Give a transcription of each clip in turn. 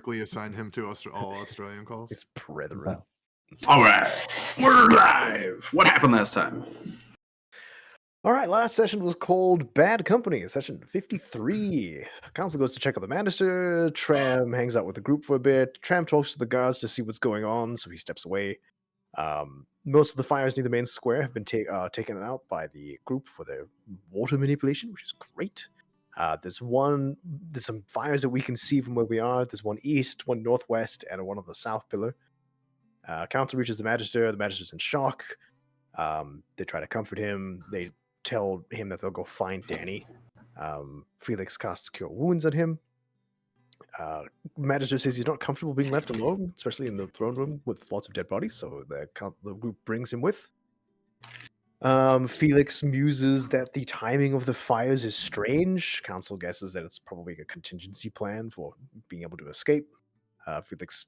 quickly assign him to all Australian calls. It's brethren. All right, we're live. What happened last time? All right, last session was called Bad Company, session 53. Council goes to check on the Magister. Tram hangs out with the group for a bit. Tram talks to the guards to see what's going on, so he steps away. Most of the fires near the main square have been taken out by the group for their water manipulation, which is great. There's some fires that we can see from where we are. There's one east, one northwest, and one on the south pillar. Council reaches the Magister. The Magister's in shock. They try to comfort him. They tell him that they'll go find Danny. Felix casts Cure Wounds on him. Magister says he's not comfortable being left alone, especially in the throne room with lots of dead bodies, so the group brings him with. Felix muses that the timing of the fires is strange. Council guesses that it's probably a contingency plan for being able to escape. Felix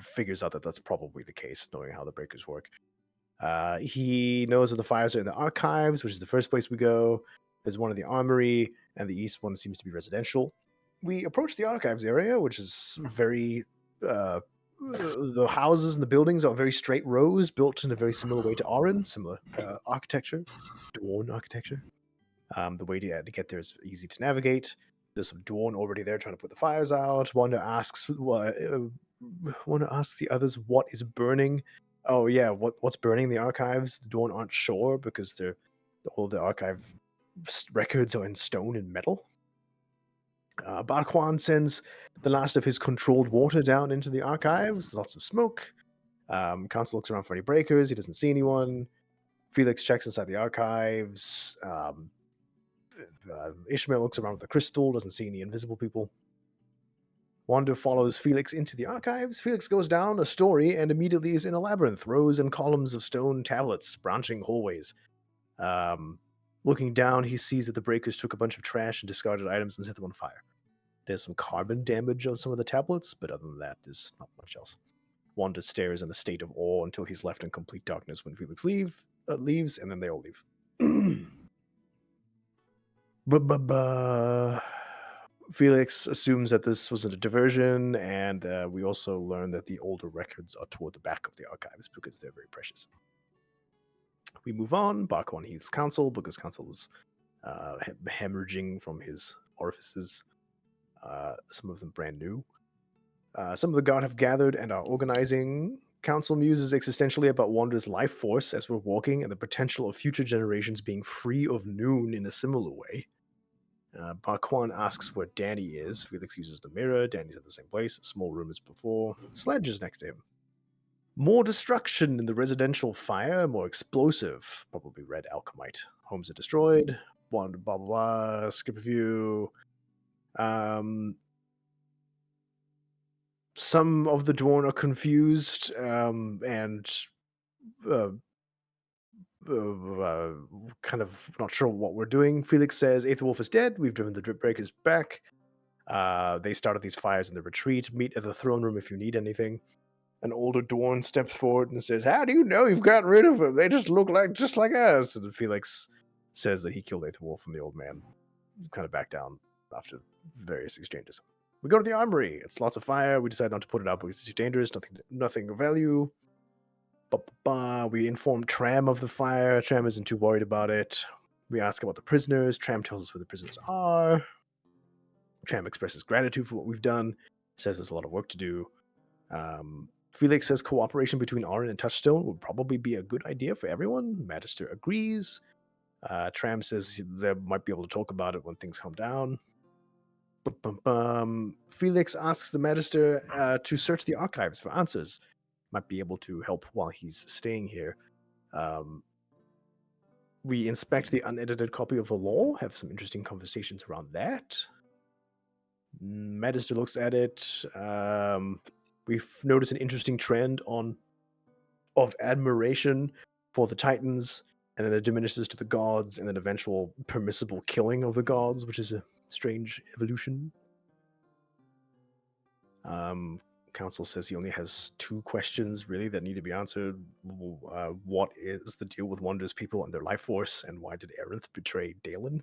figures out that that's probably the case, knowing how the breakers work. He knows that the fires are in the archives, which is the first place we go. There's one in the armory, and the east one seems to be residential. We approach the archives area, which is very... the houses and the buildings are very straight rows, built in a very similar way to Auran, similar architecture, Dawn architecture. The way to get there is easy to navigate. There's some Dawn already there trying to put the fires out. Wanda asks the others what is burning. Oh yeah, what's burning in the archives? The Dawn aren't sure because all the archive records are in stone and metal. Barquan sends the last of his controlled water down into the archives. There's lots of smoke. Council looks around for any breakers. He doesn't see anyone. Felix checks inside the archives. Ishmael looks around with the crystal. Doesn't see any invisible people. Wanda follows Felix into the archives. Felix goes down a story and immediately is in a labyrinth, rows and columns of stone tablets, branching hallways. Looking down, he sees that the breakers took a bunch of trash and discarded items and set them on fire. There's some carbon damage on some of the tablets, but other than that, there's not much else. Wanda stares in a state of awe until he's left in complete darkness when Felix leaves, and then they all leave. Felix assumes that this was a diversion, and we also learn that the older records are toward the back of the archives because they're very precious. We move on. Barquan heeds Council because Council is hemorrhaging from his orifices. Some of them brand new. Some of the Guard have gathered and are organizing. Council muses existentially about Wanda's life force as we're walking and the potential of future generations being free of Noon in a similar way. Barquan asks where Danny is. Felix uses the mirror. Danny's at the same place. A small room as before. Sledge is next to him. More destruction in the residential fire. More explosive. Probably red alchemite. Homes are destroyed. Blah, blah, blah. Skip a view. Some of the Dwarn are confused and kind of not sure what we're doing. Felix says Aetherwolf is dead. We've driven the drip breakers back. They started these fires in the retreat. Meet at the throne room if you need anything. An older Dwarn steps forward and says, "How do you know you've gotten rid of them? They just look just like us." And Felix says that he killed Aetherwolf from the old man. Kind of back down after various exchanges. We go to the armory. It's lots of fire. We decide not to put it out because it's too dangerous. Nothing of value. We inform Tram of the fire. Tram isn't too worried about it. We ask about the prisoners. Tram tells us where the prisoners are. Tram expresses gratitude for what we've done. Says there's a lot of work to do. Felix says cooperation between Auran and Touchstone would probably be a good idea for everyone. Magister agrees. Tram says they might be able to talk about it when things calm down. Felix asks the Magister to search the archives for answers. Might be able to help while he's staying here. We inspect the unedited copy of the law, have some interesting conversations around that. Magister looks at it. We've noticed an interesting trend of admiration for the Titans, and then it diminishes to the gods, and then eventual permissible killing of the gods, which is a strange evolution. Council says he only has 2 questions, really, that need to be answered. What is the deal with Wanda's people and their life force, and why did Aerith betray Dalen?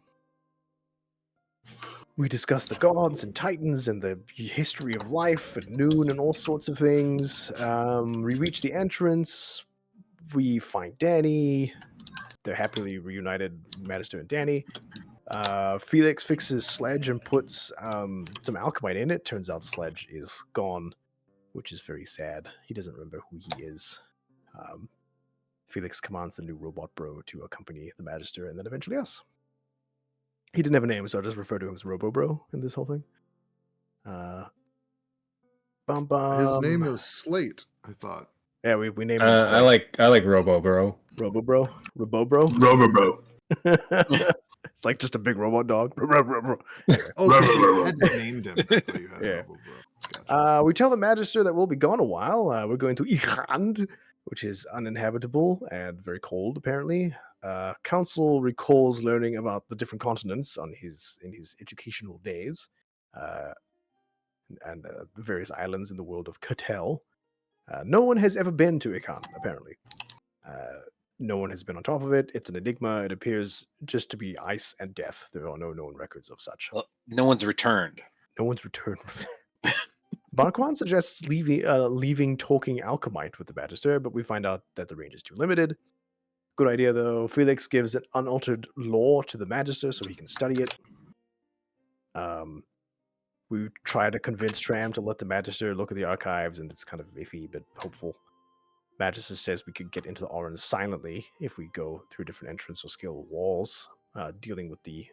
We discuss the gods and titans and the history of life and noon and all sorts of things. We reach the entrance. We find Danny. They're happily reunited, Magister and Danny. Felix fixes Sledge and puts some alchemite in it. Turns out Sledge is gone, which is very sad. He doesn't remember who he is. Felix commands the new robot bro to accompany the Magister and then eventually us. He didn't have a name, so I'll just refer to him as Robo Bro in this whole thing. His name is Slate, I thought. Yeah, we named him I like Robo Bro. Robo Bro. Robo Bro. Robo Bro. It's like just a big robot dog. Anyway. Oh, you had named him. That's why you had Yeah. Robo Bro. Gotcha. We tell the Magister that we'll be gone a while. We're going to Ichand, which is uninhabitable and very cold, apparently. Council recalls learning about the different continents in his educational days, and the various islands in the world of Catel. No one has ever been to Ikan, apparently. No one has been on top of it. It's an enigma. It appears just to be ice and death. There are no known records of such. Well, no one's returned. No one's returned from there. Barquan suggests leaving talking alchemite with the Magister, but we find out that the range is too limited. Good idea, though. Felix gives an unaltered law to the Magister so he can study it. We try to convince Tram to let the Magister look at the archives, and it's kind of iffy, but hopeful. Magister says we could get into the Orange silently if we go through different entrance or scale walls. Dealing with the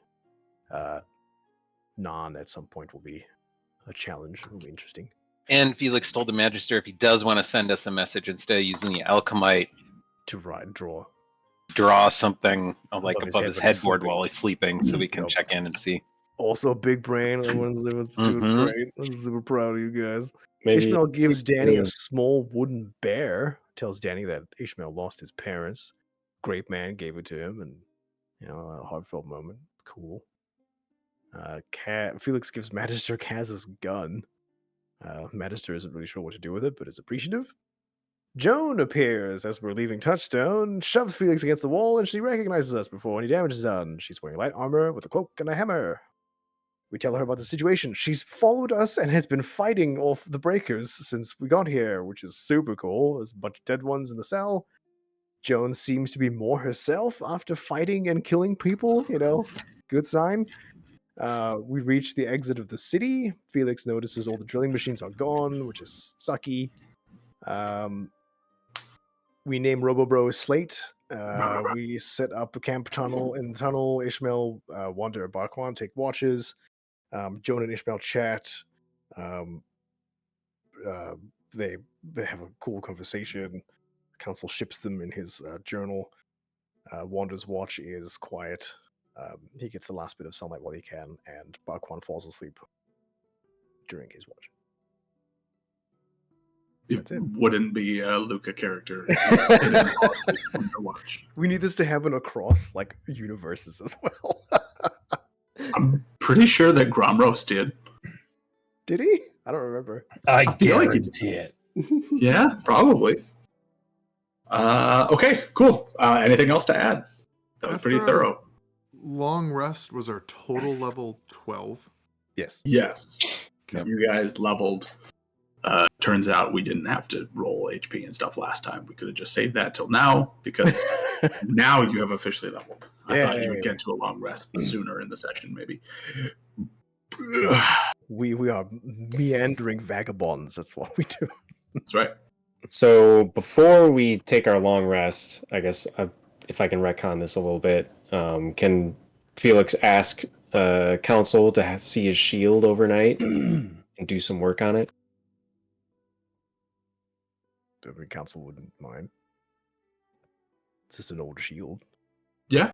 Non at some point will be a challenge. It will be interesting. And Felix told the Magister if he does want to send us a message, instead of using the alchemite, To draw something Above above his his head when he's headboard sleeping. while he's sleeping, so we can Yep. check in and see. Also, big brain. Everyone's doing Mhm. great. I'm super proud of you guys. Maybe Ishmael gives Danny a Yeah. small wooden bear. Tells Danny that Ishmael lost his parents. Grape Man gave it to him, and a heartfelt moment. Cool. Felix gives Magister Kaz's gun. Magister isn't really sure what to do with it, but is appreciative. Joan appears as we're leaving Touchstone, shoves Felix against the wall, and she recognizes us before any damage is done. She's wearing light armor with a cloak and a hammer. We tell her about the situation. She's followed us and has been fighting off the breakers since we got here, which is super cool. There's a bunch of dead ones in the cell. Joan seems to be more herself after fighting and killing people, good sign. We reach the exit of the city. Felix notices all the drilling machines are gone, which is sucky. We name Robobro Slate. We set up a camp tunnel in the tunnel. Ishmael, Wander, and Barquan take watches. Joan and Ishmael chat. They have a cool conversation. Council ships them in his journal. Wander's watch is quiet. He gets the last bit of sunlight while he can, and Barquan falls asleep during his watch. That's It it. wouldn't be a Luca character. Hidden on your watch. We need this to happen across universes as well. I'm pretty sure that Gromros did. Did he? I don't remember. I feel like guarantee it. Yeah, probably. Okay, cool. Anything else to add? That was pretty After thorough. Long rest was our total level 12. Yes. Yes. Yep. You guys leveled. Turns out we didn't have to roll HP and stuff last time. We could have just saved that till now because now you have officially leveled. I thought you would get to a long rest sooner in the session, maybe. We are meandering vagabonds. That's what we do. That's right. So before we take our long rest, I guess if I can retcon this a little bit, can Felix ask Council to see his shield overnight and do some work on it? The council wouldn't mind. It's just an old shield. Yeah.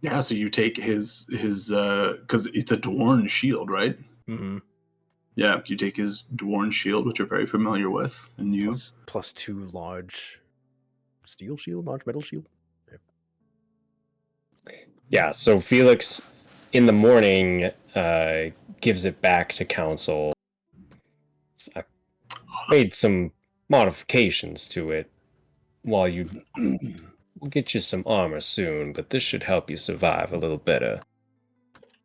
Yeah, so you take his because it's a Dwarn shield, right? Mm-hmm. Yeah, you take his Dwarn shield, which you're very familiar with, and you Plus 2 large steel shield, large metal shield. Yeah, so Felix in the morning gives it back to Council. I made some modifications to it while you we'll get you some armor soon, but this should help you survive a little better.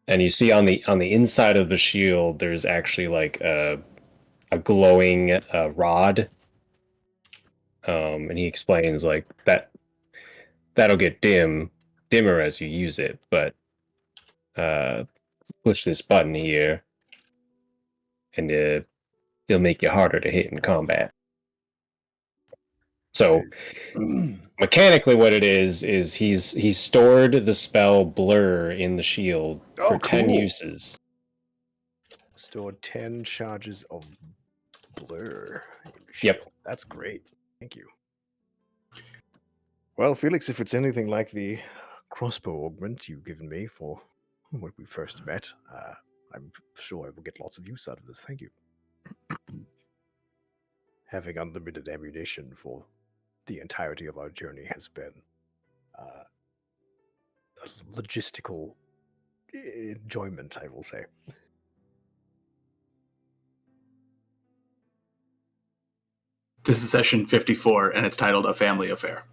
and you see on the inside of the shield, there's actually like a glowing rod. And he explains like that'll get dimmer as you use it, but push this button here, and it'll make you harder to hit in combat. So mechanically, what it is he's stored the spell Blur in the shield for 10 cool. uses. Stored 10 charges of Blur. Yep. That's great. Thank you. Well, Felix, if it's anything like the crossbow augment you've given me for when we first met, I'm sure I will get lots of use out of this. Thank you. Having unlimited ammunition for the entirety of our journey has been a logistical enjoyment, I will say. This is session 54, and it's titled A Family Affair.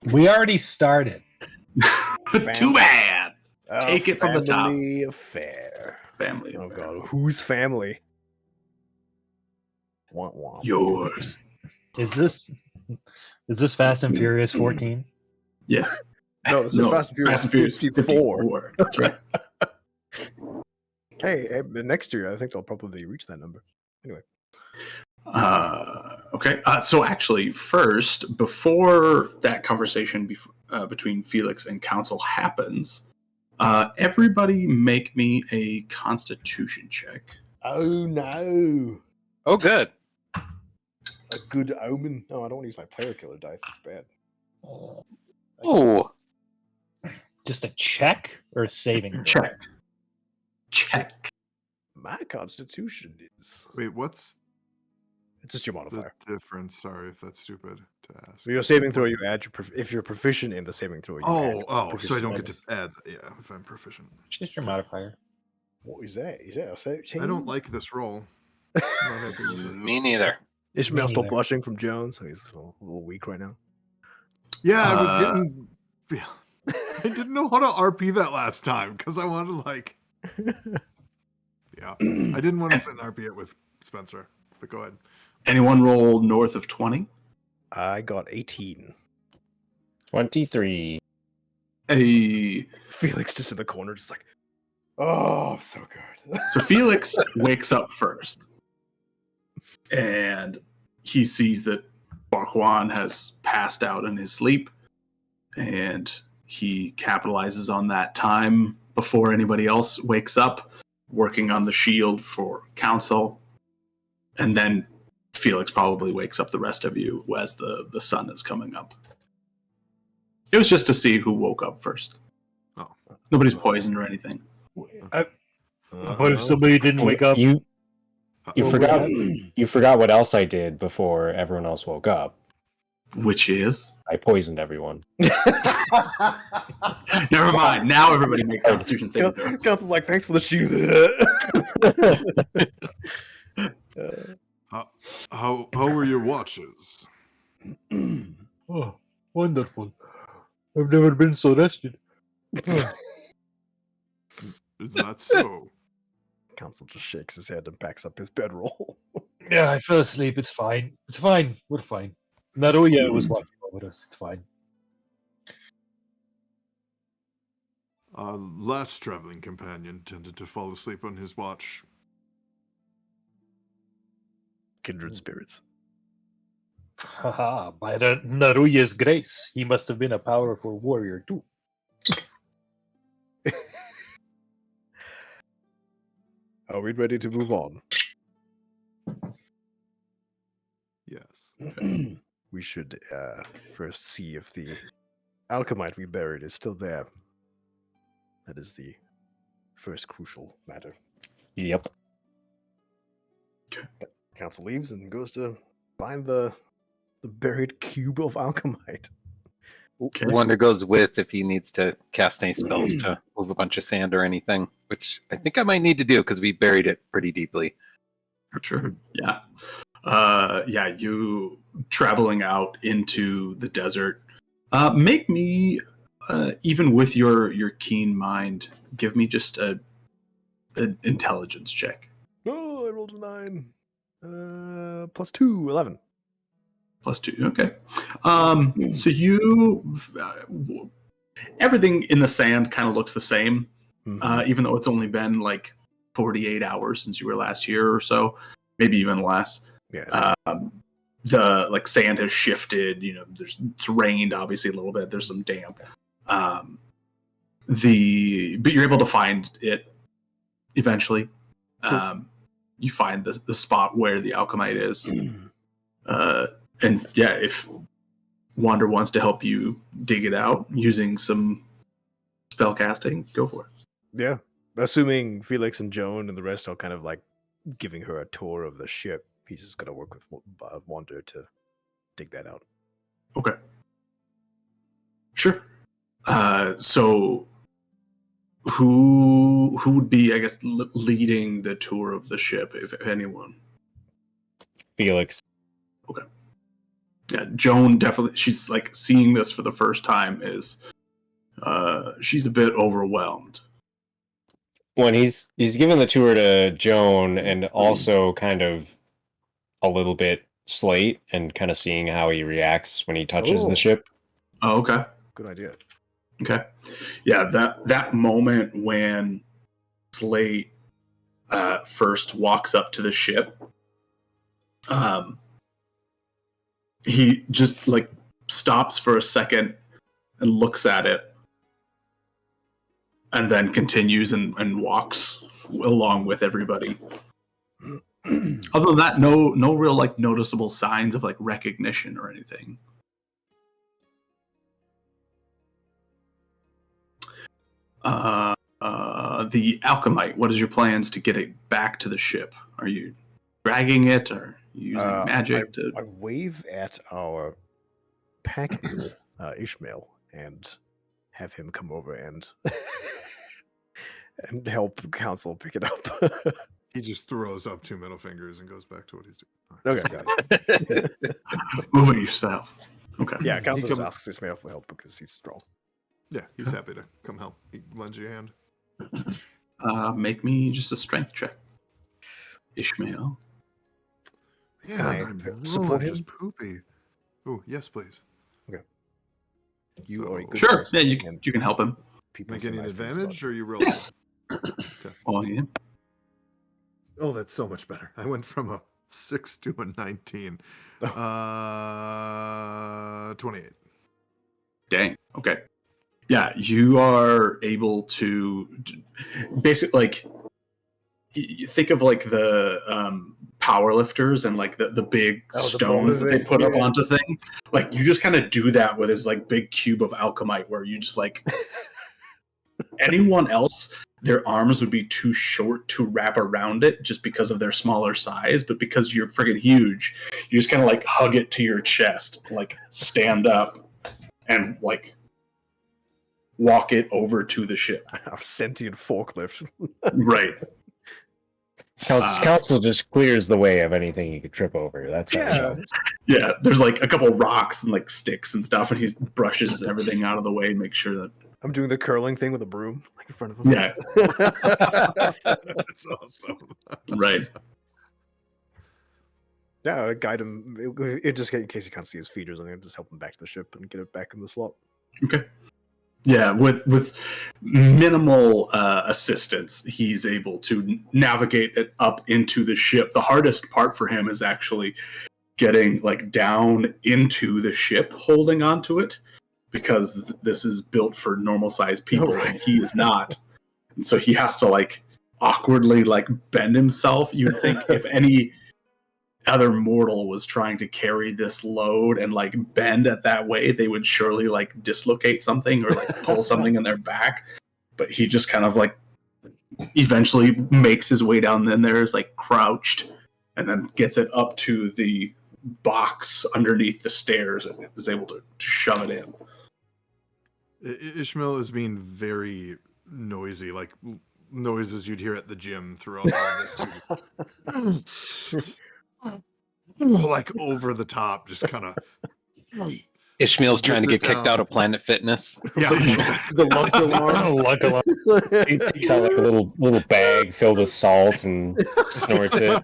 We already started. Too bad. Take it from the top. Family affair. Family Oh affair. god, whose family? Womp womp. Yours. Is this Fast and Furious 14? Yes. No, this is Fast and Furious 54. That's right. Hey, next year I think they'll probably reach that number. Anyway. Okay. So actually, first, before that conversation between Felix and Council happens, everybody make me a Constitution check. Oh no. Oh, good. A good omen. No, I don't want to use my player killer dice. It's bad. Oh, Just a check or a saving throw? Check. My constitution is. Wait, what's It's just your the modifier. difference? Sorry if that's stupid to ask. So your saving throw, you add if you're proficient in the saving throw. You add So I don't get to proficiency. add. Yeah, if I'm proficient. Just your modifier. What is that? Is that a 13? I don't like this roll. I'm not happy with it. me neither. Ishmael's still neither. blushing from Jones, so he's a little weak right now. Yeah, I was getting. Yeah. I didn't know how to RP that last time because I wanted like. Yeah, I didn't want to sit and RP it with Spencer. But go ahead. Anyone roll north of 20? I got 18. 23. Felix just in the corner, just like, oh, so good. So Felix wakes up first, and he sees that Barquan has passed out in his sleep, and he capitalizes on that time before anybody else wakes up, working on the shield for Council, and then Felix probably wakes up the rest of you as the sun is coming up. It was just to see who woke up first. Oh. Nobody's poisoned or anything. What if somebody didn't wake up? You Well, forgot what else I did before everyone else woke up. Which is? I poisoned everyone. Never mind. Now everybody make Constitution saving throws. Council's like, thanks for the shoe. How were your watches? Oh, wonderful. I've never been so rested. Is that so? Council just shakes his head and backs up his bedroll. Yeah, I fell asleep. It's fine. It's fine. We're fine. Naruya was watching over us. It's fine. Last traveling companion tended to fall asleep on his watch. Kindred spirits. Haha, by Naruya's grace, he must have been a powerful warrior too. Are we ready to move on? Yes. We should first see if the alchemite we buried is still there. That is the first crucial matter. Yep. Council leaves and goes to find the buried cube of alchemite. Okay. Wonder goes with if he needs to cast any spells to move a bunch of sand or anything, which I think I might need to do because we buried it pretty deeply. Sure. Yeah. You traveling out into the desert. Make me even with your keen mind, give me just an intelligence check. Oh, I rolled a 9. Plus 2, 11. Plus 2. Okay. So everything in the sand kind of looks the same, even though it's only been like 48 hours since you were last here or so, maybe even less. Yeah. The like sand has shifted. It's rained obviously a little bit. There's some damp. But you're able to find it eventually. Cool. You find the spot where the alchemite is. And yeah, if Wander wants to help you dig it out using some spell casting, go for it. Yeah. Assuming Felix and Joan and the rest are kind of like giving her a tour of the ship, he's just going to work with Wander to dig that out. Okay. Sure. So who would be, I guess, leading the tour of the ship, if anyone? Felix. Okay. Yeah, Joan definitely. She's like seeing this for the first time. She's a bit overwhelmed. When he's given the tour to Joan and also kind of a little bit Slate and kind of seeing how he reacts when he touches the ship. Oh, okay. Good idea. Okay. Yeah, that moment when Slate first walks up to the ship, he just like stops for a second and looks at it and then continues and walks along with everybody. Other than that, no real like noticeable signs of like recognition or anything. The alchemite, what is your plans to get it back to the ship? Are you dragging it or using magic to... I wave at our pack mule, Ishmael, and have him come over and and help council pick it up. He just throws up 2 middle fingers and goes back to what he's doing. Okay, got it. Move it yourself. Okay. Yeah, council just asks Ishmael for help because he's strong. Yeah, he's happy to come help. He lends you a hand. Make me just a strength check. Ishmael. Yeah, I I'm support him? just poopy. Oh, yes, please. You are a good Sure. person Yeah, and you can help him. people Am I say getting an nice things advantage, about or are you rolling? Okay. Oh, yeah. Oh, that's so much better. I went from a 6 to a 19. 28. Dang. Okay. Yeah, you are able to basically like you think of like the power lifters and like the big the stones that boulder they thing, put up yeah. onto thing. Like you just kind of do that with this like big cube of alchemite where you just like anyone else, their arms would be too short to wrap around it just because of their smaller size, but because you're friggin' huge, you just kind of like hug it to your chest, like stand up and like walk it over to the ship. a sentient forklift. Right. Council just clears the way of anything you could trip over. That's how it Yeah. goes. Yeah, there's like a couple rocks and like sticks and stuff, and he brushes everything out of the way and makes sure that... I'm doing the curling thing with a broom, like in front of him. Yeah, That's awesome. right. Yeah, I guide him. It just in case he can't see his feet or something, just help him back to the ship and get it back in the slot. Okay. Yeah, with minimal assistance, he's able to navigate it up into the ship. The hardest part for him is actually getting like down into the ship, holding onto it, because this is built for normal sized people, and he is not. And so he has to like awkwardly like bend himself. You'd think if any other mortal was trying to carry this load and like bend it that way, they would surely like dislocate something or like pull something in their back. But he just kind of like eventually makes his way down. Then there's like crouched and then gets it up to the box underneath the stairs and is able to shove it in. Ishmael is being very noisy, like noises you'd hear at the gym throughout all this too. Like over the top, just kind of Ishmael's trying to Gets get it kicked out down. of Planet Fitness. Yeah. The luck alarm. Luck alarm. He takes out like a little bag filled with salt and snorts it.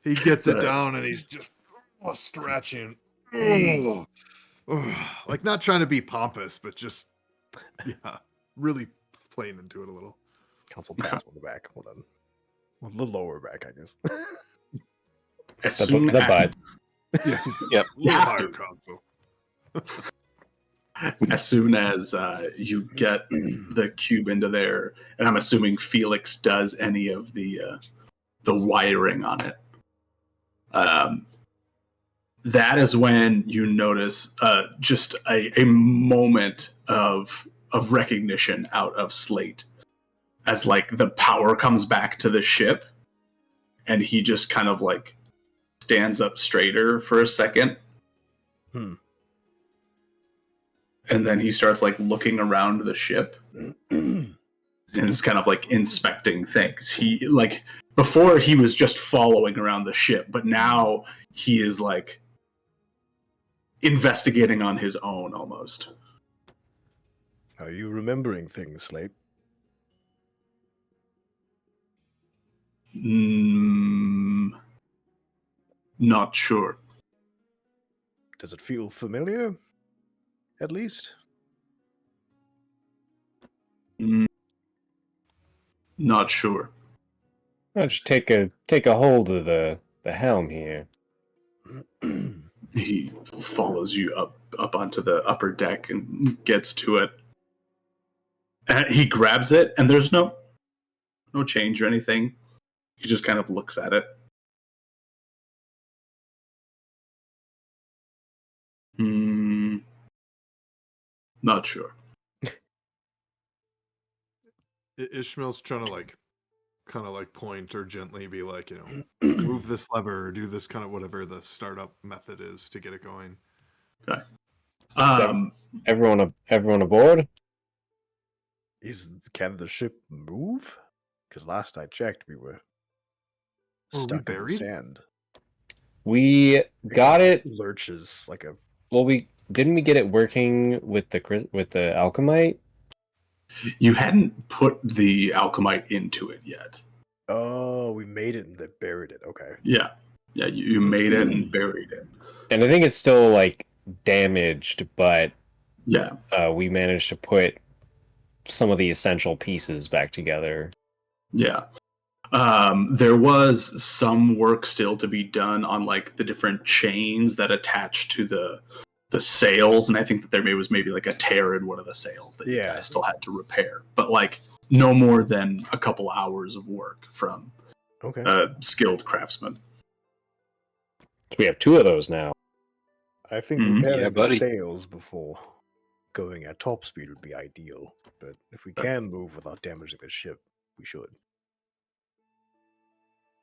He gets it down and he's just stretching. Ugh. Ugh. Like not trying to be pompous, but just really playing into it a little. Council pats on the back. Hold on. Well, a little lower back, I guess. As The soon as, butt. Yeah, he's Yep. a little have higher to. console. as soon as you get the cube into there, and I'm assuming Felix does any of the wiring on it. That is when you notice just a moment of recognition out of Slate, as like the power comes back to the ship, and he just kind of like stands up straighter for a second. And then he starts like looking around the ship and is kind of like inspecting things. He like before he was just following around the ship, but now he is like investigating on his own almost. Are you remembering things, Slate? Not sure. Does it feel familiar? At least? Not sure. Why don't you take a hold of the helm here? He follows you up onto the upper deck and gets to it. And he grabs it, and there's no change or anything. He just kind of looks at it. Not sure. Ishmael's trying to like kind of like point or gently be like, move this lever or do this kind of whatever the startup method is to get it going. Okay. Everyone aboard? Can the ship move? Because last I checked, we were Were we stuck in the buried? sand. We got it. Lurches like a. Well, we get it working with the alchemite. You hadn't put the alchemite into it yet. Oh, we made it and they buried it. Okay. Yeah, you made it and buried it. And I think it's still like damaged, but Yeah, we managed to put some of the essential pieces back together. yeah. There was some work still to be done on like the different chains that attach to the sails, and I think that there was maybe like a tear in one of the sails that you guys still had to repair. But like no more than a couple hours of work from a skilled craftsman. We have 2 of those now. I think repairing the sails before going at top speed would be ideal. But if we can move without damaging the ship, we should.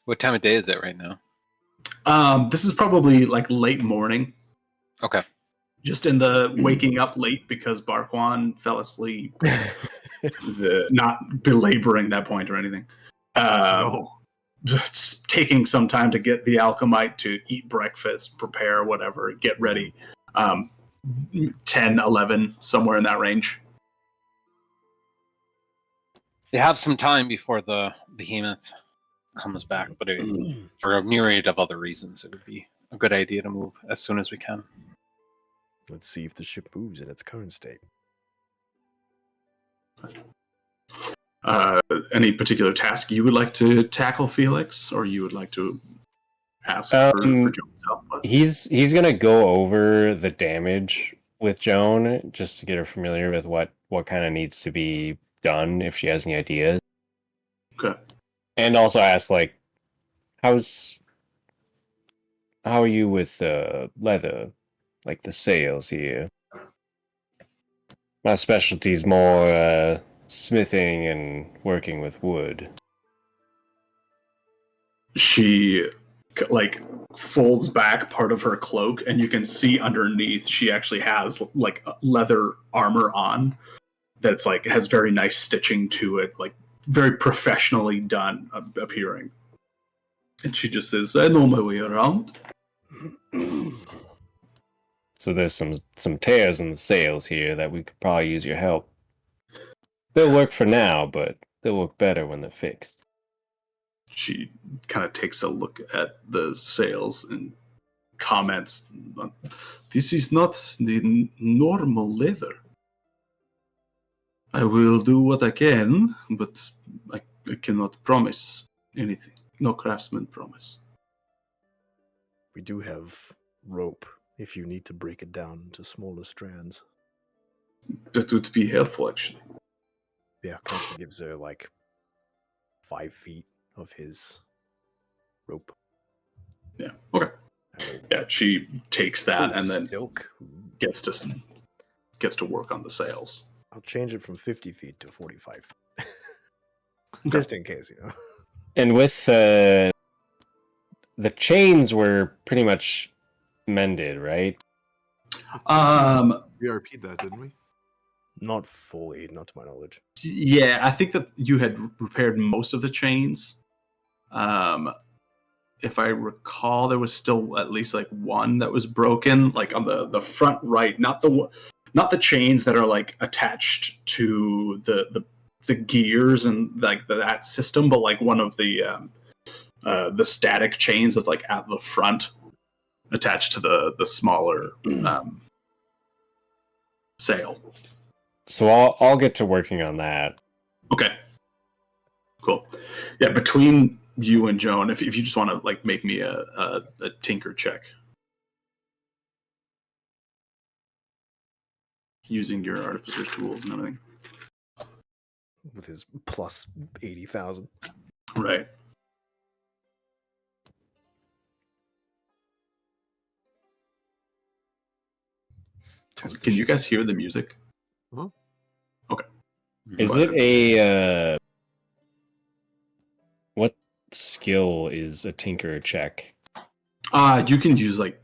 What time of day is it right now? This is probably like late morning. Okay. Just in the waking up late because Barquan fell asleep. Not belaboring that point or anything. It's taking some time to get the alchemite to eat breakfast, prepare whatever, get ready. 10, 11, somewhere in that range. They have some time before the behemoth comes back, but for a myriad of other reasons, it would be a good idea to move as soon as we can. Let's see if the ship moves in its current state. Any particular task you would like to tackle, Felix, or you would like to ask for Joan's help? He's gonna go over the damage with Joan just to get her familiar with what kind of needs to be done if she has any ideas. Okay. And also ask like, how are you with leather, like the sails here? My specialty is more smithing and working with wood. She like folds back part of her cloak, and you can see underneath she actually has like leather armor on that's like has very nice stitching to it, like very professionally done appearing. And she just says, I know my way around. So there's some tears in the sails here that we could probably use your help. They'll work for now, but they'll work better when they're fixed. She kind of takes a look at the sails and comments, "This is not the normal leather. I will do what I can, but I cannot promise anything. No craftsman promise." We do have rope if you need to break it down into smaller strands. That would be helpful, actually. Yeah, Council gives her like 5 feet of his rope. Yeah. Okay. Yeah, she takes that and then silk. gets to work on the sails. I'll change it from 50 feet to 45. Just in case, you know. And with the chains were pretty much mended, right? We RP'd that, didn't we? Not fully, not to my knowledge. Yeah, I think that you had repaired most of the chains. If I recall, there was still at least like one that was broken, like on the front right, not the chains that are like attached to the gears and like that system, but like one of the static chains that's like at the front, attached to the smaller sail. So I'll get to working on that. Okay. Cool. Yeah, between you and Joan, if you just want to like make me a tinker check using your artificer's tools and everything. With his plus 80,000. Right. Can you guys hear the music? Huh? Okay. Is it a what skill is a tinker check? You can use like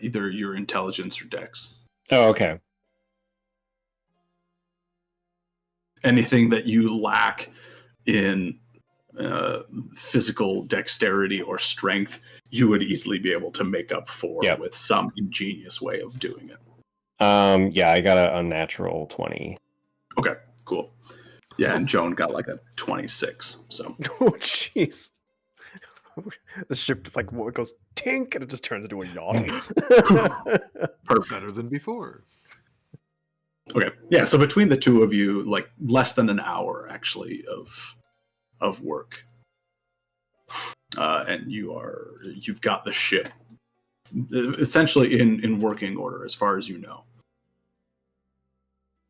either your intelligence or dex. Oh, okay. Anything that you lack in physical dexterity or strength, you would easily be able to make up for with some ingenious way of doing it. Yeah, I got a unnatural 20. Okay, cool. Yeah, and Joan got like a 26. So. Oh, jeez. The ship just like goes tink and it just turns into a yacht. Perfect. Better than before. Okay. Yeah, so between the two of you, like less than an hour actually of work. And you've got the ship essentially in working order as far as you know.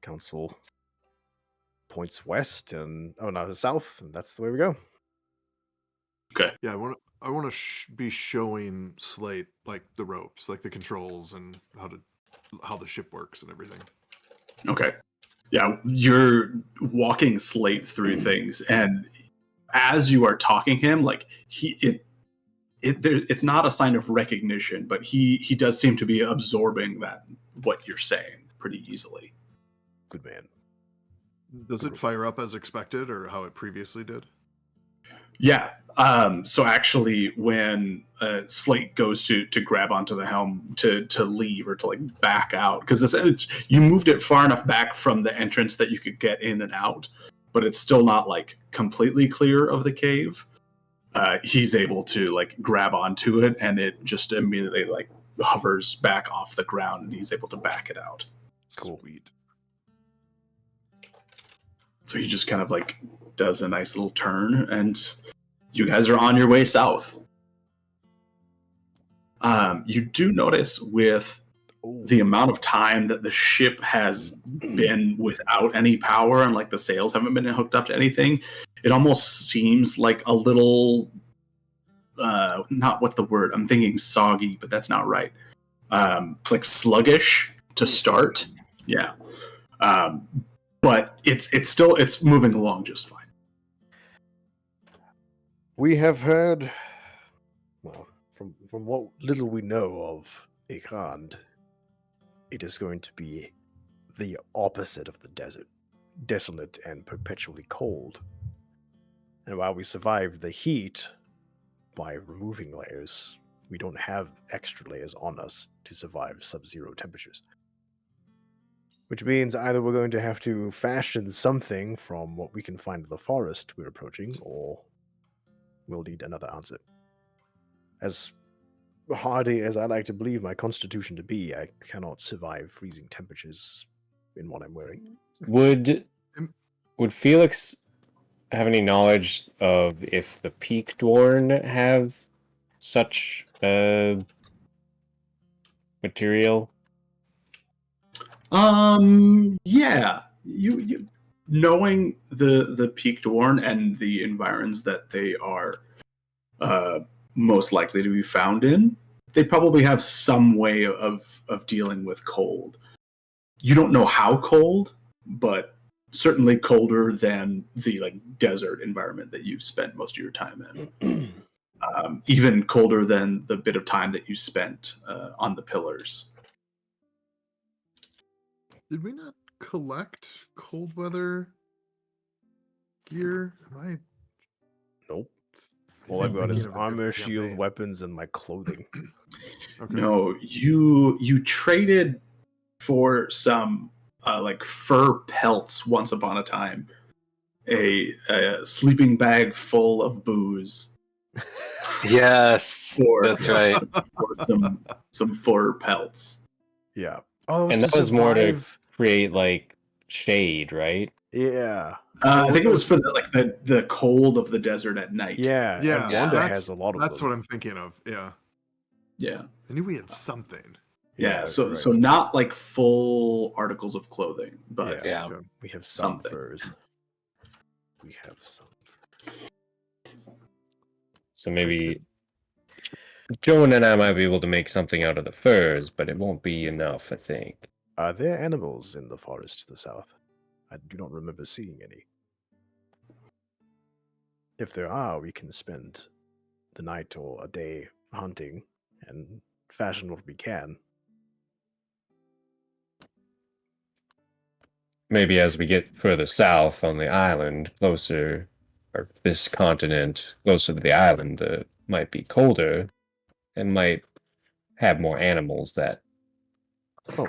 Council points west and south, and that's the way we go. Okay. Yeah, I want to be showing Slate like the ropes, like the controls and how the ship works and everything. Okay. Yeah, you're walking Slate through things, and as you are talking him, like it's not a sign of recognition, but he does seem to be absorbing what you're saying pretty easily. Good man. Does it fire up as expected, or how it previously did? Yeah. So actually, when Slate goes to grab onto the helm to leave or to like back out, because you moved it far enough back from the entrance that you could get in and out, but it's still not like completely clear of the cave. He's able to like grab onto it, and it just immediately like hovers back off the ground, and he's able to back it out. Cool. Sweet. So he just kind of like does a nice little turn, and you guys are on your way south. You do notice with the amount of time that the ship has been without any power and like the sails haven't been hooked up to anything, it almost seems like a little, not what the word, I'm thinking soggy, but that's not right. Like sluggish to start. Yeah. But it's moving along just fine. We have heard, well, from what little we know of Ikhand, it is going to be the opposite of the desert, desolate and perpetually cold. And while we survived the heat by removing layers, We don't have extra layers on us to survive sub-zero temperatures. Which means either we're going to have to fashion something from what we can find in the forest we're approaching, or we'll need another answer. As hardy as I like to believe my constitution to be, I cannot survive freezing temperatures in what I'm wearing. Would Felix have any knowledge of if the Peak Dwarn have such material? Yeah. You knowing the Peak Dwarn and the environs that they are most likely to be found in, they probably have some way of dealing with cold. You don't know how cold, but certainly colder than the desert environment that you've spent most of your time in. Even colder than the bit of time that you spent on the pillars. Did we not collect cold weather gear? Nope. All I've got thinking is of a armor, different shield, campaign. weapons, and my clothing. Okay. No, you traded for some fur pelts once upon a time. A sleeping bag full of booze. Yes, that's right. For some fur pelts. Yeah. Oh, And to that was more to survive. create shade, right? Yeah. I think it was for the cold of the desert at night. Yeah. Yeah, And Wanda that's has a lot of that's them. what I'm thinking of. Yeah, Yeah. I knew we had something. Yeah, so correct. so not full articles of clothing, but Yeah. Yeah. We have some something. furs. We have some. So maybe Joan and I might be able to make something out of the furs, but it won't be enough, I think. Are there animals in the forest to the south? I do not remember seeing any. If there are, we can spend the night or a day hunting and fashion what we can. Maybe as we get further south on the island, closer, or this continent, closer to the island, it might be colder and might have more animals that. Oh,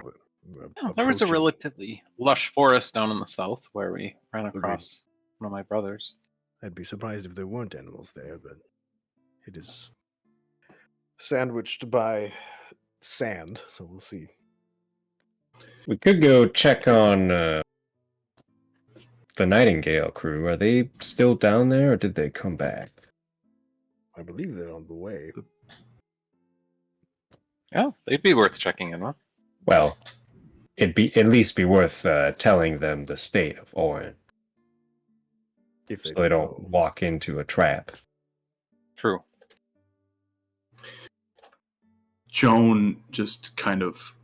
Yeah, there was a approaching- relatively lush forest down in the south where we ran Agreed. across one of my brothers. I'd be surprised if there weren't animals there, but it is sandwiched by sand, so we'll see. We could go check on the Nightingale crew. Are they still down there, or did they come back? I believe they're on the way. Yeah, they'd be worth checking in on. Well, it'd be at least be worth telling them the state of Orin, If so they don't know. walk into a trap. True. Joan just kind of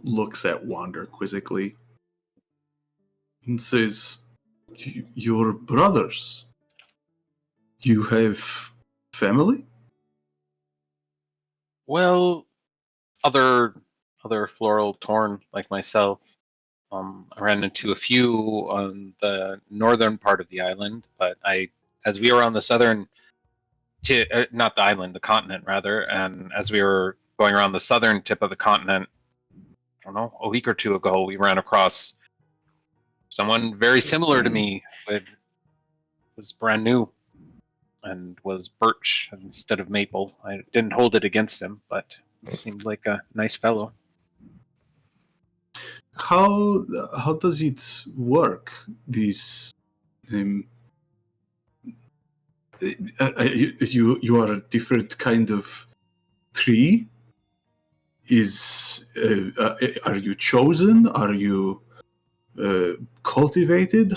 looks at Wander quizzically and says, "Your brothers. You have family?" Well, other floral torn like myself. I ran into a few on the northern part of the island, but as we were on the southern, not the island, the continent rather, and as we were going around the southern tip of the continent, I don't know, a week or two ago, we ran across someone very similar to me, was brand new, and was birch instead of maple. I didn't hold it against him, but he seemed like a nice fellow. How does it work? These you are a different kind of tree. Are you chosen? Are you cultivated?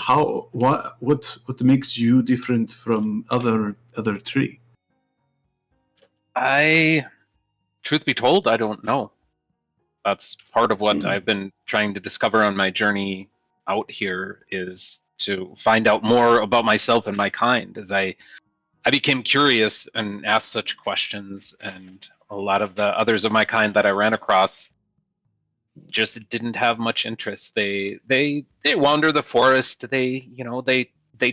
What makes you different from other tree? Truth be told, I don't know. That's part of what I've been trying to discover on my journey out here, is to find out more about myself and my kind. As I became curious and asked such questions, and a lot of the others of my kind that I ran across just didn't have much interest. They wander the forest. They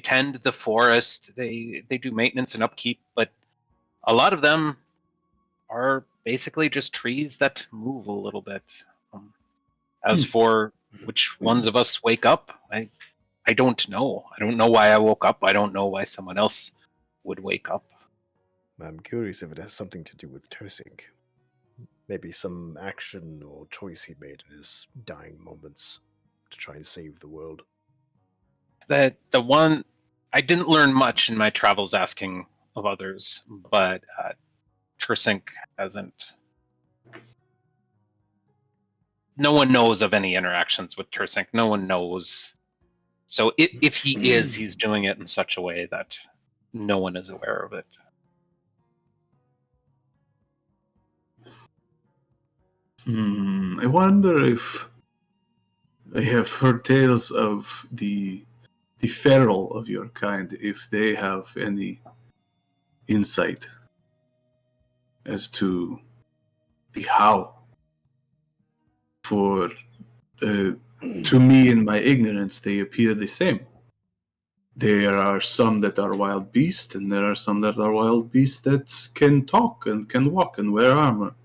tend the forest. They do maintenance and upkeep, but a lot of them are basically just trees that move a little bit. As for which ones of us wake up, I don't know. I don't know why I woke up. I don't know why someone else would wake up. I'm curious if it has something to do with Tersink. Maybe some action or choice he made in his dying moments to try and save the world. The one I didn't learn much in my travels asking of others, but Tersink hasn't. No one knows of any interactions with Tersink. No one knows. So if he is, he's doing it in such a way that no one is aware of it. I wonder if I have heard tales of the feral of your kind, if they have any insight as to the how. For to me, in my ignorance, they appear the same. There are some that are wild beasts, and there are some that are wild beasts that can talk and can walk and wear armor.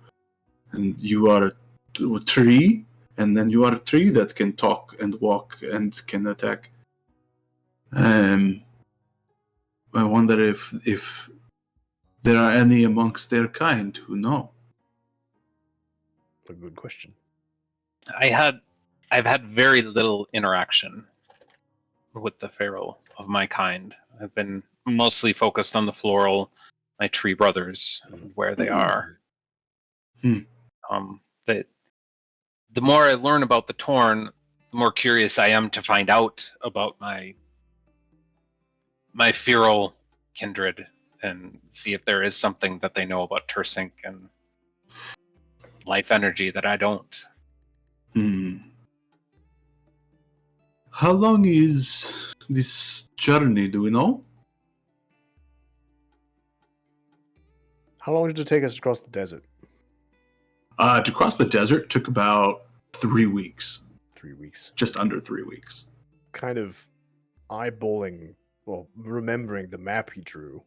And you are a tree, and then you are a tree that can talk and walk and can attack. I wonder if there are any amongst their kind who know. A good question. I've had very little interaction with the feral of my kind. I've been mostly focused on the floral, my tree brothers, and where they are. That the more I learn about the Torn, the more curious I am to find out about my feral kindred and see if there is something that they know about Tersink and life energy that I don't. How long is this journey, do we know? How long did it take us to cross the desert? To cross the desert took about 3 weeks. 3 weeks. Just under 3 weeks. Kind of eyeballing, well, remembering the map he drew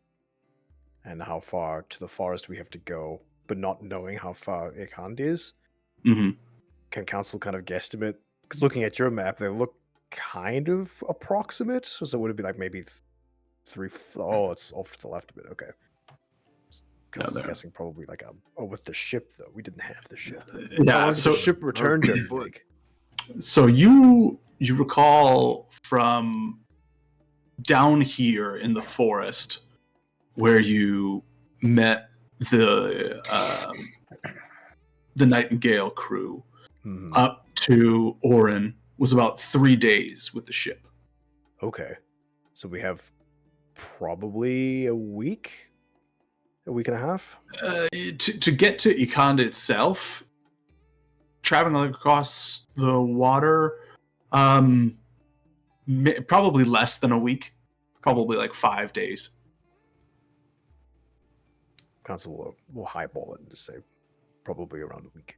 and how far to the forest we have to go, but not knowing how far Ikand is. Mm-hmm. Can council kind of guesstimate? Because looking at your map, they look kind of approximate. So would it be like maybe three? Oh, it's off to the left a bit. Okay. Council's guessing probably like with the ship though. We didn't have the ship. Yeah. So the ship return journey. So you recall from down here in the forest where you met the Nightingale crew up to Orin was about 3 days with the ship. Okay. So we have probably a week and a half? To get to Ikanda itself, traveling across the water, probably less than a week. Probably like 5 days. Council will highball it and just say probably around a week.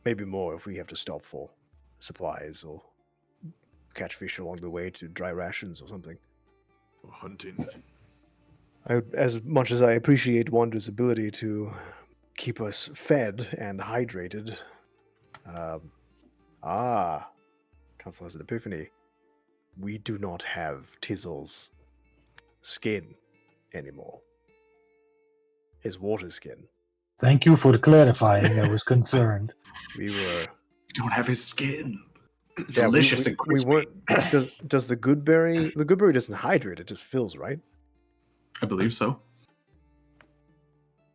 Maybe more if we have to stop for supplies or catch fish along the way to dry rations or something. Or hunting. As much as I appreciate Wander's ability to keep us fed and hydrated, Council has an epiphany. We do not have Tizzle's skin anymore. His water skin. Thank you for clarifying. I was concerned. We don't have his skin. It's yeah, delicious and crispy. We weren't. Does the goodberry? The goodberry doesn't hydrate; it just fills, right? I believe so.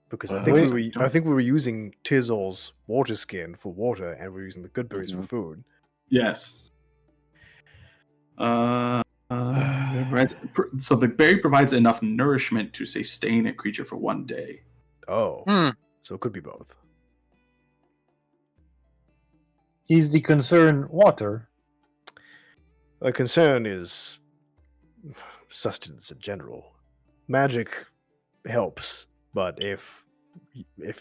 Because I think we were using Tizzle's water skin for water, and we were using the goodberries for food. Yes. So the berry provides enough nourishment to sustain a creature for 1 day. Oh, so it could be both. Is the concern water? The concern is sustenance in general. Magic helps, but if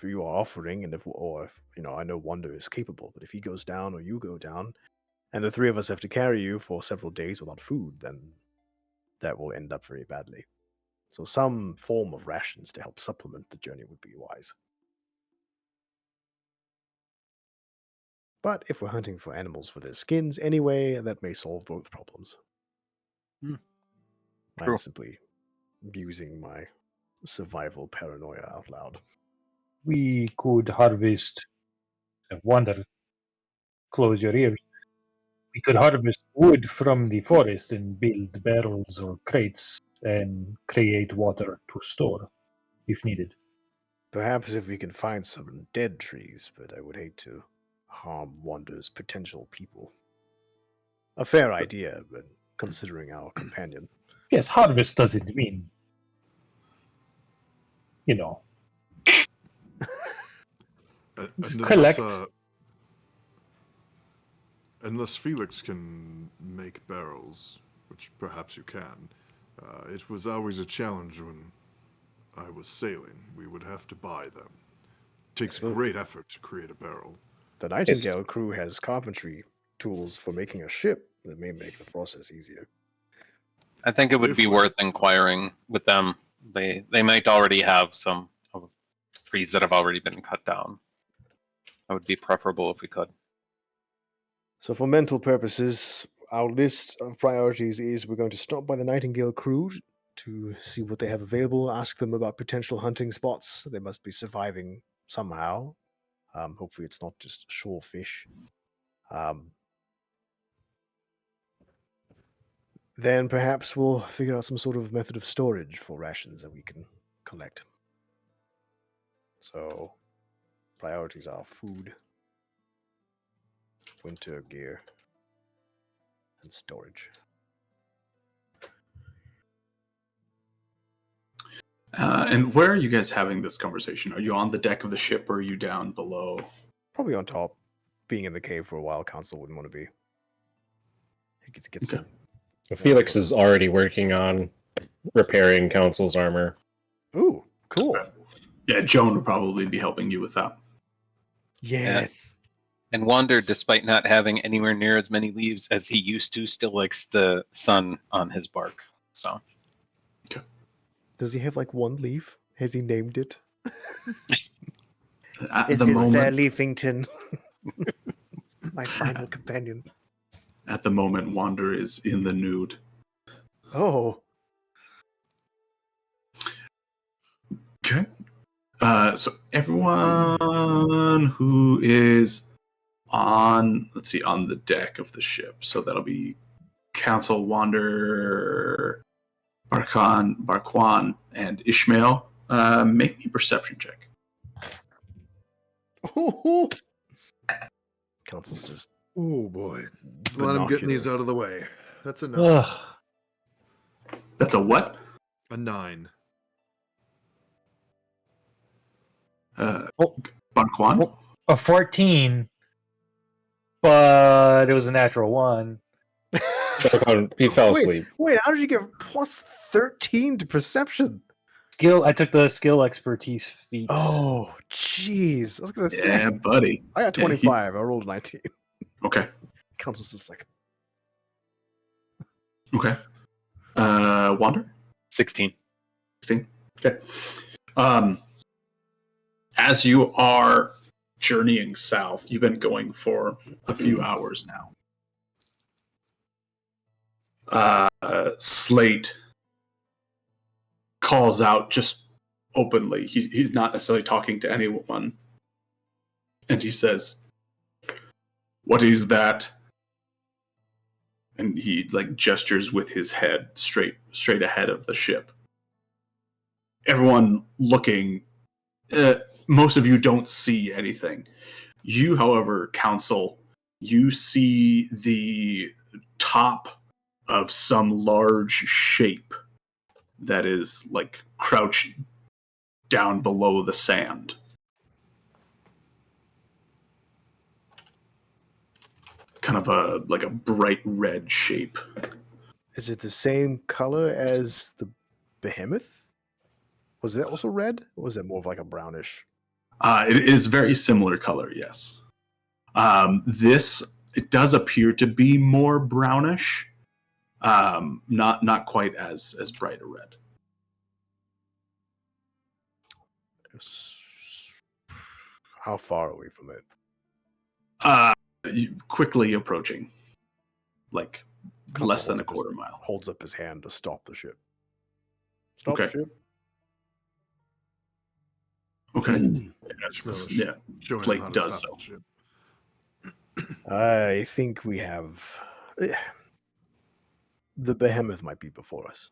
you are offering, and if I know Wonder is capable, but if he goes down or you go down, and the three of us have to carry you for several days without food, then that will end up very badly. So some form of rations to help supplement the journey would be wise. But if we're hunting for animals for their skins anyway, that may solve both problems. Hmm, I'm true. simply abusing my survival paranoia out loud. We could harvest. Wonder, close your ears. We could harvest wood from the forest and build barrels or crates and create water to store if needed. Perhaps if we can find some dead trees, but I would hate to harm Wander's potential people. A fair idea, but considering our companion. Yes, harvest doesn't mean, you know, And collect. unless Felix can make barrels, which perhaps you can, it was always a challenge when I was sailing. We would have to buy them. It takes Well- great effort to create a barrel. The Nightingale crew has carpentry tools for making a ship that may make the process easier. I think it would If be we're- worth inquiring with them. They might already have some of trees that have already been cut down. That would be preferable if we could. So, for mental purposes, our list of priorities is we're going to stop by the Nightingale crew to see what they have available, ask them about potential hunting spots. They must be surviving somehow. Hopefully, it's not just shore fish. Then perhaps we'll figure out some sort of method of storage for rations that we can collect. So, priorities are food, winter gear, and storage. And where are you guys having this conversation? Are you on the deck of the ship or are you down below? Probably on top. Being in the cave for a while, Council wouldn't want to be. He gets to get Okay. some. Felix is already working on repairing Council's armor. Ooh, cool. Yeah, Joan would probably be helping you with that. Yes. And Wander, despite not having anywhere near as many leaves as he used to, still likes the sun on his bark. So Does he have like one leaf? Has he named it? At This the is moment, Leafington. My final companion. at the moment, Wander is in the nude. Oh. Okay. So everyone who is on, let's see, on the deck of the ship. So that'll be Council, Wander, Barquan, and Ishmael. Make me a perception check. Council's just Oh boy. Glad I'm getting these out of the way. That's a 9. Ugh. That's a what? A 9. Oh, Barquan? oh, a 14, but it was a natural 1. He fell asleep. Wait, how did you get plus 13 to perception? I took the skill expertise feat. Oh, jeez. I was going to say. Yeah, buddy. I got Yeah, 25. I rolled 19. Okay. Council's just like, Okay. Wander? 16. 16. Okay. As you are journeying south, you've been going for a few hours now. Slate calls out just openly. He's not necessarily talking to anyone. And he says, "What is that?" And he like gestures with his head straight ahead of the ship. Everyone looking. Most of you don't see anything. You, however, Council, you see the top of some large shape that is like crouched down below the sand. Kind of a bright red shape. is it the same color as the behemoth? Was that also red? Or was that more of like a brownish? It is very similar color, yes. It does appear to be more brownish, not quite as bright a red. How far are we from it? Quickly approaching, like Consul less than holds a up his- quarter mile. Holds up his hand to stop the ship. Stop Okay. the ship. Okay. Show Yeah, him Slate how to does stop so. the ship. I think we have. The behemoth might be before us.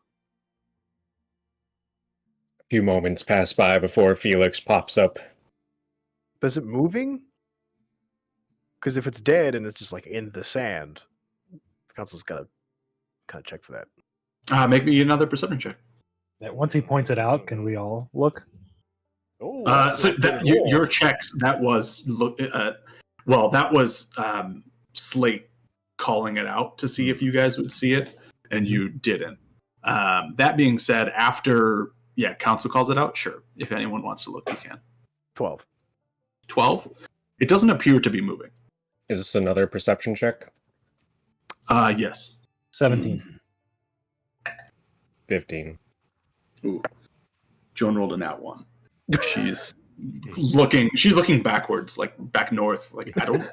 A few moments pass by before Felix pops up. Is it moving? Because if it's dead and it's just like in the sand, the council's gotta kind of check for that. Make me another perception check. That once he points it out, can we all look? Oh, So that your checks, that was that was Slate calling it out to see if you guys would see it, and you didn't. That being said, after council calls it out, sure. If anyone wants to look, you can. 12. 12. It doesn't appear to be moving. Is this another perception check? Yes. 17. 15. Ooh. Joan rolled a nat 1. She's looking backwards, like back north. Like, I don't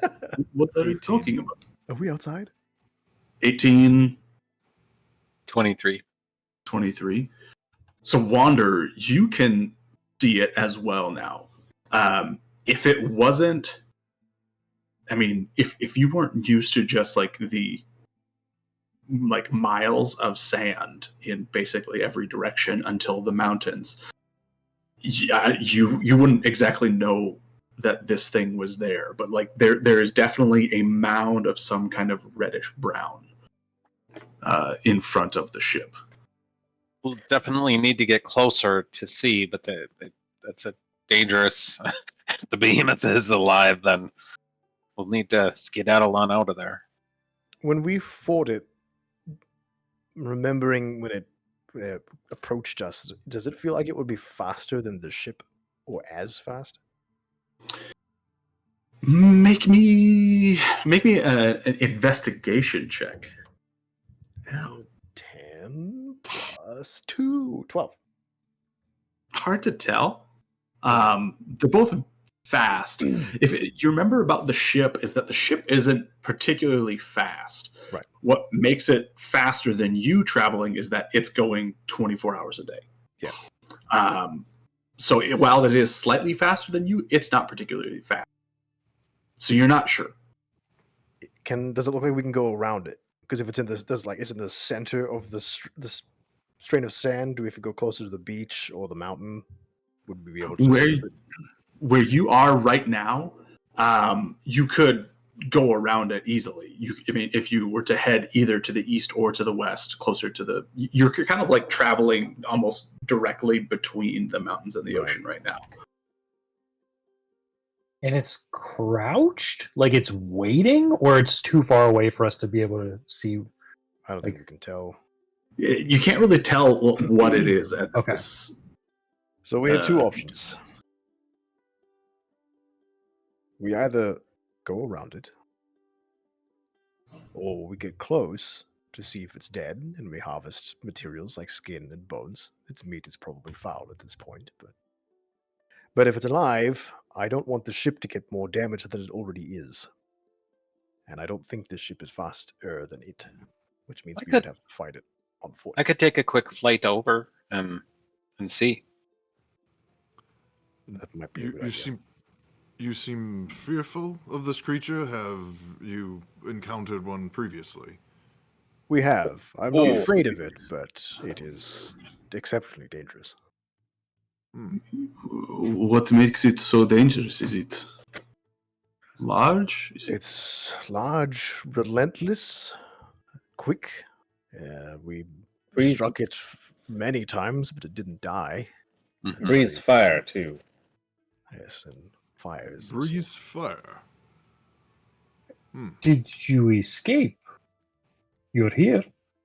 what they're 18. talking about. Are we outside? 18, 23. 23. So Wander, you can see it as well now. If it wasn't, I mean, if you weren't used to just like the miles of sand in basically every direction until the mountains, you wouldn't exactly know that this thing was there. But like there is definitely a mound of some kind of reddish brown in front of the ship. We'll definitely need to get closer to see, but that's a dangerous. If the behemoth is alive, then we'll need to skedaddle on out of there. When we fought it, remembering when it approached us, does it feel like it would be faster than the ship, or as fast? Make me an investigation check. Now 10 plus 2, 12. Hard to tell. They're both fast. If you remember about the ship, is that the ship isn't particularly fast. Right. What makes it faster than you traveling is that it's going 24 hours a day. Yeah. So while it is slightly faster than you, it's not particularly fast. So you're not sure. Does it look like we can go around it? Because if it's in this, it's in the center of this strain of sand. Do we have to go closer to the beach or the mountain? Would we be able to? Where you are right now, you could go around it easily. If you were to head either to the east or to the west, closer to you're kind of like traveling almost directly between the mountains and the ocean right now. And it's crouched? Like it's waiting? Or it's too far away for us to be able to see? I don't think we can tell. You can't really tell what it is at Okay. this. So we have two options. We either go around it, or we get close to see if it's dead, and we harvest materials like skin and bones. Its meat is probably foul at this point, but if it's alive, I don't want the ship to get more damage than it already is. And I don't think this ship is faster than it, which means we would have to fight it on foot. I could take a quick flight over and see. That might be a good idea. You seem fearful of this creature. Have you encountered one previously? We have. I'm not afraid of it, but it is exceptionally dangerous. What makes it so dangerous? Is it large? It's large, relentless, quick. We struck it many times, but it didn't die. Breathes fire, too. Yes, and fires. Breeze fire. Did you escape? You're here.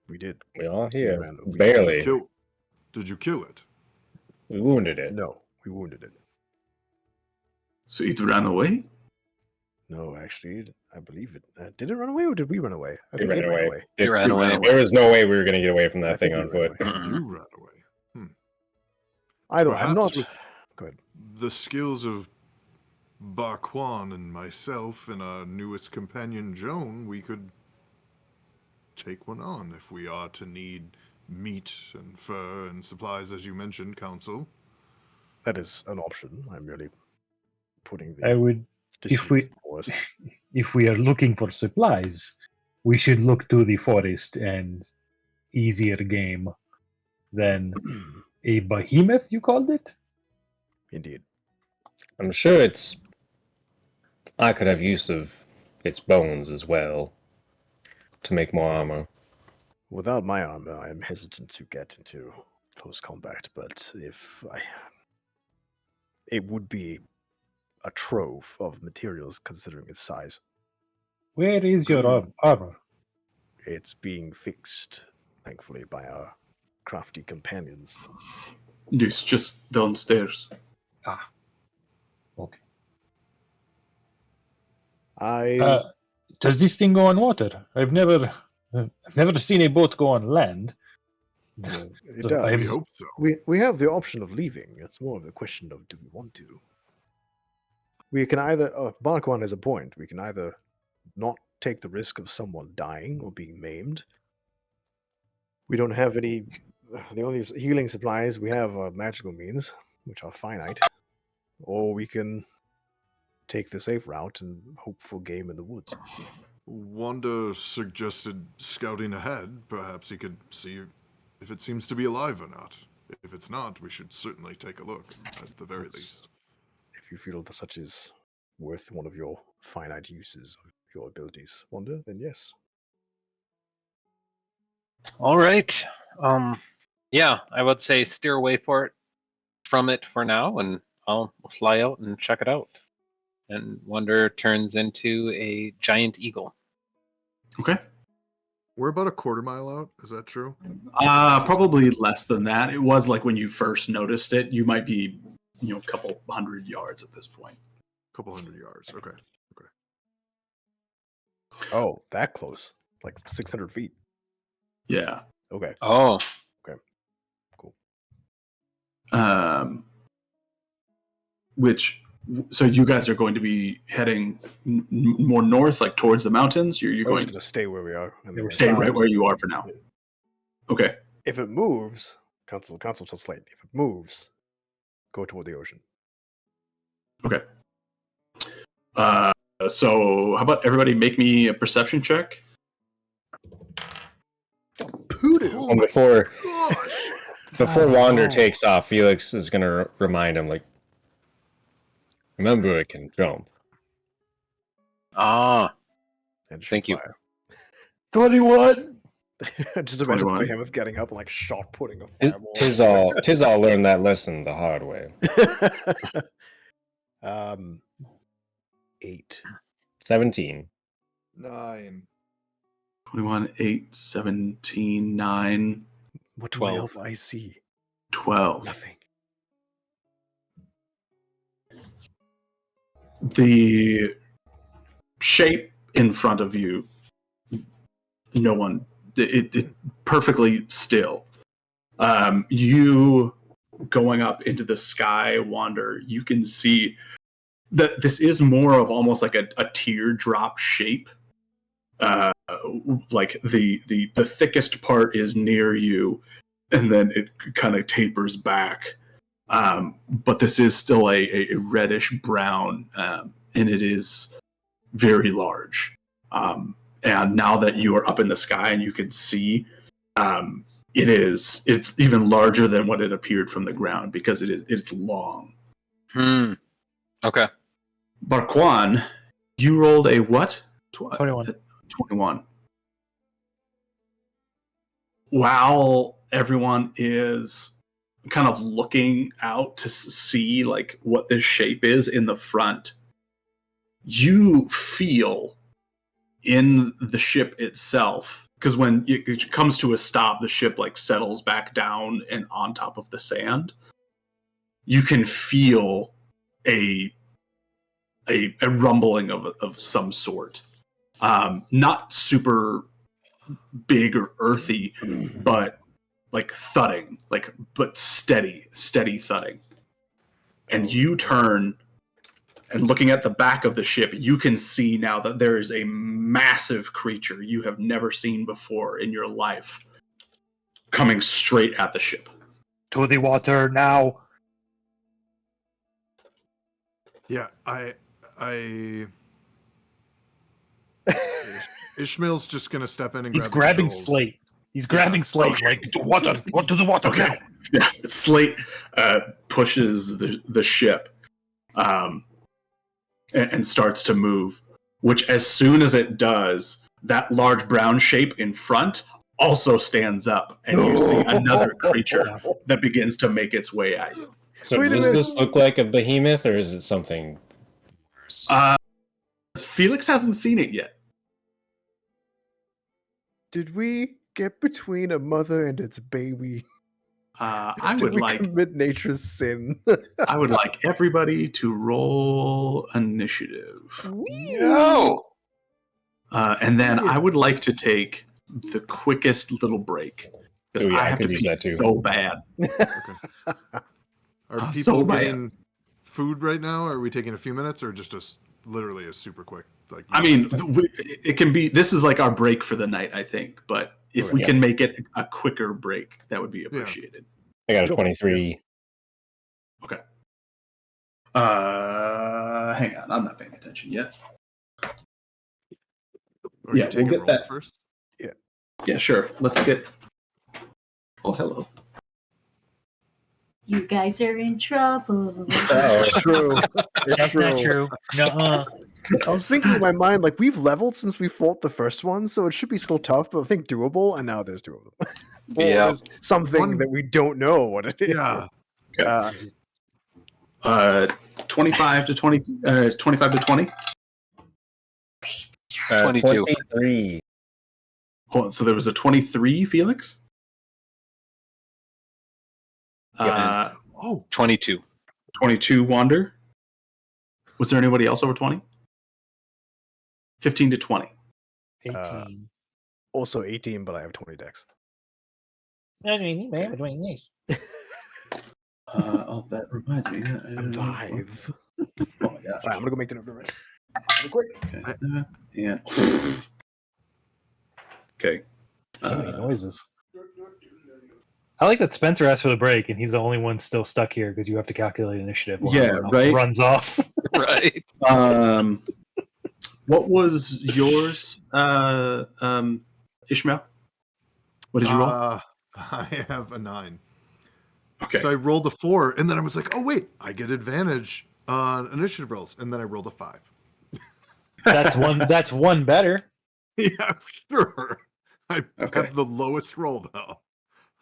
We did. We all here. We Barely. Did you kill it? We wounded it. No, we wounded it. So it ran away? No, actually, I believe it. Did it run away or did we run away? I It ran away. It ran away. There was no way we were going to get away from I that thing think on we ran foot. away. Mhm. You ran away. Either way, Perhaps I'm not with- Go ahead. The skills of Barquan and myself and our newest companion, Joan, we could take one on if we are to need meat and fur and supplies, as you mentioned, Council. That is an option. I'm merely putting the I would, if we, decisions for us. if we are looking for supplies, we should look to the forest and easier game than a behemoth. You called it? Indeed. I'm sure I could have use of its bones as well to make more armor. Without my armor, I am hesitant to get into close combat, but it would be a trove of materials considering its size. Where is your armor? It's being fixed, thankfully, by our crafty companions. It's just downstairs. Ah, okay. Does this thing go on water? I've never seen a boat go on land. Well, it So does. We I've- hope so. We have the option of leaving. It's more of a question of do we want to. We can either, Barquan has a point. We can either not take the risk of someone dying or being maimed. We don't have any. The only healing supplies we have are magical means, which are finite. Or we can take the safe route and hope for game in the woods. Wanda suggested scouting ahead. Perhaps he could see if it seems to be alive or not. If it's not, we should certainly take a look, at the very least. If you feel that such is worth one of your finite uses of your abilities, Wanda, then yes. All right. Yeah, I would say steer away from it for now, and I'll fly out and check it out. And Wonder turns into a giant eagle. Okay. We're about a quarter mile out. Is that true? Probably less than that. It was like when you first noticed it. You might be, a couple 100 yards at this point. A couple 100 yards. Okay. Oh, that close. Like 600 feet. Yeah. Okay. Oh, Cool. So you guys are going to be heading more north, like towards the mountains? You're We're going just going to stay where we are. And then We're stay fine. right where you are for now. Okay. if it moves, Council shall slate. If it moves, go toward the ocean. Okay. So how about everybody make me a perception check? Poodoo! And Gosh! before Wander no. takes off, Felix is going to remind him, like, remember it can jump. And shoot Thank you. fire. 21. Just imagine the 21. behemoth getting up and like shot putting a fireball. Tis all learned that lesson the hard way. 8. 17. 9. 21, 8, 17, 9, What do 12. I elf I see? 12. Nothing. The shape in front of you, no one, it perfectly still. You going up into the sky, Wander, you can see that this is more of almost like a teardrop shape. Like the thickest part is near you, and then it kind of tapers back. But this is still a reddish brown, and it is very large. And now that you are up in the sky and you can see, it's even larger than what it appeared from the ground because it's long. Okay. Barquan, you rolled a what? 21. 21. While everyone is kind of looking out to see like what this shape is in the front, you feel in the ship itself, because when it comes to a stop, the ship like settles back down and on top of the sand. You can feel a rumbling of some sort. Not super big or earthy, but like thudding, but steady thudding. and you turn, and looking at the back of the ship, you can see now that there is a massive creature you have never seen before in your life coming straight at the ship. To the water now. Yeah, Ishmael's just gonna step in and He's grab grabbing the controls. Slate. He's grabbing Slate. Okay. Like, to water. What to the water Okay. now? Yeah, Slate pushes the ship and starts to move, which as soon as it does, that large brown shape in front also stands up, and you see another creature that begins to make its way at you. So Wait a does minute. this look like a behemoth, or is it something worse? Felix hasn't seen it yet. Did we get between a mother and its baby? I Did would we like commit nature's sin? I would like everybody to roll initiative, No. and then I would like to take the quickest little break because Oh, yeah, I I have to could use pee that too. so bad. Are so people bad. getting food right now? Or are we taking a few minutes, or just literally a super quick? Like, I mean, it can be. This is like our break for the night, I think. But if we Yeah. can make it a quicker break, that would be appreciated. I got a 23. Okay. Hang on, I'm not paying attention yet. are yeah, you taking we'll get rolls that. first? Yeah, sure. Let's get. Oh, hello. You guys are in trouble. It's true. It's That's not true. Nuh-uh. I was thinking in my mind, like, we've leveled since we fought the first one, so it should be still tough, but I think doable, and now there's two of them. Well, Yeah. there's something One- that we don't know what it is. Yeah. 25 to 20. 25 to 20. 22. 23. Hold on. So there was a 23, Felix. Yeah. Oh, 22. 22, Wander. Was there anybody else over 20? 15 to 20. 18. Also 18, but I have 20 decks. Oh, that reminds me. I'm live. Oh my gosh. All right, I'm gonna go make dinner. Right. Quick. Okay. Yeah. Okay. So many noises. I like that Spencer asked for the break, and he's the only one still stuck here because you have to calculate initiative. while Yeah, everyone else right. Runs off. Right. What was yours, Ishmael? What did you roll? I have a 9. Okay. So I rolled a 4, and then I was like, oh wait, I get advantage on initiative rolls, and then I rolled a 5. That's one. That's one better. Yeah, sure. I Okay. have the lowest roll though.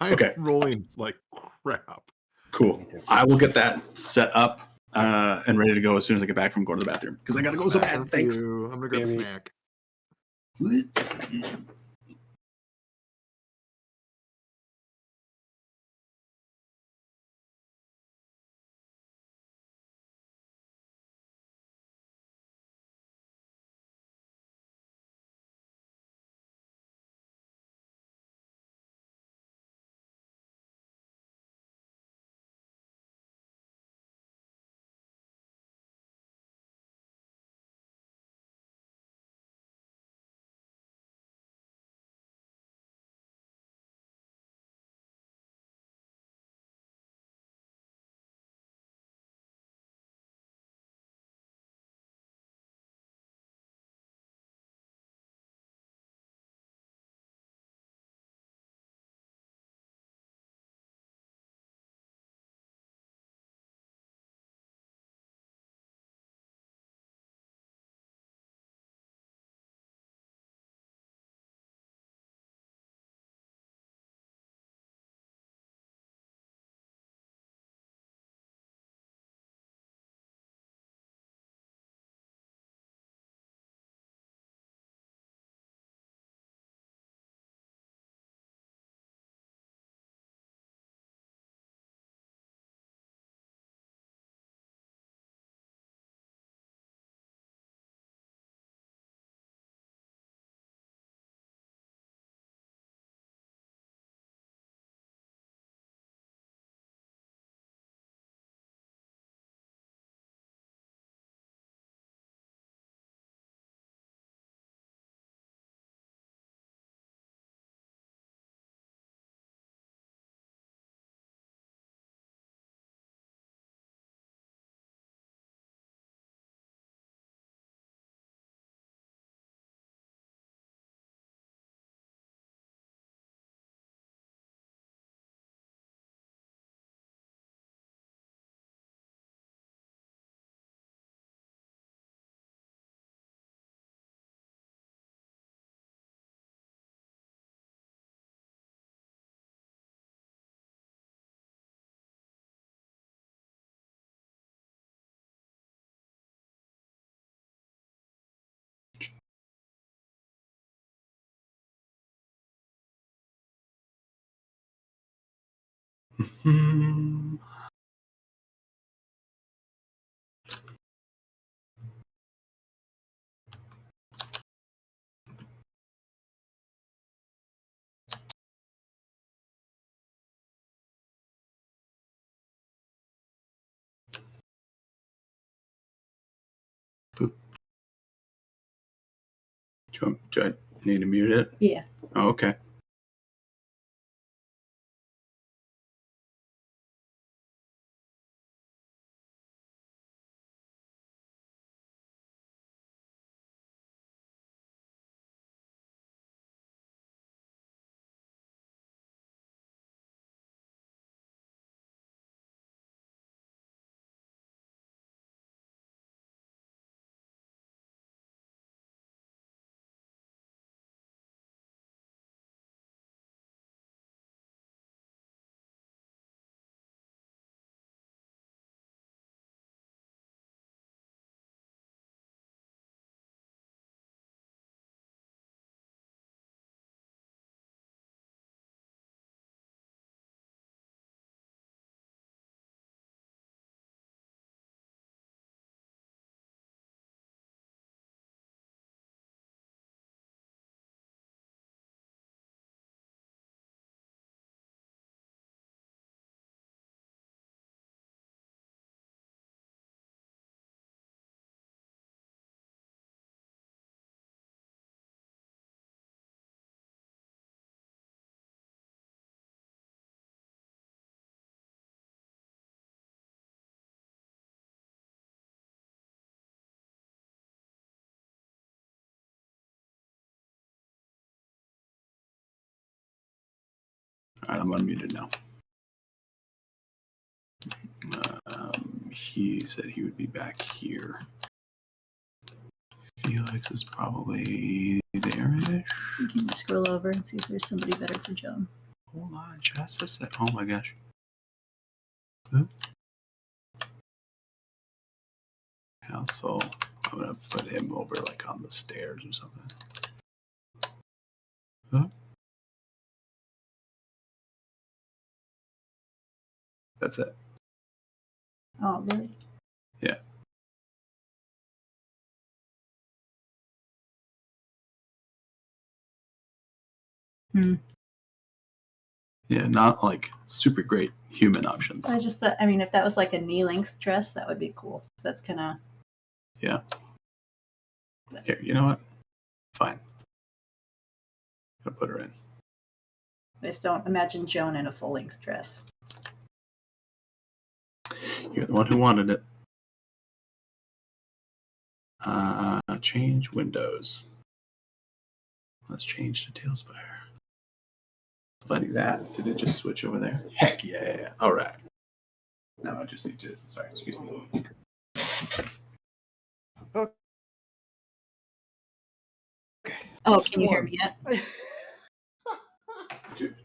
I'm Okay. rolling like crap. Cool. I will get that set up and ready to go as soon as I get back from going to the bathroom because I gotta go so bad. Thank Thanks. you. I'm gonna grab a Very- Snack. Hmm. Boop. Do I need to mute it? Yeah. Oh, okay. All right, I'm unmuted now. He said he would be back here. Felix is probably there-ish. You can scroll over and see if there's somebody better for Joan. Hold on just a sec. Oh my gosh. Huh? Council. I'm gonna put him over like on the stairs or something. Huh? That's it. Oh, really? Yeah. Yeah, not like super great human options. I just thought, I mean, if that was like a knee-length dress, that would be cool. So that's kind of... Yeah. Here, you know what? Fine. I'm gonna put her in. I just don't imagine Joan in a full-length dress. You're the one who wanted it. Change windows. Let's change to Tailspire. If I do that, did it just switch over there? Heck yeah. All right. Now I just need to, sorry, excuse me. Oh, can you hear me yet?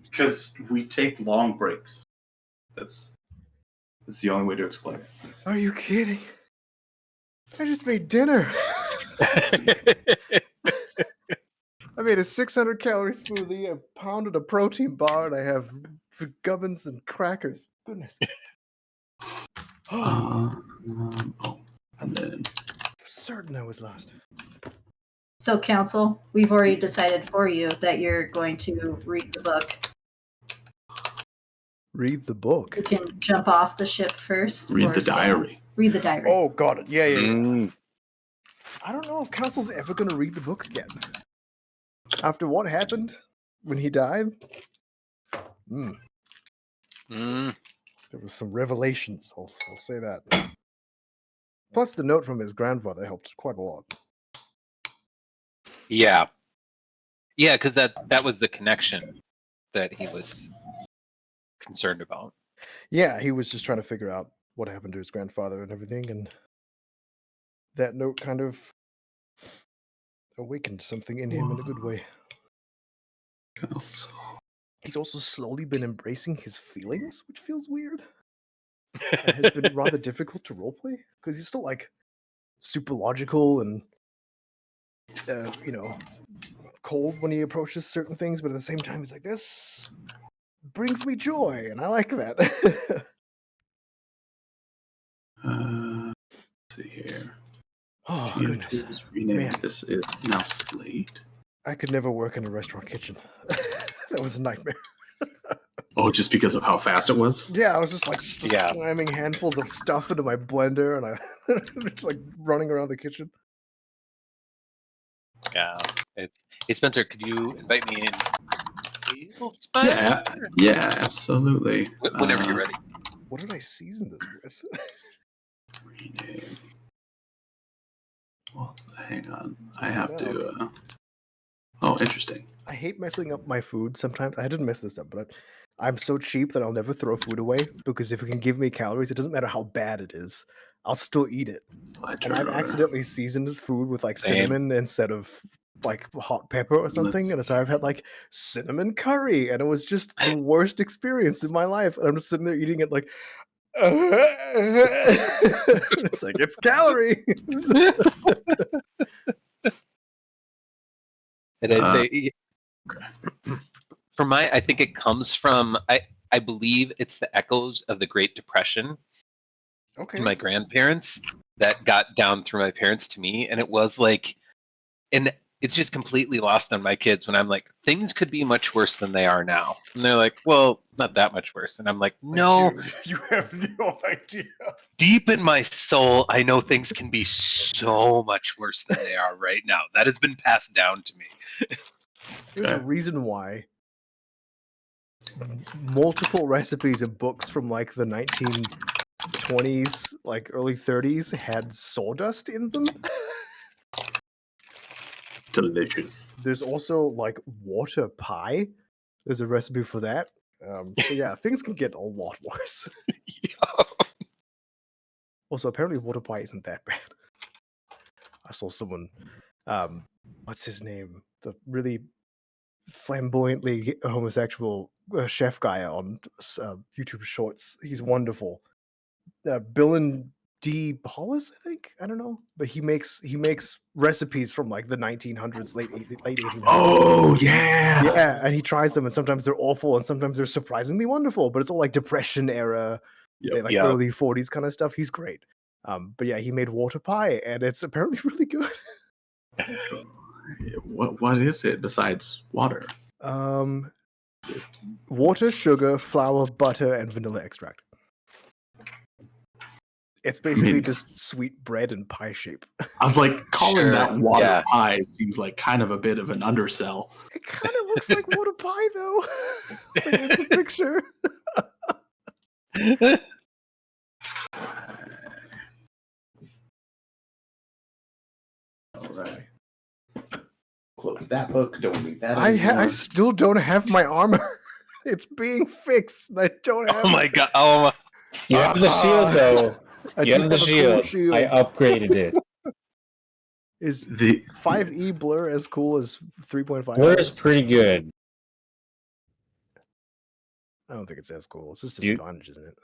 Because we take long breaks. That's the only way to explain it. Are you kidding? I just made dinner. I made a 600 calorie smoothie. I pounded a protein bar, and I have gubbins and crackers. Goodness. And then Certain I was lost. So, Council, we've already decided for you that you're going to read the book. Read the book. You can jump off the ship first. read or the sail. diary. Read the diary. Oh, got it. Yeah. Mm. I don't know if Council's ever going to read the book again. After what happened when he died, there was some revelations. I'll say that. Plus, the note from his grandfather helped quite a lot. Yeah, because that was the connection that he was concerned about. Yeah, he was just trying to figure out what happened to his grandfather and everything, and that note kind of awakened something in him in a good way. He's also slowly been embracing his feelings, which feels weird. And has been rather difficult to roleplay, because he's still, like, super logical and, cold when he approaches certain things, but at the same time, he's like, this brings me joy, and I like that. Let's see here. Oh, Geo goodness. Tools renaming Man. this is now Slate. I could never work in a restaurant kitchen. That was a nightmare. Oh, just because of how fast it was? Yeah, I was just like Yeah. slamming handfuls of stuff into my blender, and I just like running around the kitchen. Yeah. Hey, Spencer, could you invite me in? Little spot? Yeah, absolutely. Whenever you're ready. What did I season this with? Rename. Well, hang on. I have to. Oh, interesting. I hate messing up my food sometimes. I didn't mess this up, but I'm so cheap that I'll never throw food away because if it can give me calories, it doesn't matter how bad it is. I'll still eat it. And I've accidentally seasoned food with like Same. cinnamon instead of like hot pepper or something. And so I've had like cinnamon curry, and it was just the worst experience in my life. And I'm just sitting there eating it like, it's like it's calories. And I think it comes from I believe it's the echoes of the Great Depression Okay. in my grandparents that got down through my parents to me, and it was like, and it's just completely lost on my kids when I'm like, things could be much worse than they are now, and they're like, well, not that much worse, and I'm like, no, Dude, you have no idea. deep in my soul, I know things can be so much worse than they are right now. That has been passed down to me. There's a reason why multiple recipes and books from like the 1920s, like early 30s, had sawdust in them. Delicious. There's also like water pie. There's a recipe for that. So yeah, things can get a lot worse. Also, apparently water pie isn't that bad. I saw someone, what's his name? The really flamboyantly homosexual chef guy on YouTube Shorts. He's wonderful. Bill and D. Paulus, I think. I don't know, but he makes recipes from like the 1900s, late 1800s. Oh yeah, yeah, and he tries them, and sometimes they're awful, and sometimes they're surprisingly wonderful. But it's all like Depression era, like early 40s kind of stuff. He's great. But yeah, he made water pie, and it's apparently really good. What is it besides water? Water, sugar, flour, butter, and vanilla extract. It's basically just sweet bread in pie shape. I was like, calling that water Yeah. pie seems like kind of a bit of an undersell. It kind of looks like water pie, though. There's a picture. Sorry. Close that book. Don't read that. I still don't have my armor. It's being fixed. I don't have. Oh my god! Oh my. You have the shield, though. You have the a cool shield. I upgraded it. Is The 5e blur as cool as 3.5? Blur is pretty good. I don't think it's as cool. It's just disadvantage, isn't it?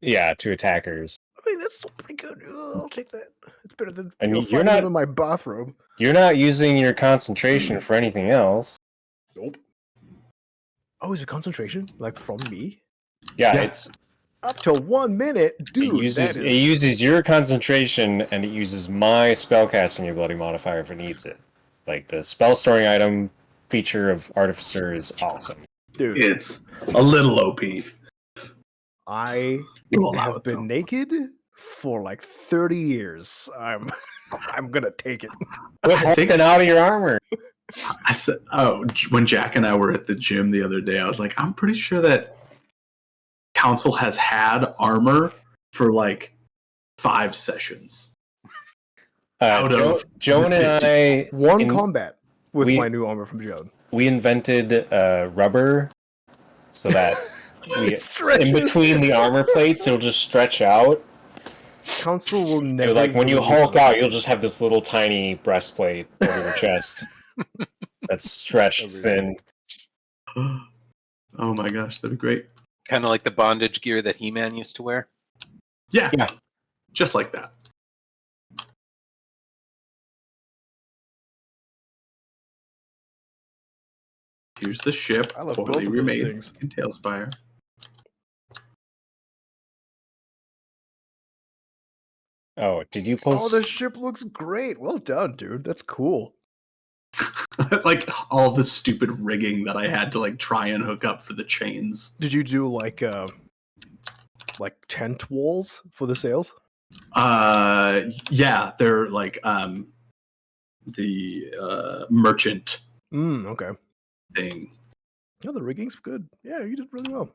Yeah, to attackers. I mean, that's still pretty good. I'll take that. It's better than I mean, you're not in my bathrobe. You're not using your concentration for anything else. Nope. Oh, is it concentration? Like from me? Yeah, it's up to 1 minute, dude. It uses your concentration, and it uses my spellcasting ability modifier if it needs it. Like the spell storing item feature of Artificer is awesome, dude. It's a little OP. I have been naked for like 30 years. I'm gonna take it. Quit hulking out of your armor. I said, when Jack and I were at the gym the other day, I was like, I'm pretty sure that Council has had armor for like 5 sessions. Joan and I won combat with my new armor from Joan. We invented rubber so that in between the armor plates, it'll just stretch out. Council will never. Like when you hulk out, you'll just have this little tiny breastplate over your chest that's stretched thin. Oh my gosh, that'd be great. Kind of like the bondage gear that He-Man used to wear. Yeah, just like that. Here's the ship. I love poorly both of those remade things. in Tailspire. Oh, did you Oh, post? the ship looks great. Well done, dude. That's cool. Like all the stupid rigging that I had to like try and hook up for the chains. Did you do like tent walls for the sails? Yeah, they're like the merchant Okay. thing. No, the rigging's good. Yeah, you did really well.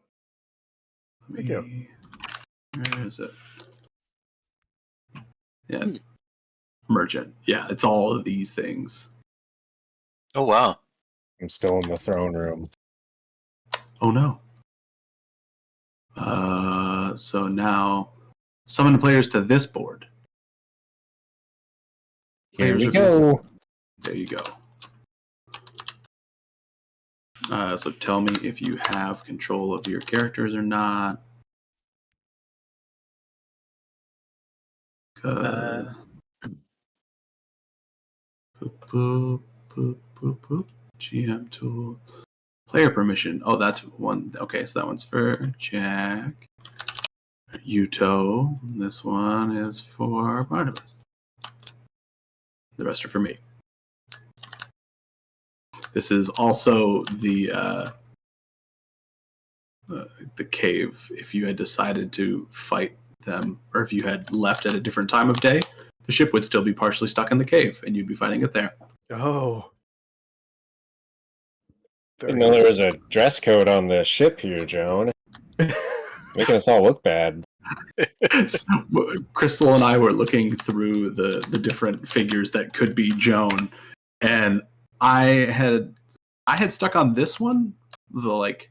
Thank you. Where is it? Yeah. Merchant. Yeah, it's all of these things. Oh wow. I'm still in the throne room. Oh no. So now summon players to this board. Here Players we are being go. summoned. There you go. So tell me if you have control of your characters or not. Boop, boop, boop, boop, boop. GM tool. Player permission. Oh, that's one. Okay, so that one's for Jack. Yuto. This one is for Barnabas. The rest are for me. This is also the cave. If you had decided to fight them, or if you had left at a different time of day, the ship would still be partially stuck in the cave, and you'd be fighting it there. Oh. Didn't know there was a dress code on the ship here, Joan. Making us all look bad. Crystal and I were looking through the different figures that could be Joan, and I had stuck on this one, the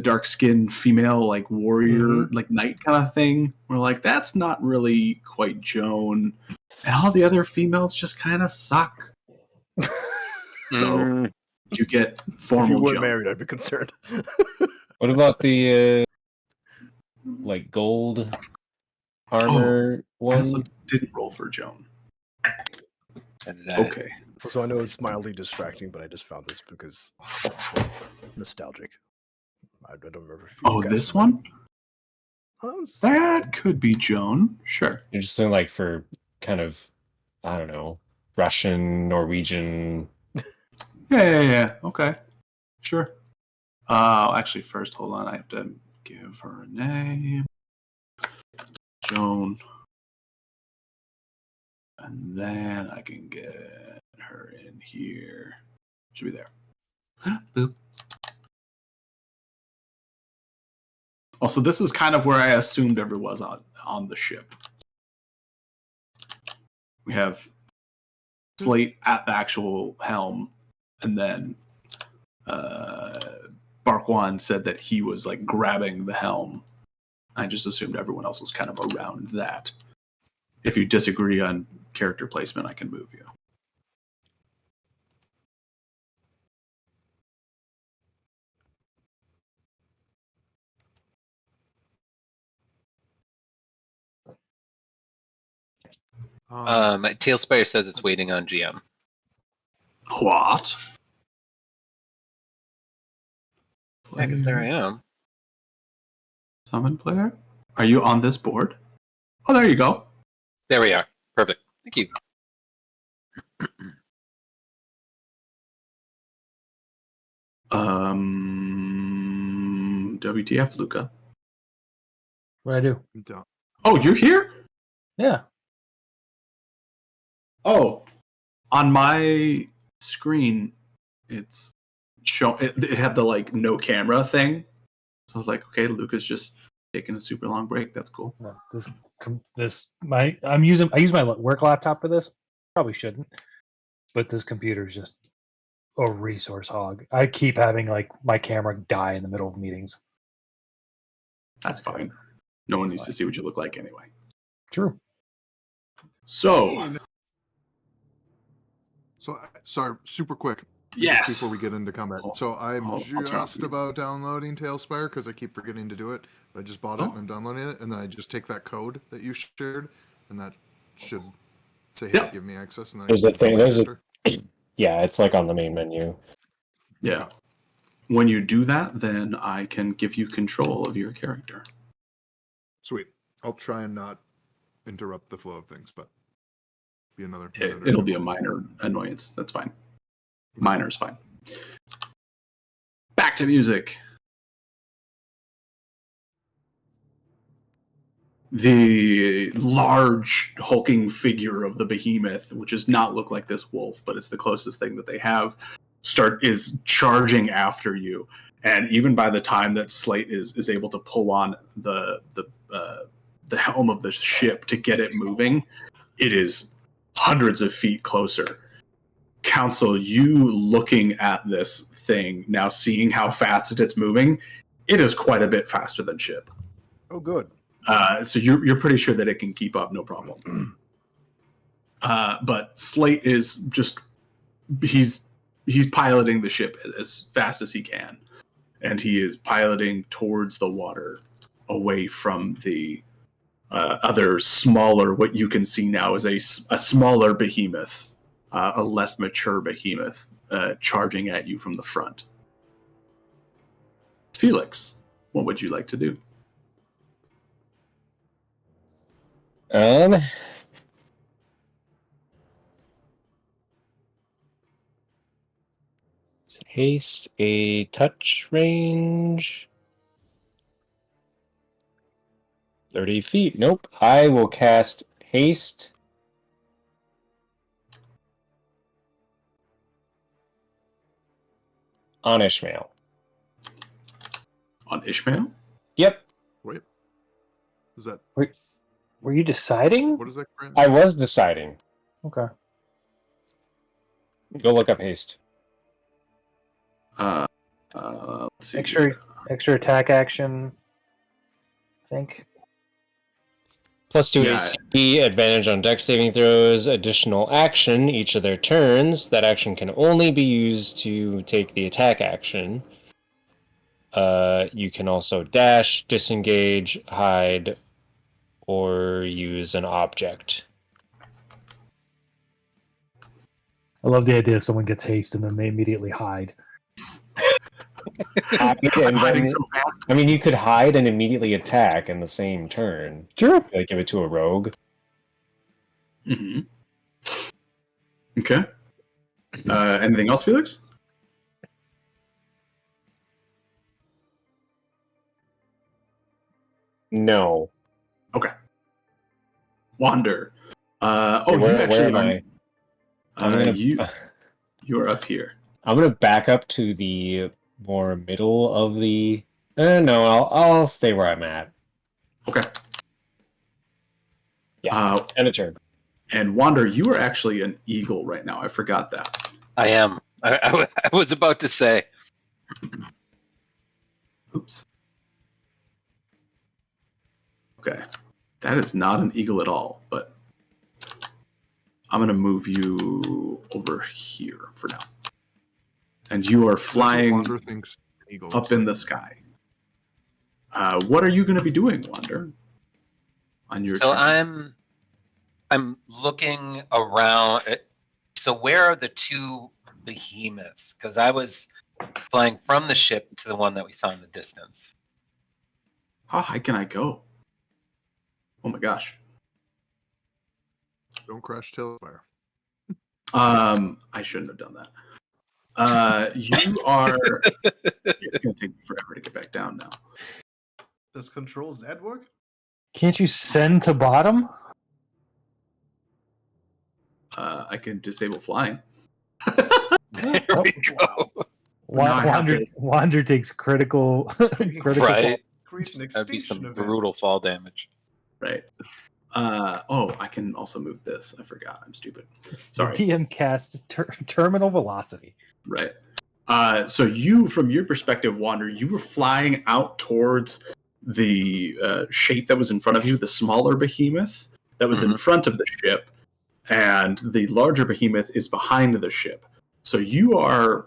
dark skinned female like warrior like knight kind of thing. We're like, that's not really quite Joan, and all the other females just kind of suck. So you get formal. If you weren't Joan. married, I'd be concerned. What about the like gold armor I one? also didn't roll for Joan. Okay. So I know it's mildly distracting, but I just found this because nostalgic. I don't remember. If you guys This remember. one? That could be Joan. Sure. You're just saying like for kind of, I don't know, Russian, Norwegian. Yeah. Okay. Sure. Actually, first, hold on. I have to give her a name. Joan. And then I can get her in here. Should be there. Boop. Also, this is kind of where I assumed everyone was on the ship. We have Slate at the actual helm, and then Barkwan said that he was like grabbing the helm. I just assumed everyone else was kind of around that. If you disagree on character placement, I can move you. Tailspire says it's waiting on GM. What? Yeah, 'cause there I am. Summon player? Are you on this board? Oh, there you go. There we are. Perfect. Thank you. WTF, Luca? What do I do? You don't. Oh, you're here? Yeah. Oh, on my screen, it's show. It had the like no camera thing. So I was like, okay, Luca's just taking a super long break. That's cool. No, I use my work laptop for this. Probably shouldn't, but this computer is just a resource hog. I keep having like my camera die in the middle of meetings. That's fine. No one needs to see what you look like anyway. True. So, sorry, super quick. yes. Before we get into combat. So I'm I'll turn off just the music. about downloading Tailspire because I keep forgetting to do it. But I just bought it and I'm downloading it, and then I just take that code that you shared, and that should say, "Hey, Yep. give me access." And then There's I a can thing. go There's after. yeah, it's like on the main menu. Yeah. When you do that, then I can give you control of your character. Sweet. I'll try and not interrupt the flow of things, but be another. It'll be a minor annoyance. That's fine. Minor is fine. Back to music. The large hulking figure of the behemoth, which does not look like this wolf, but it's the closest thing that they have, is charging after you. And even by the time that Slate is able to pull on the helm of the ship to get it moving, it is hundreds of feet closer. Council, you looking at this thing now, seeing how fast it's moving, it is quite a bit faster than ship. Oh, good. So you're pretty sure that it can keep up, no problem. But Slate is just he's piloting the ship as fast as he can, and he is piloting towards the water, away from the other smaller. What you can see now is a smaller behemoth, a less mature behemoth, charging at you from the front. Felix, what would you like to do? Haste a touch range. 30 feet. Nope. I will cast haste. On Ishmael. On Ishmael? Yep. Wait. Is that Were you deciding? what is that? Grant? I was deciding. Okay. Go look up haste. Let's see. Extra attack action. I think. +2 Yeah. AC, advantage on dex saving throws, additional action each of their turns. That action can only be used to take the attack action. You can also dash, disengage, hide, or use an object. I love the idea if someone gets haste and then they immediately hide. And Hiding then, so fast. I mean, you could hide and immediately attack in the same turn. Sure. Like give it to a rogue. Mm-hmm. Okay. Anything else, Felix? No. Okay. Wander. Where am I? I'm gonna. You are up here. I'm gonna back up to the more middle of the. No, I'll stay where I'm at. Okay. Yeah. End of turn. And Wander, you are actually an eagle right now. I forgot that. I am. I was about to say. Oops. Okay. That is not an eagle at all, but I'm going to move you over here for now. And you are flying Wander thinks eagle. up in the sky. What are you going to be doing, Wander? On your So turn? I'm looking around. So where are the two behemoths? Because I was flying from the ship to the one that we saw in the distance. How high can I go? Oh my gosh. Don't crash tailfire. I shouldn't have done that. You are. It's going to take me forever to get back down now. Does Control Z work? Can't you send to bottom? I can disable flying. There we go. Now I have to- Wander takes critical. critical Right. Creates an That'd be extinction some event. brutal fall damage. Right. I can also move this. I forgot. I'm stupid. Sorry. DM cast terminal velocity. Right. So you, from your perspective, Wander, you were flying out towards the shape that was in front of you, the smaller behemoth that was in front of the ship, and the larger behemoth is behind the ship. So you are,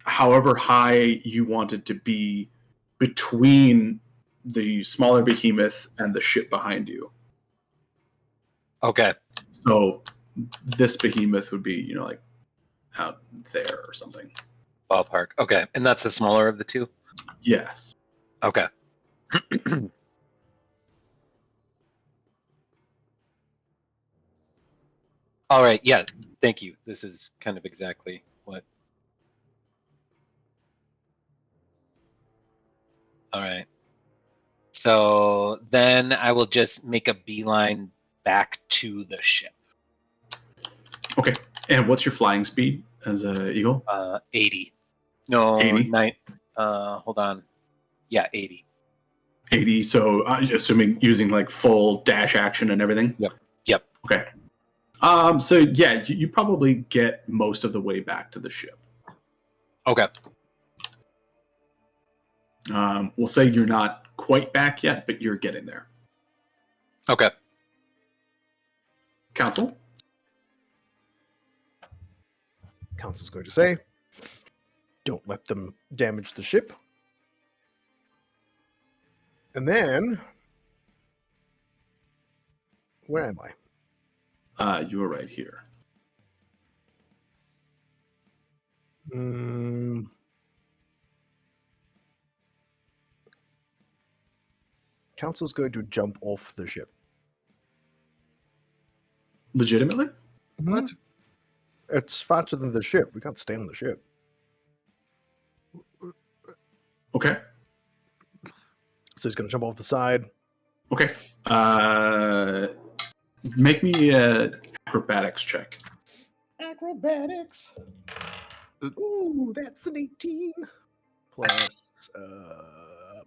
however high you wanted to be, between the smaller behemoth and the ship behind you. Okay. So this behemoth would be, like out there or something. Ballpark. Okay, and that's the smaller of the two. Yes. Okay. All right. Yeah. Thank you. This is kind of exactly what. All right. So then I will just make a beeline back to the ship. Okay. And what's your flying speed as a eagle? 80. No, 80? hold on. Yeah, 80. 80. So assuming using like full dash action and everything. Yep. Okay. So yeah, you probably get most of the way back to the ship. Okay. We'll say you're not quite back yet, but you're getting there. Okay. Council? Council's going to say, don't let them damage the ship. And then, where am I? You are right here. Council's going to jump off the ship. Legitimately? What? It's faster than the ship. We can't stay on the ship. Okay. So he's going to jump off the side. Okay. Make me an acrobatics check. Acrobatics. Ooh, that's an 18.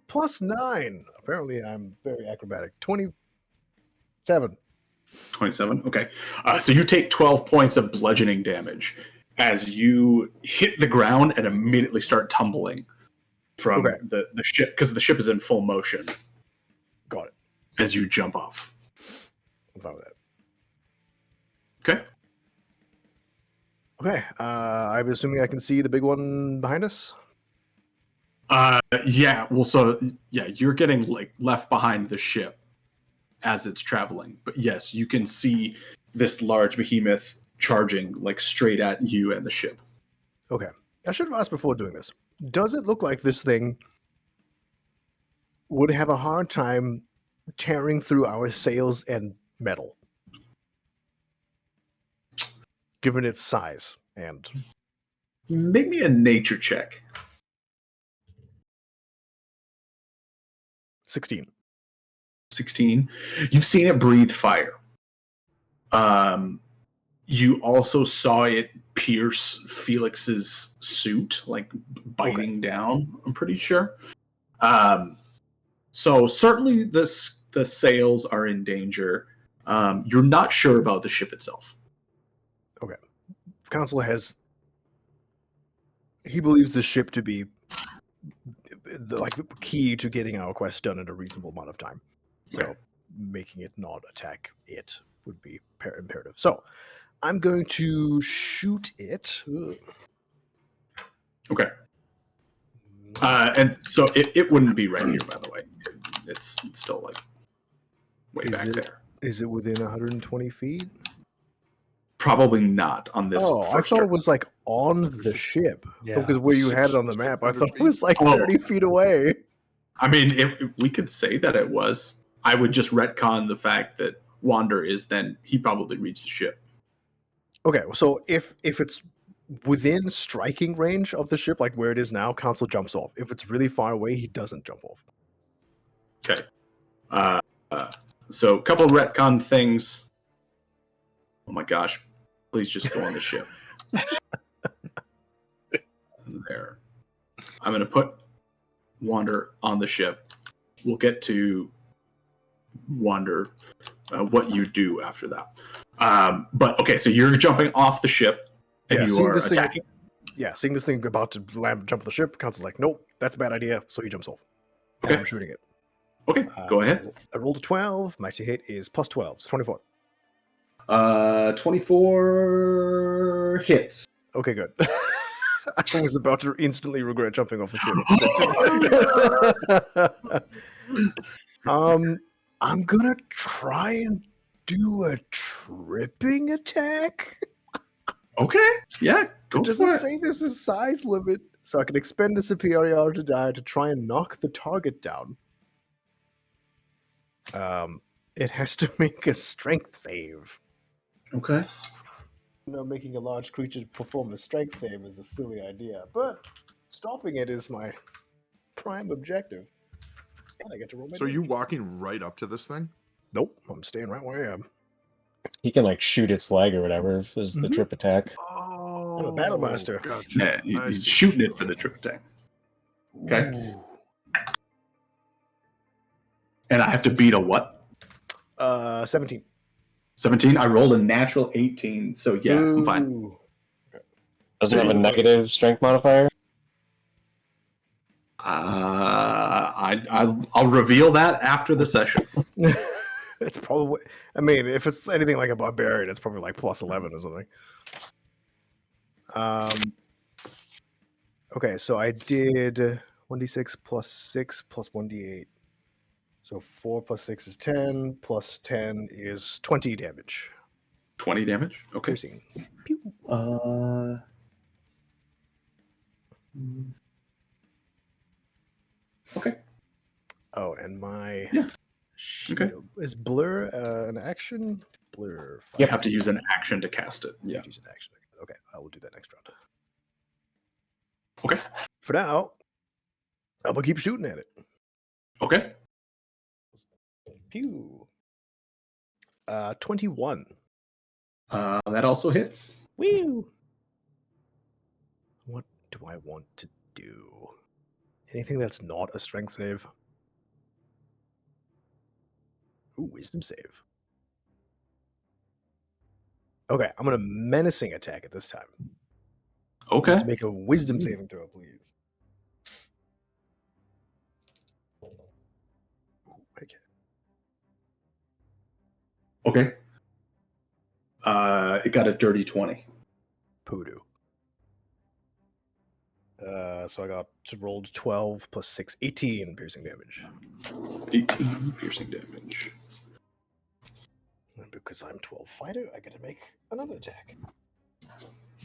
Plus 9. Apparently, I'm very acrobatic. 27. 27. Okay. So you take 12 points of bludgeoning damage as you hit the ground and immediately start tumbling from the ship, because the ship is in full motion. Got it. As you jump off. I'm fine with that. Okay. Okay. I'm assuming I can see the big one behind us. Yeah. Well, so yeah, you're getting like left behind the ship as it's traveling. But yes, you can see this large behemoth charging like straight at you and the ship. Okay. I should have asked before doing this. Does it look like this thing would have a hard time tearing through our sails and metal? Given its size and... Make me a nature check. 16. 16. You've seen it breathe fire. You also saw it pierce Felix's suit, like biting down, I'm pretty sure. So certainly the sails are in danger. You're not sure about the ship itself. Okay. Council has... He believes the ship to be the key to getting our quest done in a reasonable amount of time. So making it not attack it would be imperative. So I'm going to shoot it. Okay. And so it wouldn't be right here, by the way. It's still like way back there. Is it within 120 feet? Probably not on this. Oh, I thought it was like on the ship. Yeah. Because where you had it on the map, I thought it was like 30 feet away. I mean, if we could say that it was. I would just retcon the fact that Wander is, then he probably reached the ship. Okay, so if it's within striking range of the ship, like where it is now, Council jumps off. If it's really far away, he doesn't jump off. Okay. So a couple of retcon things. Oh my gosh. Please just go on the ship. There. I'm going to put Wander on the ship. We'll get to Wander, what you do after that. But okay, so you're jumping off the ship and you are attacking. Seeing this thing about to jump the ship, Council's like, nope, that's a bad idea. So he jumps off. Okay. And I'm shooting it. Okay, go ahead. I rolled a 12. My to hit is plus 12, so 24. 24 hits. Okay, good. I was about to instantly regret jumping off the ship. I'm gonna try and do a tripping attack. Okay. Yeah. Go It doesn't for it. say there's a size limit, so I can expend a superiority die to try and knock the target down. It has to make a strength save. Okay. Making a large creature perform a strength save is a silly idea, but stopping it is my prime objective. And I get to roll my So are you damage. walking right up to this thing? Nope, I'm staying right where I am. He can like shoot its leg or whatever. Is the Mhm. trip attack? Oh, I'm a battle master. Gotcha. Yeah, I he's see. shooting it for the trip attack. Okay. Ooh. And I have to beat a what? 17. 17. I rolled a natural 18. So yeah, I'm fine. Ooh. Doesn't have a negative strength modifier. I'll reveal that after the session. It's probably. I mean, if it's anything like a barbarian, it's probably like plus 11 or something. Okay, so I did 1d6 plus 6 plus 1d8. So 4 plus 6 is 10, plus 10 is 20 damage. 20 damage. Okay. Piercing. Pew. Okay. Oh, and my Yeah. shield. Is blur an action? Blur. You have to use an action to cast it. Yeah. Yeah. Use an action. Okay, I will do that next round. Okay. For now, I'm gonna keep shooting at it. Okay. Pew. 21. That also hits. Woo. What do I want to do? Anything that's not a strength save? Ooh, wisdom save. Okay, I'm gonna menacing attack at this time. Okay. Let's make a wisdom saving throw, please. Okay. Okay. It got a dirty 20. Poodoo. So I rolled 12 plus 6, 18 piercing damage. 18 piercing damage. And because I'm 12 fighter, I gotta make another attack.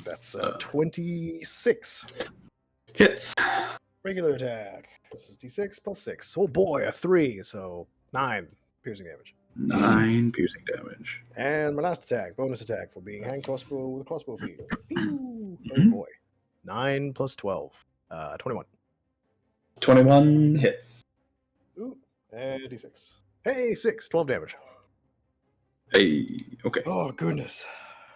That's 26. 26. Hits. Regular attack. This is d6 plus 6. Oh boy, a 3, so 9 piercing damage. 9 piercing damage. And my last attack, bonus attack for being hand crossbow with a crossbow feat. Pew! Oh Mhm. boy. 9 plus 12. 21. 21 hits. Ooh, and d6. Hey, 6. 12 damage. Hey. Okay. Oh, goodness.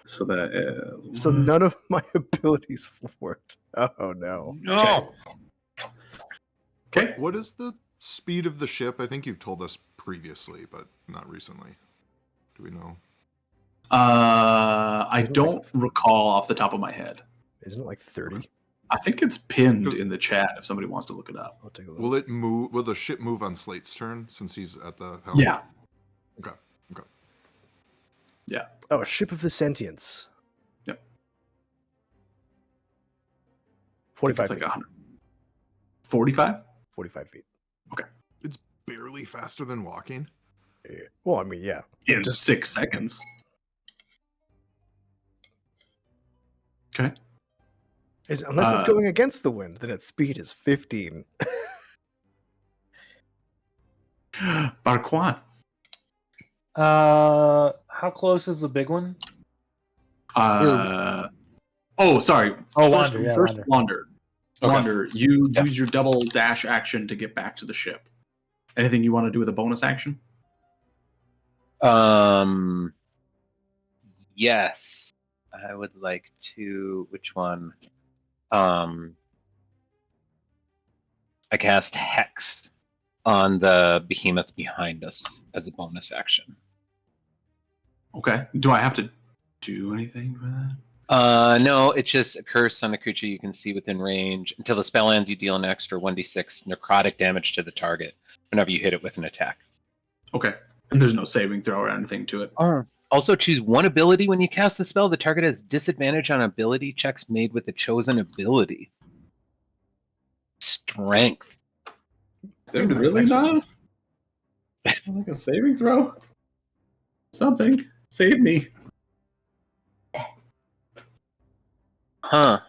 So that. So none of my abilities worked. Oh, no. No. Okay. What is the speed of the ship? I think you've told us previously, but not recently. Do we know? I Isn't it don't recall off the top of my head. Isn't it like 30? I think it's pinned in the chat if somebody wants to look it up. I'll take a look. Will it move? Will the ship move on Slate's turn since he's at the helm? Yeah. Okay. Okay. Yeah. Oh, Ship of the Sentience. Yep. 45 It's like feet. 100. 45? 45 feet. It's barely faster than walking. Yeah. Well, I mean, yeah. In Just- 6 seconds. Okay. Unless it's going against the wind, then its speed is 15. Barquan. How close is the big one? Sorry. Oh, first, Wander, yeah, first Wander. Wander. Okay. Wander, you Yeah. use your double dash action to get back to the ship. Anything you want to do with a bonus action? Yes. I would like to. Which one? I cast Hex on the behemoth behind us as a bonus action. Okay. Do I have to do anything for that? No, it's just a curse on a creature you can see within range. Until the spell ends, you deal an extra 1d6 necrotic damage to the target whenever you hit it with an attack. Okay. And there's no saving throw or anything to it. Also, choose one ability when you cast the spell. The target has disadvantage on ability checks made with the chosen ability. Strength. Is there Maybe the really next one. not? Like a saving throw? Something. Save me. Huh.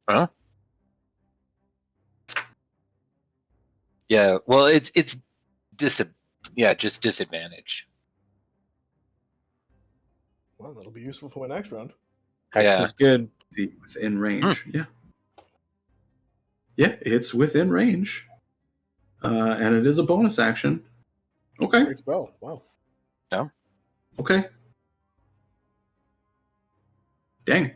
Huh? Yeah. Well, it's just disadvantage. Well, that'll be useful for my next round. Hex Yeah. is good. See, within range. Yeah. Yeah, it's within range. And it is a bonus action. Okay. Great spell. Wow. Okay. Dang.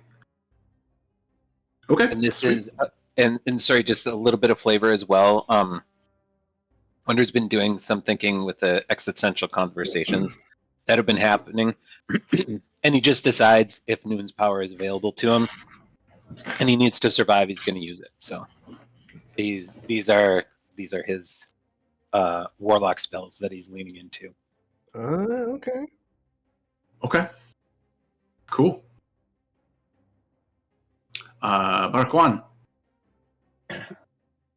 Okay. And this sweet. is and sorry, just a little bit of flavor as well. Wonder's been doing some thinking with the existential conversations that have been happening, and he just decides if Noon's power is available to him, and he needs to survive. He's going to use it. So these are his warlock spells that he's leaning into. Okay. Okay. Cool. Marquand.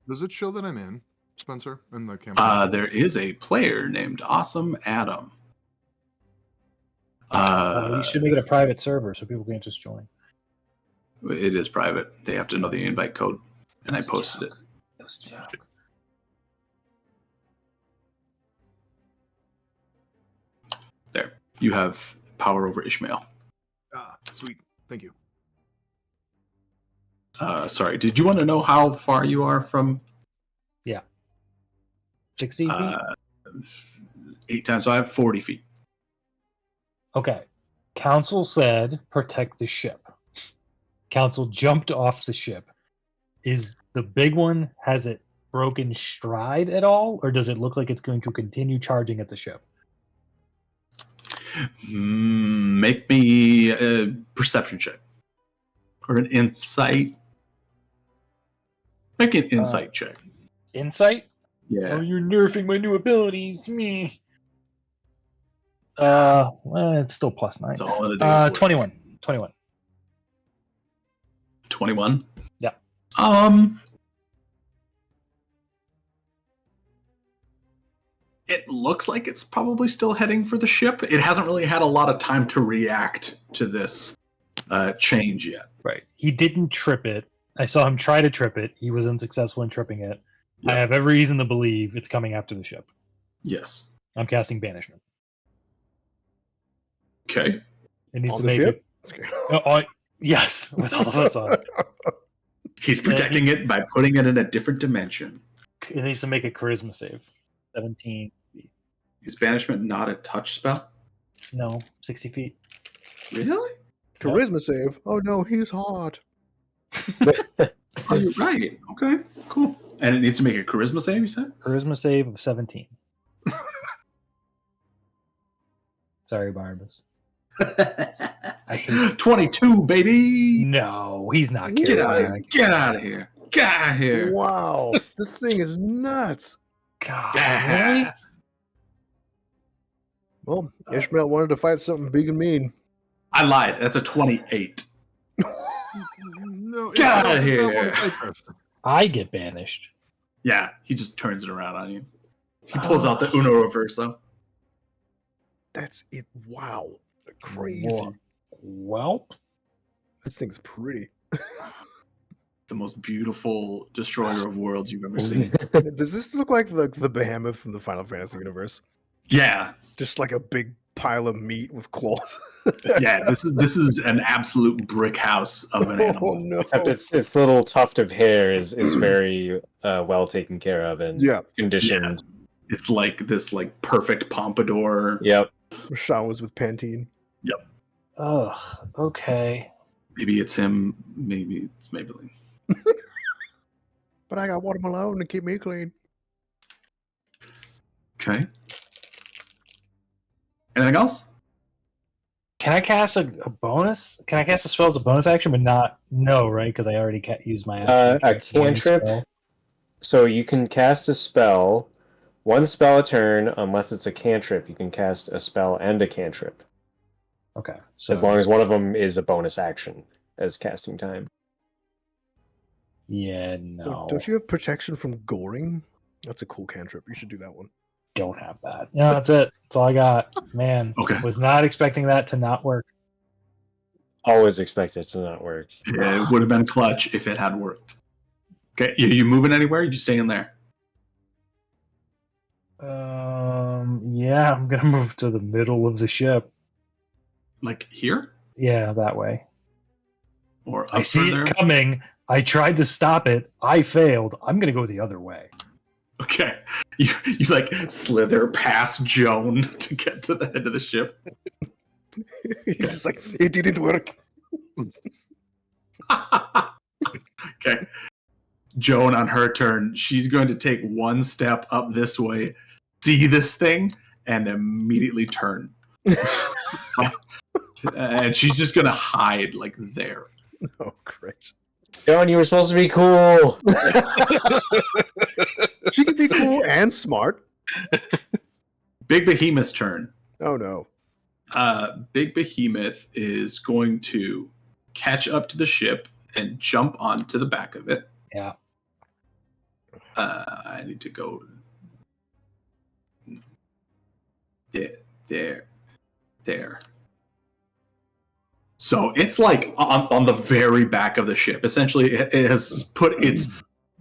Does it show that I'm in, Spencer, in the campaign? There is a player named Awesome Adam. You should make it a private server so people can just join. It is private. They have to know the invite code, and I posted it. It was a joke. There. You have power over Ishmael. Sweet. Thank you. Sorry, did you want to know how far you are from 60 feet? 8 times 5? 40 feet. Okay. Council said protect the ship. Council jumped off the ship. Is the big one, has it broken stride at all? Or does it look like it's going to continue charging at the ship? Make me a perception check. Or an insight. Make an insight check. Insight? Yeah. Oh, you're nerfing my new abilities. Me. It's still plus 9. That's all it is. 21. 21. 21? Yeah. It looks like it's probably still heading for the ship. It hasn't really had a lot of time to react to this change yet. Right. He didn't trip it. I saw him try to trip it. He was unsuccessful in tripping it. Yep. I have every reason to believe it's coming after the ship. Yes. I'm casting Banishment. Okay. It needs On to the make ship? it. Yes, with all of us on it. He's protecting it by putting it in a different dimension. It needs to make a charisma save. 17 feet. Is banishment not a touch spell? No, 60 feet. Really? Charisma save. Oh no, he's hot. Oh, you're right. Okay, cool. And it needs to make a charisma save, you said? Charisma save of 17. Sorry, Barnabas. I hate 22, baby! No, he's not Get out of here. charismatic. Get out of here. Get out of here. Wow, this thing is nuts. God, really? Well, Ishmael wanted to fight something big and mean. I lied. That's a 28. No, Get out of it's not here. like this. I get banished. Yeah, he just turns it around on you. He pulls out the Uno Reverso. That's it. Wow. Crazy. Well, This thing's pretty. The most beautiful destroyer of worlds you've ever seen. Does this look like the behemoth from the Final Fantasy universe? Yeah, Just like a big pile of meat with claws. yeah. This is an absolute brick house of an Oh animal. no. Except its little tuft of hair is very well taken care of and Yeah. conditioned. It's like this perfect pompadour. Yep. Showers with Pantene. ugh, okay. Maybe it's him. Maybe it's Maybelline. But I got Water Malone to keep me clean. Okay. Anything else? Can I cast a bonus? Can I cast a spell as a bonus action, but not no, right? Because I already use my action. A to cast one cantrip. spell. So you can cast a spell, one spell a turn, unless it's a cantrip. You can cast a spell and a cantrip, Okay, so as long as one of them is a bonus action as casting time. yeah, no, Don't you have protection from goring? That's a cool cantrip. You should do that one. don't have that. No, that's it. That's all I got. Man, Okay. was not expecting that to not work. always expect it to not work. It would have been clutch if it had worked. Okay, you moving anywhere? You staying there? Yeah, I'm gonna move to the middle of the ship. Like here? Yeah, that way. Or I up see further? it coming. I tried to stop it. I failed. I'm gonna go the other way. Okay. You like slither past Joan to get to the head of the ship. He's just like, it didn't work. Okay. Joan, on her turn, she's going to take one step up this way, see this thing, and immediately turn. And she's just going to hide like there. Oh, great. John, you were supposed to be cool. She could be cool and smart. Big Behemoth's turn. Oh, no. Big Behemoth is going to catch up to the ship and jump onto the back of it. Yeah. I need to go there. So it's like on the very back of the ship. Essentially, it has put its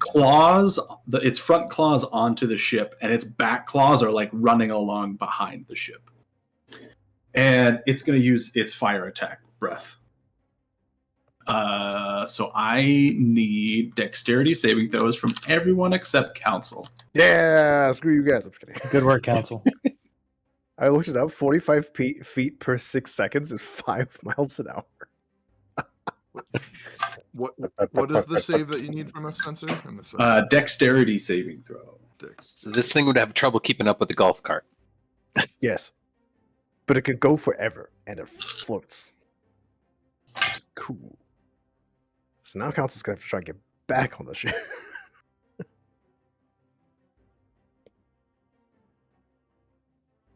claws, its front claws onto the ship, and its back claws are like running along behind the ship. And it's going to use its fire attack, breath. So I need dexterity saving throws from everyone except Council. Yeah, screw you guys. I'm just kidding. Good work, Council. I looked it up. 45 feet per 6 seconds is 5 miles an hour. What is the save that you need from us, Spencer? And the Dexterity saving throw. So this thing would have trouble keeping up with the golf cart. Yes. But it can go forever, and it floats. Cool. So now Council's going to have to try and get back on the ship.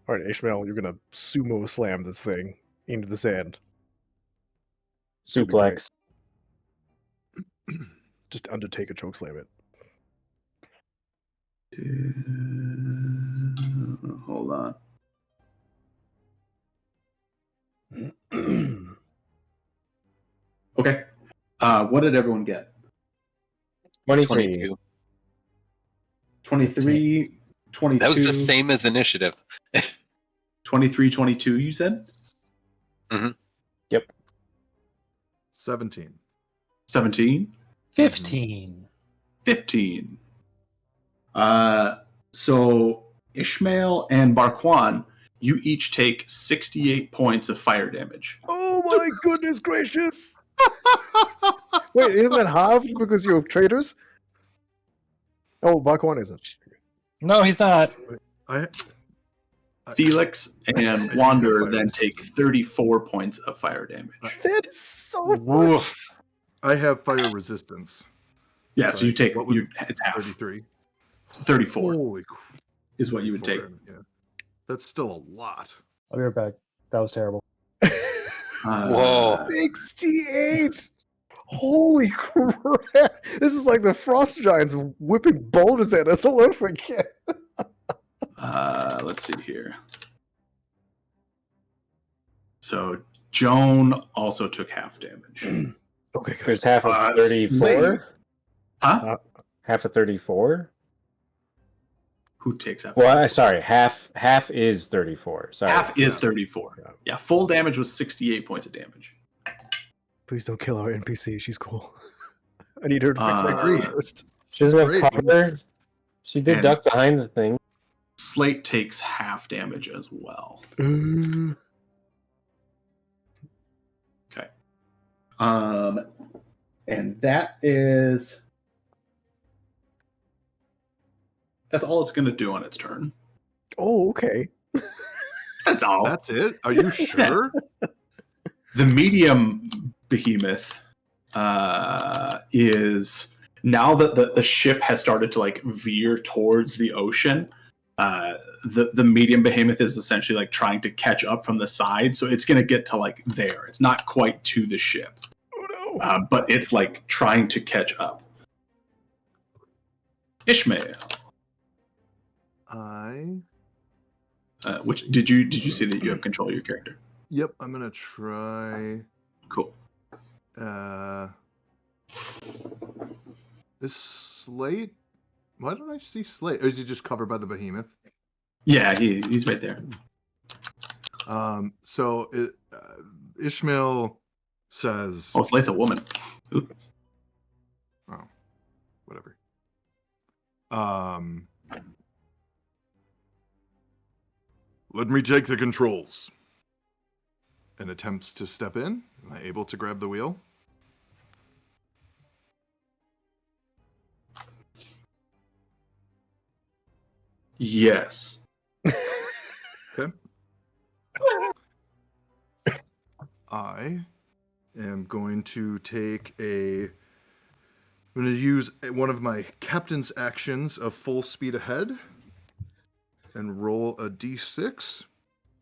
All right, Ishmael, you're going to sumo slam this thing into the sand. Suplex. Just Undertaker choke slam it. Hold on. Okay. What did everyone get? 23. 22. 23, 22. That was the same as initiative. 23, 22, you said? 17. 17? 15. 15. So Ishmael and Barquan, you each take 68 points of fire damage. Oh my goodness gracious! Wait, isn't that halved because you're traitors? Oh, Bakwan isn't. No, he's not. Felix and Wander then take 34 points of fire damage. That is so much. Woof. I have fire resistance. Yeah, so you take What was it's half. 33. 34 Holy is what you would take. 34, yeah. That's still a lot. I'll be right back. That was terrible. Whoa. 68! Holy crap! This is like the Frost Giants whipping boulders at us all over again. Let's see here. So Joan also took half damage. Okay, good. There's half of Slade. 34. Huh? Half of 34. Who takes half? Well, sorry, half is 34. Sorry. Half is 34. Yeah, full damage was 68 points of damage. Please don't kill our NPC. She's cool. I need her to fix my grief first. She doesn't have Great. cover. She did And- duck behind the thing. Slate takes half damage as well. Okay. And that's all it's gonna do on its turn. Oh, okay. That's all. That's it? Are you sure? The medium behemoth is now that the ship has started to like veer towards the ocean. The medium behemoth is essentially like trying to catch up from the side, so it's going to get to like there. It's not quite to the ship, Oh no. but it's like trying to catch up. Ishmael, Let's which see. did you see that you have control of your character? Yep, I'm gonna try. Cool. Is Slate? Why don't I see Slate? Or is he just covered by the behemoth? Yeah, he's right there. So Ishmael says, Oh, Slate's a woman. Oops. "Oh, whatever." Let me take the controls. And attempts to step in. Am I able to grab the wheel? Yes. Okay. I am going to take I'm going to use one of my captain's actions of full speed ahead and roll a d6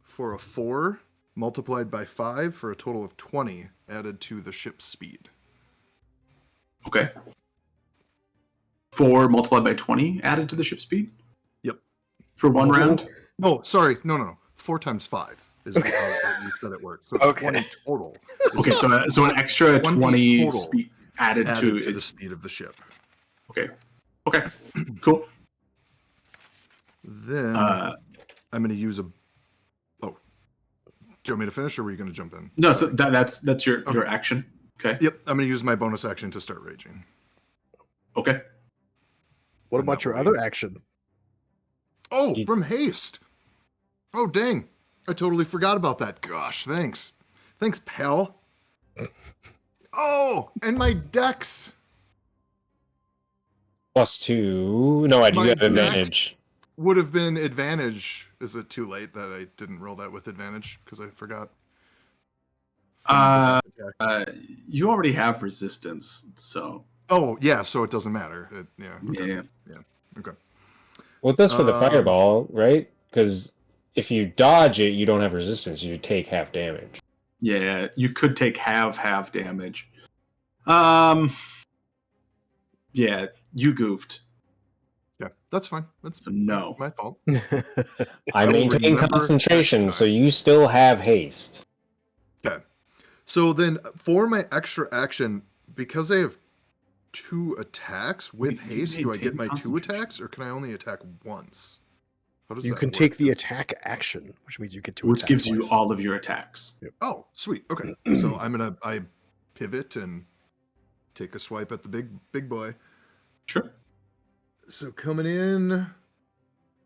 for a 4 multiplied by 5 for a total of 20 added to the ship's speed. Okay. 4 multiplied by 20 added to the ship speed? Yep. For one round? No, sorry. No. 4 times 5 is how you said it works. So Okay. 20 total. Okay, so an extra 20 total speed added to to the speed of the ship. Okay. Cool. Then I'm going to use do you want me to finish, or were you going to jump in? No, so that's your action. Okay. Yep, I'm going to use my bonus action to start raging. Okay. What I'm about not your worried. other action? Oh, from haste. Oh, dang. I totally forgot about that. Gosh, thanks. Thanks, pal. Oh, and my dex. +2. No, you My have dex advantage. would have been advantage. Is it too late that I didn't roll that with advantage because I forgot? You already have resistance, so Oh, yeah, so it doesn't matter. Okay. yeah. Okay. Well, it does for the fireball, right? Because if you dodge it, you don't have resistance. You take half damage. Yeah, you could take half damage. Yeah, you goofed. Yeah, that's fine. That's So no. my fault. I will maintain remember concentration, next so time. you still have haste. Okay. So then for my extra action, because I have 2 attacks with You haste, do I get maintain my 2 concentration. attacks, or can I only attack once? How does You that can work? take the attack action, which means you get to Which attack gives you twice. all of your attacks. Oh, sweet. Okay. So I pivot and take a swipe at the big boy. Sure. So coming in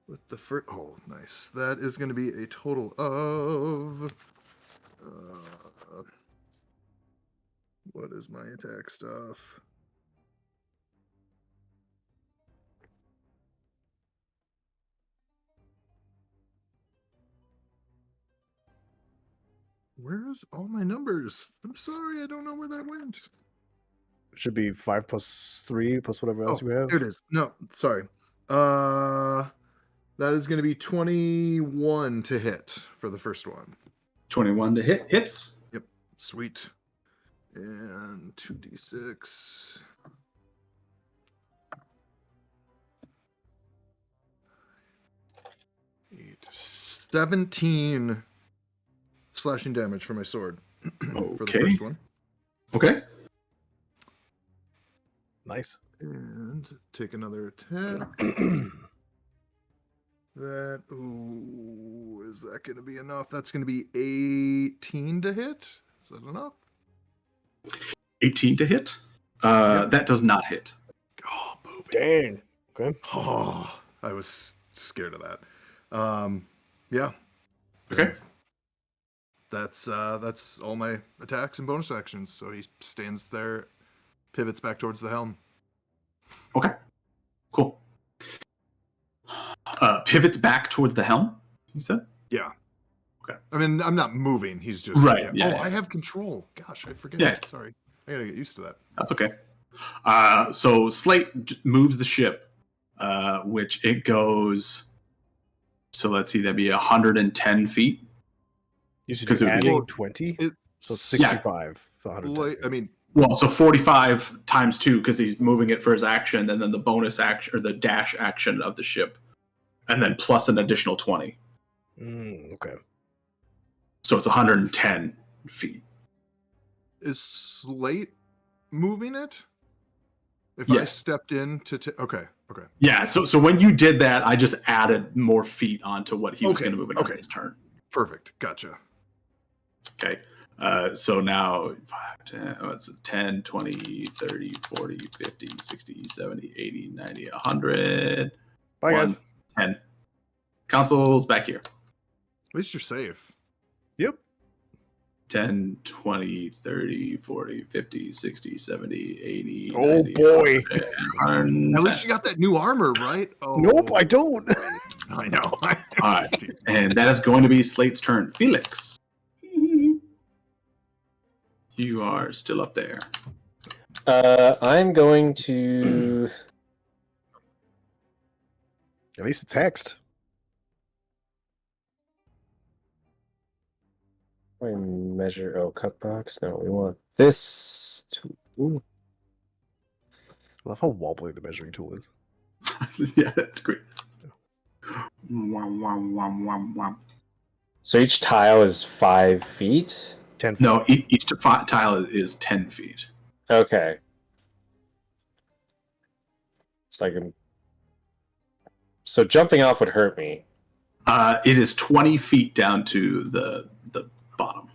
with the first. Oh, nice. That is going to be a total of. What is my attack stuff? Where's all my numbers? I'm sorry, I don't know where that went. Should be 5 + 3 plus whatever else you have. Here it is. No, sorry. That is going to be 21 to hit for the first one. 21 to hit. Hits. Yep, sweet. And 2d6. 8, 17 slashing damage for my sword for the Okay. first one. Okay. Nice. And take another attack. That, is that going to be enough? That's going to be 18 to hit. Is that enough? 18 to hit. Yep. That does not hit. Oh, booby. Dang. Okay. Oh, I was scared of that. Yeah. Okay. That's all my attacks and bonus actions. So he stands there, pivots back towards the helm. Okay. Cool. Pivots back towards the helm, you said? Yeah. Okay. I mean, I'm not moving. He's just Right, Yeah. yeah. I have control. Gosh, I forget. Yeah. Sorry. I gotta get used to that. That's okay. So Slate moves the ship, which it goes. So let's see, that'd be 110 feet. You should 'Cause be it would be- adding 20. So it's Yeah. 65 for 110. Like, I mean, Well, so 45 times 2 because he's moving it for his action, and then the bonus action or the dash action of the ship, and then plus an additional 20. Okay. So it's 110 feet. Is Slate moving it? If I Yes. stepped in to okay. Yeah, so when you did that, I just added more feet onto what he was Okay, going to move in on okay. his turn. Perfect. Gotcha. Okay. So now 10, 20, 30, 40, 50, 60, 70, 80, 90, 100. Bye, guys. 10. Council's back here. At least you're safe. Yep. 10, 20, 30, 40, 50, 60, 70, 80, Oh, 90, boy. 100. At least you got that new armor, right? Oh, Nope, I don't. I know. All right. And that is going to be Slate's turn. Felix. You are still up there. I'm going to. At least it's hexed. I measure. Oh, cut box. No, we want this. Ooh. I love how wobbly the measuring tool is. Yeah, that's great. Wham, wham, wham, wham, wham. So each tile is 5 feet. 10 feet. No, each tile is 10 feet. Okay. So I can. So jumping off would hurt me. It is 20 feet down to the bottom.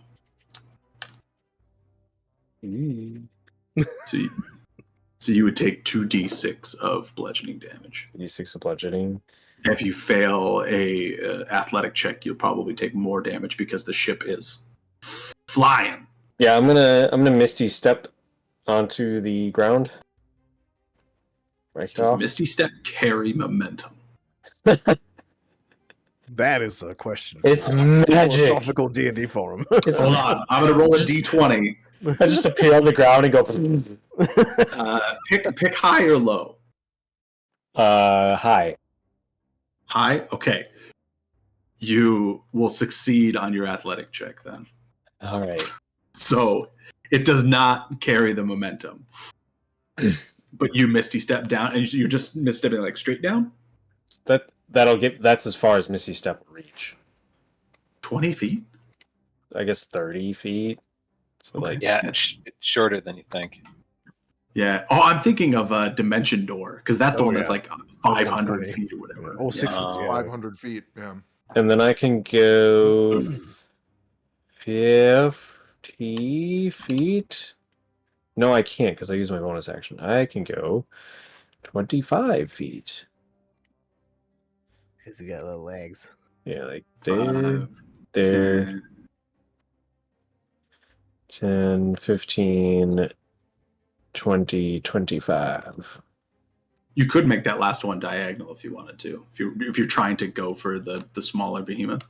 So you would take 2d6 of bludgeoning damage. D6 of bludgeoning. If you fail a athletic check, you'll probably take more damage because the ship is flying. Yeah, I'm gonna Misty Step onto the ground. Right Does off. Misty Step carry momentum? That is a question. It's for magic. Philosophical D&D forum. It's Hold on, I'm going to roll a d20. I just appear on the ground and go. Pick high or low. High. High? Okay. You will succeed on your athletic check then. All right. So it does not carry the momentum. But you Misty Step down, and you're just misstepping like straight down? That's as far as Misty Step will reach. 20 feet? I guess 30 feet. So Okay. like Yeah, it's shorter than you think. Yeah. Oh, I'm thinking of a Dimension Door, because that's the Oh, one that's yeah. like 500 120. feet or whatever. Oh, 600, Oh. yeah. 500 feet. Yeah. and then I can go 50 feet. No, I can't because I use my bonus action. I can go 25 feet. He's got little legs. Yeah, like there, 5, there, 10. 10, 15, 20, 25. You could make that last one diagonal if you wanted to. If you're trying to go for the smaller behemoth.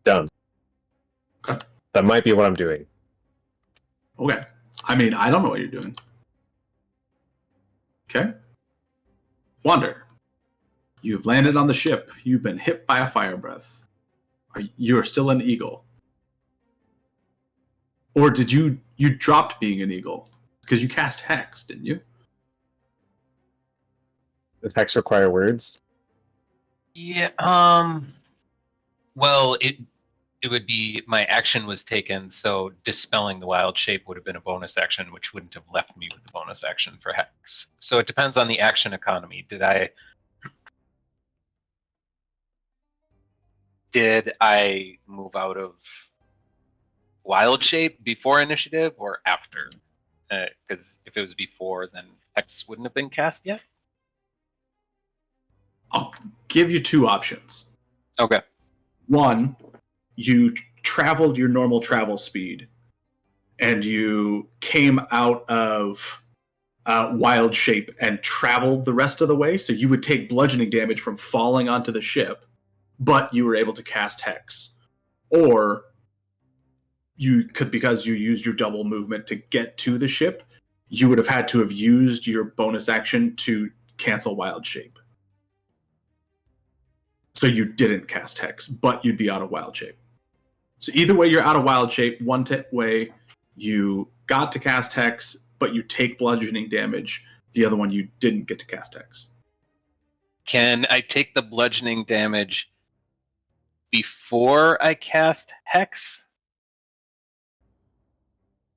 Done. Okay. That might be what I'm doing. Okay. I mean, I don't know what you're doing. Okay. Wander. You've landed on the ship. You've been hit by a fire breath. You're still an eagle. Or did you dropped being an eagle? Because you cast Hex, didn't you? Does hex require words? Yeah. Well, it would be my action was taken, so dispelling the wild shape would have been a bonus action, which wouldn't have left me with the bonus action for hex. So it depends on the action economy. Did I move out of wild shape before initiative or after? Because if it was before, then hex wouldn't have been cast yet. I'll give you two options. Okay. One, you traveled your normal travel speed and you came out of wild shape and traveled the rest of the way, so you would take bludgeoning damage from falling onto the ship, but you were able to cast Hex. Or you could, because you used your double movement to get to the ship, you would have had to have used your bonus action to cancel wild shape. So you didn't cast Hex, but you'd be out of wild shape. So either way, you're out of wild shape. One way, you got to cast Hex, but you take bludgeoning damage. The other one, you didn't get to cast Hex. Can I take the bludgeoning damage before I cast Hex?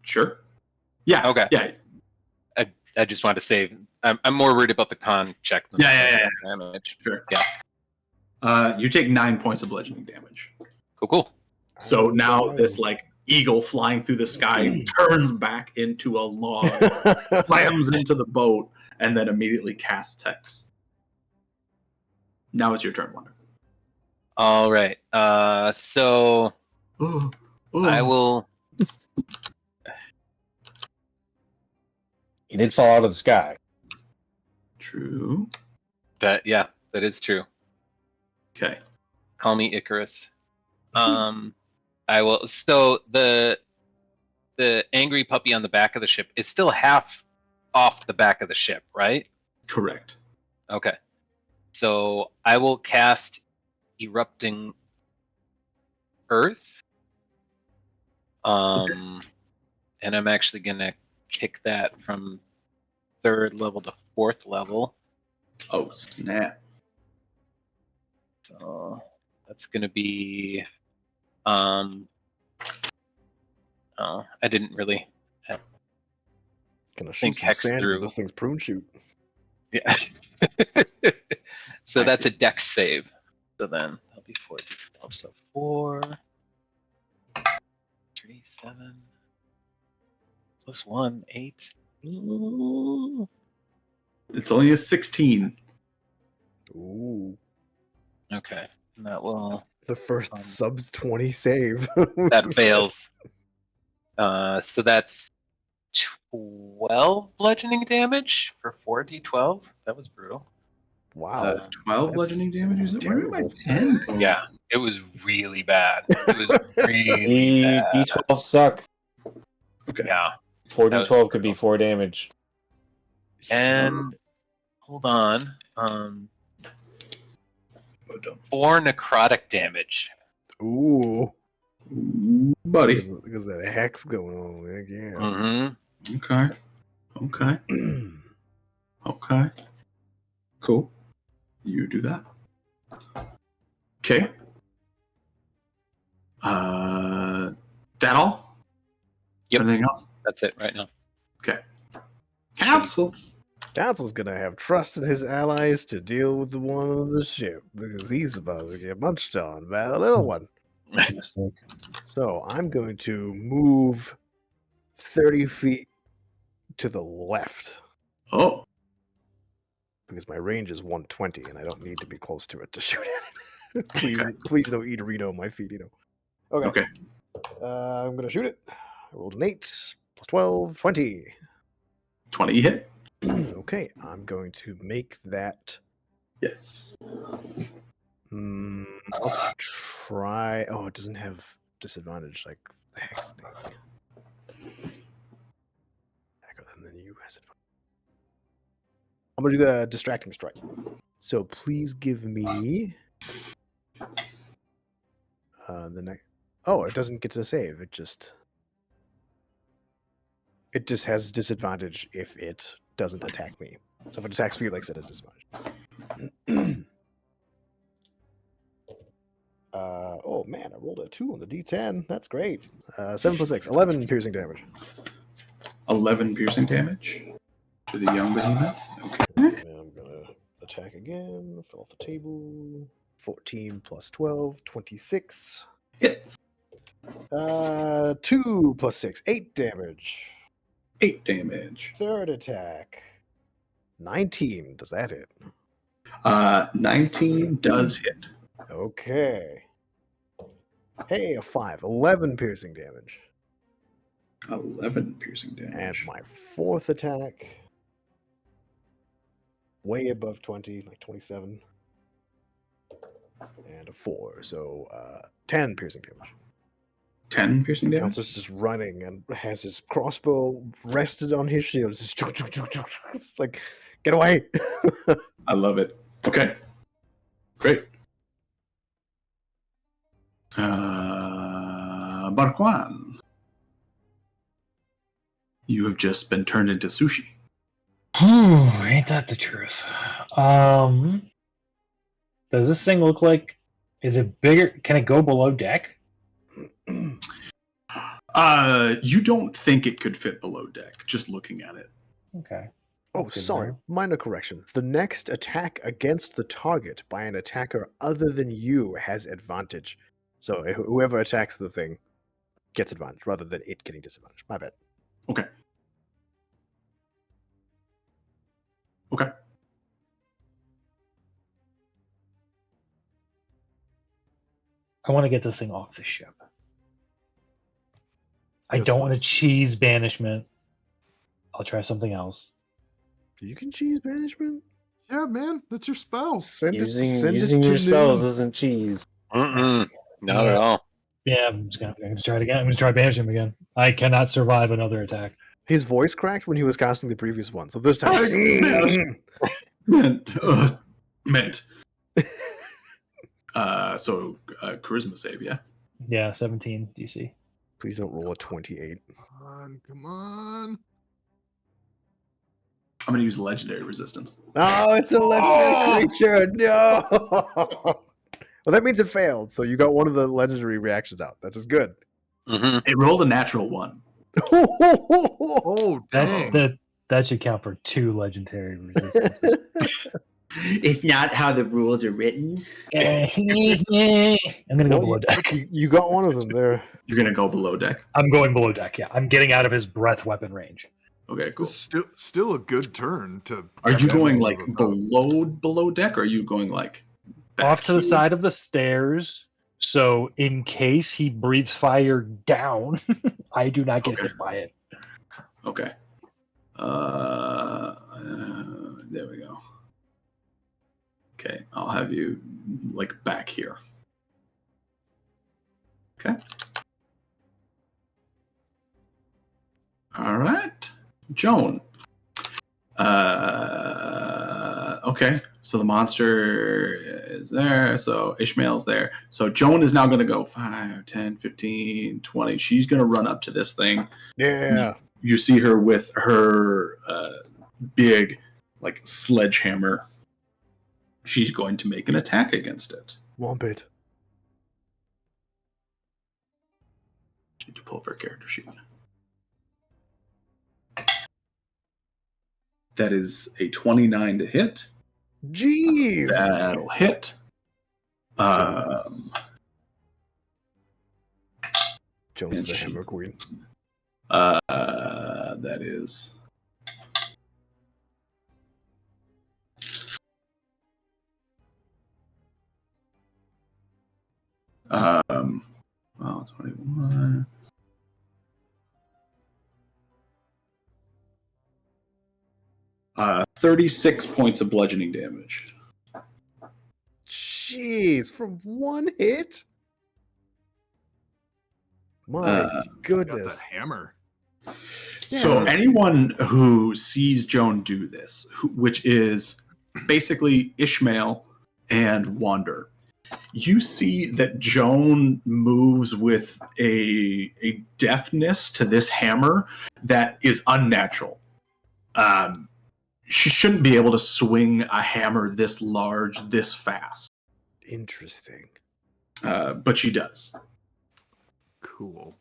Sure. Yeah. Okay. Yeah. I just want to say I'm more worried about the con check than Yeah. the damage. Sure. Yeah. You take 9 points of bludgeoning damage. Cool. So now Alright. this like eagle flying through the sky turns back into a log, slams into the boat, and then immediately casts Hex. Now it's your turn, Wonder. All right. So I will. He did fall out of the sky. True. That is true. Okay. Call me Icarus. I will. So the angry puppy on the back of the ship is still half off the back of the ship, right? Correct. Okay. So I will cast Erupting Earth. And I'm actually gonna kick that from 3rd level to 4th level. Oh, snap. So that's gonna be I didn't really Gonna shoot think some hex sand through. with this thing's prune shoot. Yeah. So that's a dex save. So then that'll be 4d12. So 4, 3, 7, plus 1, 8. Ooh. It's only a 16. Ooh. Okay. And that will The first sub 20 save. that fails. So that's 12 bludgeoning damage for 4d12. That was brutal. Wow. 12 That's bludgeoning damage? Is it? Where did my terrible. pen go? Yeah, it was really bad. It was really bad. D12 suck. Okay. Yeah. 4d12 could be 4 damage. And hold on. Oh, don't. 4 necrotic damage. Ooh. Ooh, buddy. Because that hex going on. Like, yeah. Mm-hmm. Okay. Okay. Cool. You do that. Okay. That all? Yep. Anything else? That's it right now. Okay. Council. Council's gonna have trust in his allies to deal with the one on the ship because he's about to get munched on by the little one. Mistake. So I'm going to move 30 feet to the left Oh. because my range is 120 and I don't need to be close to it to shoot at it. Please don't eat Reno my feet, you know. Okay. I'm gonna shoot it. I rolled an 8 plus 12, 20. 20 hit. Okay, I'm going to make that. Yes. I'll try. Oh, it doesn't have disadvantage like the hex thing. And then you has advantage. I'm gonna do the distracting strike. So please give me the next. Oh, it doesn't get to save. It just has disadvantage if it doesn't attack me. So if it attacks Felix, it has disadvantage. Oh man, I rolled a 2 on the D10. That's great. 7 plus 6, 11 piercing damage. 11 piercing damage to the young behemoth. Okay. And I'm gonna attack again. Fill off the table. 14 plus 12, 26. Hits. 2 plus 6, 8 damage. 8 damage. Third attack. 19. Does that hit? 19 does hit. Okay. Hey, a 5. 11 piercing damage. 11 piercing And damage. my fourth attack. Way above 20, like 27. And a 4. So 10 piercing damage. 10 piercing damage. Council's just running and has his crossbow rested on his shield. It's just it's like, get away. I love it. Okay. Great. Barquan. You have just been turned into sushi. Ain't that the truth? Does this thing look like? Is it bigger? Can it go below deck? You don't think it could fit below deck, just looking at it. Okay. Oh, That's good to sorry. know. Minor correction. The next attack against the target by an attacker other than you has advantage. So whoever attacks the thing gets advantage rather than it getting disadvantage. My bad. Okay. Okay. I want to get this thing off the ship. I Yes, don't want to please. cheese banishment. I'll try something else. You can cheese banishment. Yeah, man, that's your spell. Send Using it using to your spells noon. isn't cheese. Mm-mm, not at all. Yeah, I'm gonna try it again. I'm gonna try banish him again. I cannot survive another attack. His voice cracked when he was casting the previous one, so this time. Mint. Mint. So charisma save, yeah. Yeah, 17 DC. Please don't roll a 28. Come on. I'm gonna use legendary resistance. Oh, it's a legendary creature. No. Well, that means it failed. So you got one of the legendary reactions out. That's as good. Mm-hmm. It rolled a natural 1. Oh, dang. That should count for 2 legendary resistances. It's not how the rules are written. I'm gonna go below deck. You got one of them there. You're gonna go below deck. I'm going below deck. Yeah, I'm getting out of his breath weapon range. Okay, cool. Still a good turn to. Are you going to like move up. below deck, or are you going like back Off to the here? side of the stairs. So in case he breathes fire down, I do not get Okay. hit by it. Okay. There we go. Okay, I'll have you like back here. Okay. All right, Joan. Okay, so the monster is there. So Ishmael's there. So Joan is now going to go 5, 10, 15, 20. She's going to run up to this thing. Yeah. You see her with her big, like, sledgehammer. She's going to make an attack against it. Womp it. Need to pull up her character sheet. That is a 29 to hit. Jeez. That'll hit. Jones and the she- Hammer Queen. That is. Well, 21. Uh, 36 points of bludgeoning damage. Jeez, from one hit? My Uh, Got goodness. that hammer. So Yeah. anyone who sees Joan do this, which is basically Ishmael and Wander, you see that Joan moves with a deftness to this hammer that is unnatural. She shouldn't be able to swing a hammer this large, this fast, Interesting. but she does. Cool.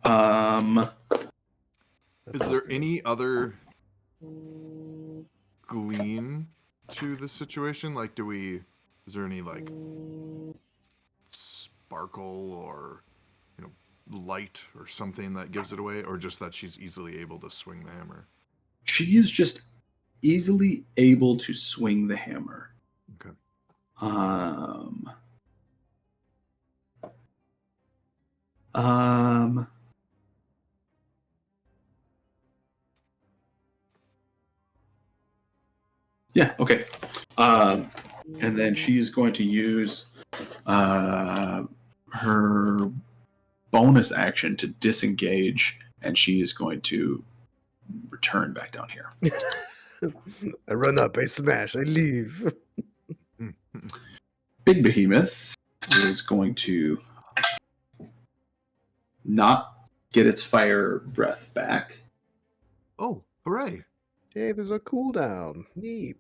That Is sounds there pretty any other gleam to the situation? Like, is there any, like, sparkle or, light or something that gives it away? Or just that she's easily able to swing the hammer? She is just easily able to swing the hammer. Okay. Yeah, okay. And then she's going to use her bonus action to disengage, and she is going to return back down here. I run up, I smash, I leave. Big Behemoth is going to not get its fire breath back. Oh, hooray. Hey, there's a cooldown. Neat.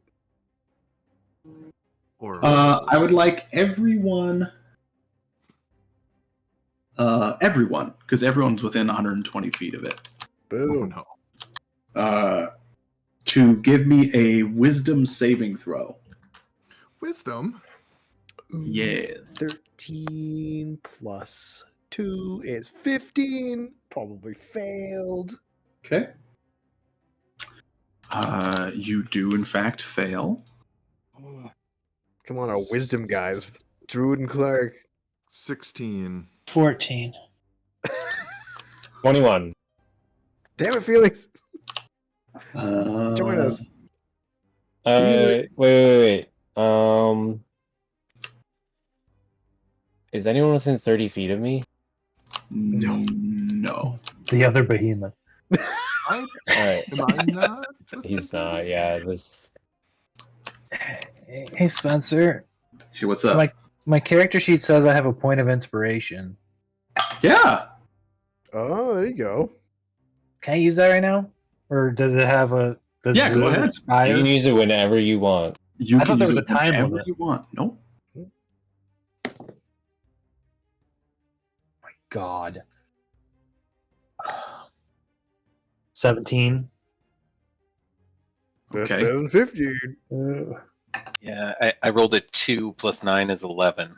Or I would like everyone. Everyone, because everyone's within 120 feet of it. Boom. Oh, no. To give me a wisdom saving throw. Wisdom. Yeah. 13 plus 2 is 15. Probably failed. Okay. You do, in fact, fail. Come on, our wisdom guys. Druid and Cleric. 16. 14. 21. Damn it, Felix. Uh, Join us. Wait. Is anyone within 30 feet of me? No. The other behemoth. I, All right. am I not? He's not. Yeah, this. Hey, Spencer. Hey, what's up? My character sheet says I have a point of inspiration. Yeah. Oh, there you go. Can I use that right now? Or does it have a... Yeah, go ahead. Expire? You can use it whenever you want. You I can thought there use was it a time whenever limit. you want. Nope. My God. 17. That's Okay. better than 15. Yeah, I rolled a 2 plus 9 is 11.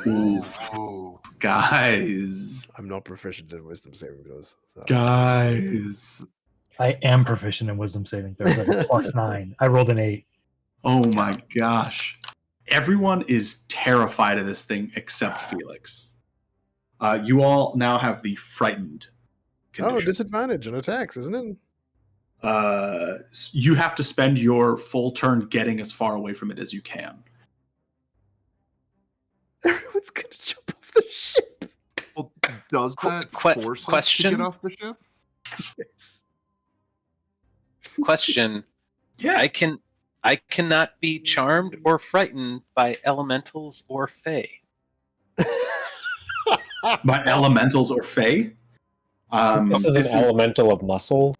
Oof. Oh. Guys. I'm not proficient in wisdom saving throws. So. Guys. I am proficient in wisdom saving throws. I have a plus 9. I rolled an 8. Oh my gosh. Everyone is terrified of this thing except Felix. You all now have the frightened Oh, condition. disadvantage on attacks, isn't it? You have to spend your full turn getting as far away from it as you can. Everyone's gonna jump off the ship. Well, does that Qu- force us to question? get off the ship? Yes. Question: Yes. I cannot be charmed or frightened by elementals or fae. By elementals or fae. This is an elemental of muscle.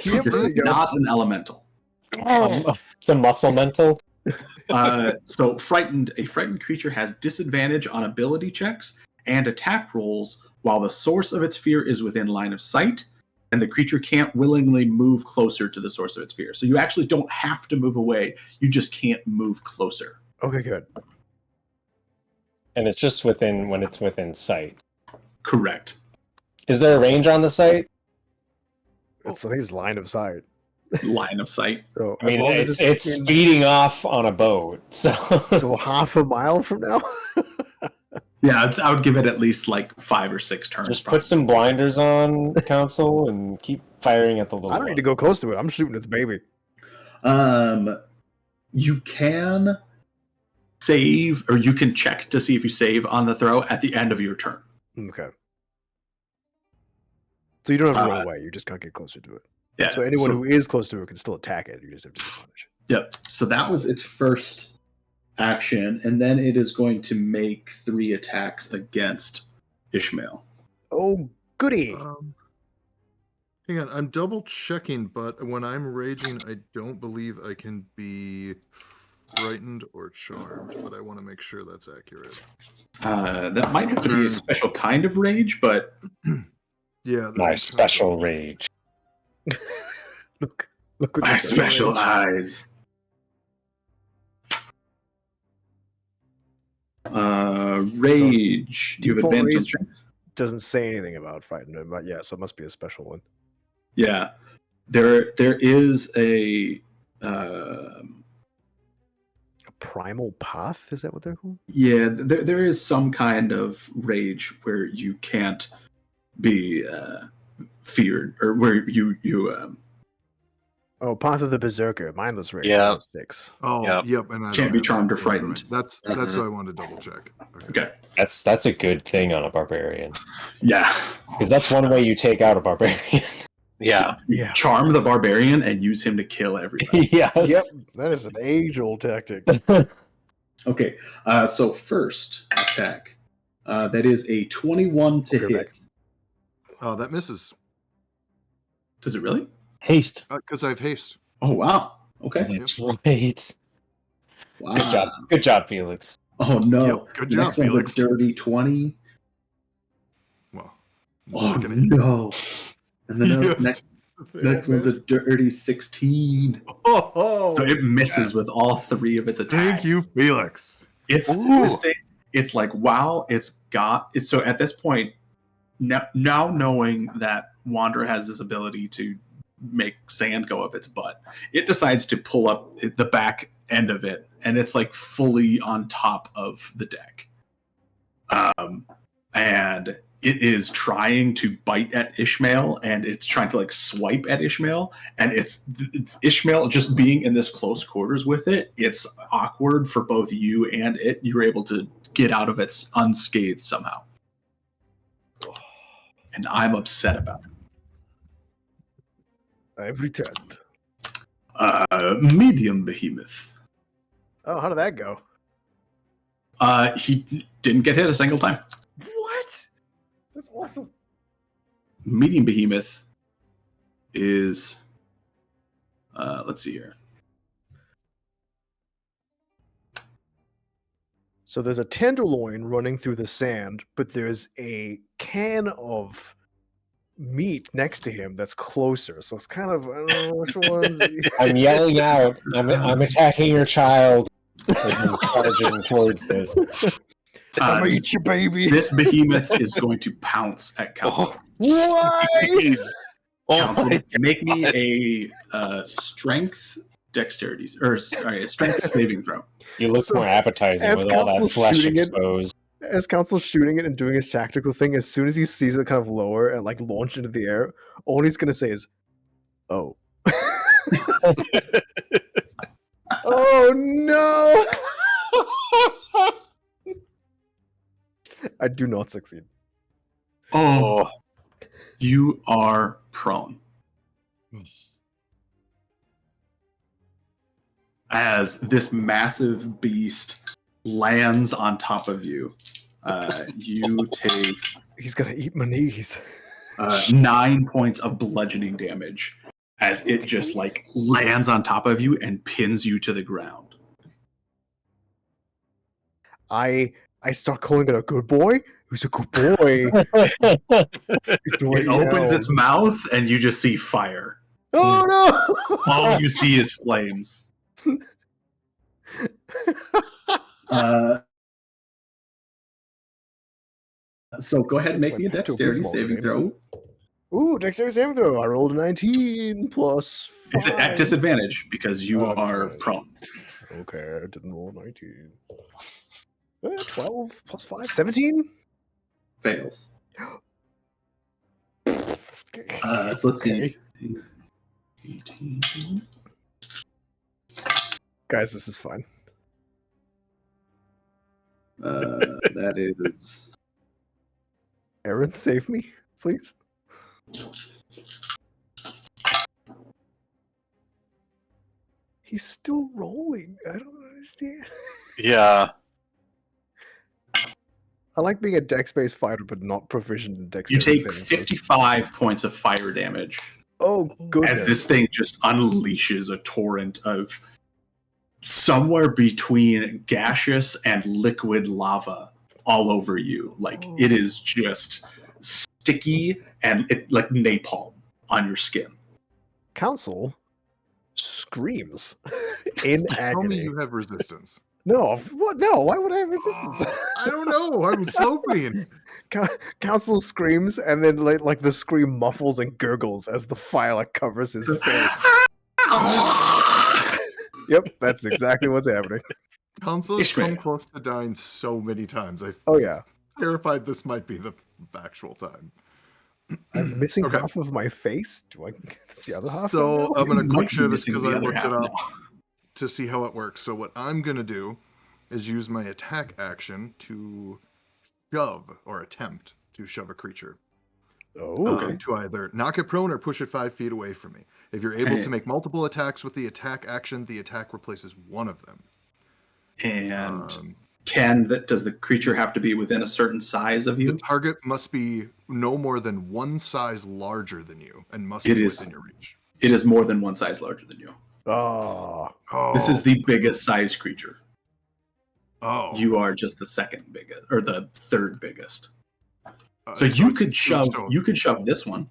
Yep, This there is you go. not an elemental. It's a muscle mental. So a frightened creature has disadvantage on ability checks and attack rolls while the source of its fear is within line of sight, and the creature can't willingly move closer to the source of its fear. So you actually don't have to move away, you just can't move closer. Okay, good. And it's just when it's within sight. Correct. Is there a range on the site? I think it's line of sight. Line of sight. So I mean, as long as it's in- speeding off on a boat, so so half a mile from now. Yeah, I would give it at least like 5 or 6 turns. just put some blinders on, Council, and keep firing at the little I don't one. need to go close to it. I'm shooting its baby. You can save, or you can check to see if you save on the throw at the end of your turn. Okay. So you don't have to run away. You just can't get closer to it. Yeah. So anyone who is close to it can still attack it. You just have disadvantage. Yep. So that was its first action, and then it is going to make 3 attacks against Ishmael. Oh, goody! Hang on, I'm double checking, but when I'm raging, I don't believe I can be frightened or charmed, but I want to make sure that's accurate. That might have to be a special kind of rage, but Yeah. My special rage. Look what my you special eyes. Rage. Do you have Default advantage on rage- strength? doesn't say anything about frightened, but yeah, so it must be a special one. Yeah. There is a A primal path? Is that what they're called? yeah, there is some kind of rage where you can't be feared, or where you Oh, Path of the Berserker, mindless rage. Yeah. 6. Oh, Yep. yep. And I Can't don't be have charmed or that. frightened. That's what I wanted to double check. okay. That's a good thing on a barbarian, Yeah. because that's one way you take out a barbarian. Yeah. Yeah. Charm the barbarian and use him to kill everybody. Yes. Yep, that is an age-old tactic. Okay. So first attack. That is a 21 to Okay, hit. Oh, that misses Does it really? Haste. because I have haste. Oh wow. Okay. That's right. Wow. Good job. Good job, Felix. Oh no. Yep, good The job, next one's Felix. a dirty 20. Oh Not gonna hit. no! And then Yes. next one's a dirty 16. Oh, So it misses yes. with all 3 of its attacks. Thank you, Felix. It's Ooh. this thing. It's like wow. It's so at this point now knowing that Wanderer has this ability to make sand go up its butt, it decides to pull up the back end of it, and it's like fully on top of the deck. And it is trying to bite at Ishmael, and it's trying to like swipe at Ishmael, and it's Ishmael just being in this close quarters with it. It's awkward for both you and it. You're able to get out of it unscathed somehow, and I'm upset about it. I've returned. Medium behemoth. Oh, how did that go? He didn't get hit a single time. What? That's awesome. Medium behemoth is let's see here. So there's a tenderloin running through the sand, but there's a can of meat next to him that's closer. So it's kind of, I don't know which one's. I'm yelling out. I'm attacking your child as I'm charging towards this. I'm gonna eat your baby. This behemoth is going to pounce at Council. Why? Council, make me a strength dexterity or sorry, a strength saving throw. You look So, more appetizing as with all that Council's flesh shooting it- exposed. As Council's shooting it and doing his tactical thing, as soon as he sees it kind of lower and like launch into the air, all he's gonna say is, "Oh, oh no!" I do not succeed. Oh, you are prone. As this massive beast lands on top of you, you take He's gonna eat my knees. 9 points of bludgeoning damage as it just like lands on top of you and pins you to the ground. I start calling it a good boy. Who's a good boy? It opens its mouth and you just see fire. Oh no! All you see is flames. So go ahead and make me a Went to a dexterity baseball saving game. throw. Ooh, dexterity saving throw. I rolled a 19 plus 5. It's at disadvantage because you Oh, are disadvantage. prone. Okay, I didn't roll 19. 12 plus 5, 17? Fails. So let's see. 18. Guys, this is fun. That is Aaron, save me, please. He's still rolling. I don't understand. Yeah. I like being a dex-based fighter, but not proficient in dex. you take 55 points of fire damage Oh, goodness. as this thing just unleashes a torrent of somewhere between gaseous and liquid lava all over you. Like it is just sticky and like napalm on your skin. Council screams in Tell me agony. you have resistance. No, what? No, why would I have resistance? I don't know. I was hoping. Council screams, and then like the scream muffles and gurgles as the fire like covers his face. Yep, that's exactly what's happening. Council has come Ishmael. close to dying so many times. I'm Oh yeah, terrified this might be the actual time. I'm missing Okay. half of my face. Do I get the other half? So now? I'm gonna You might quick be share this missing because the I other looked it half up now. to see how it works. So what I'm gonna do is use my attack action to shove or attempt to shove a creature. Oh, To either knock it prone or push it 5 feet away from me. If you're able Okay. to make multiple attacks with the attack action, the attack replaces one of them. And Um, does the creature have to be within a certain size of the you? target must be no more than one size larger than you and must It be is. within your reach. It is more than one size larger than you. oh, This is the biggest size creature. Oh. You are just the second biggest or the third biggest. So you it's could shove. stone. You could shove this one,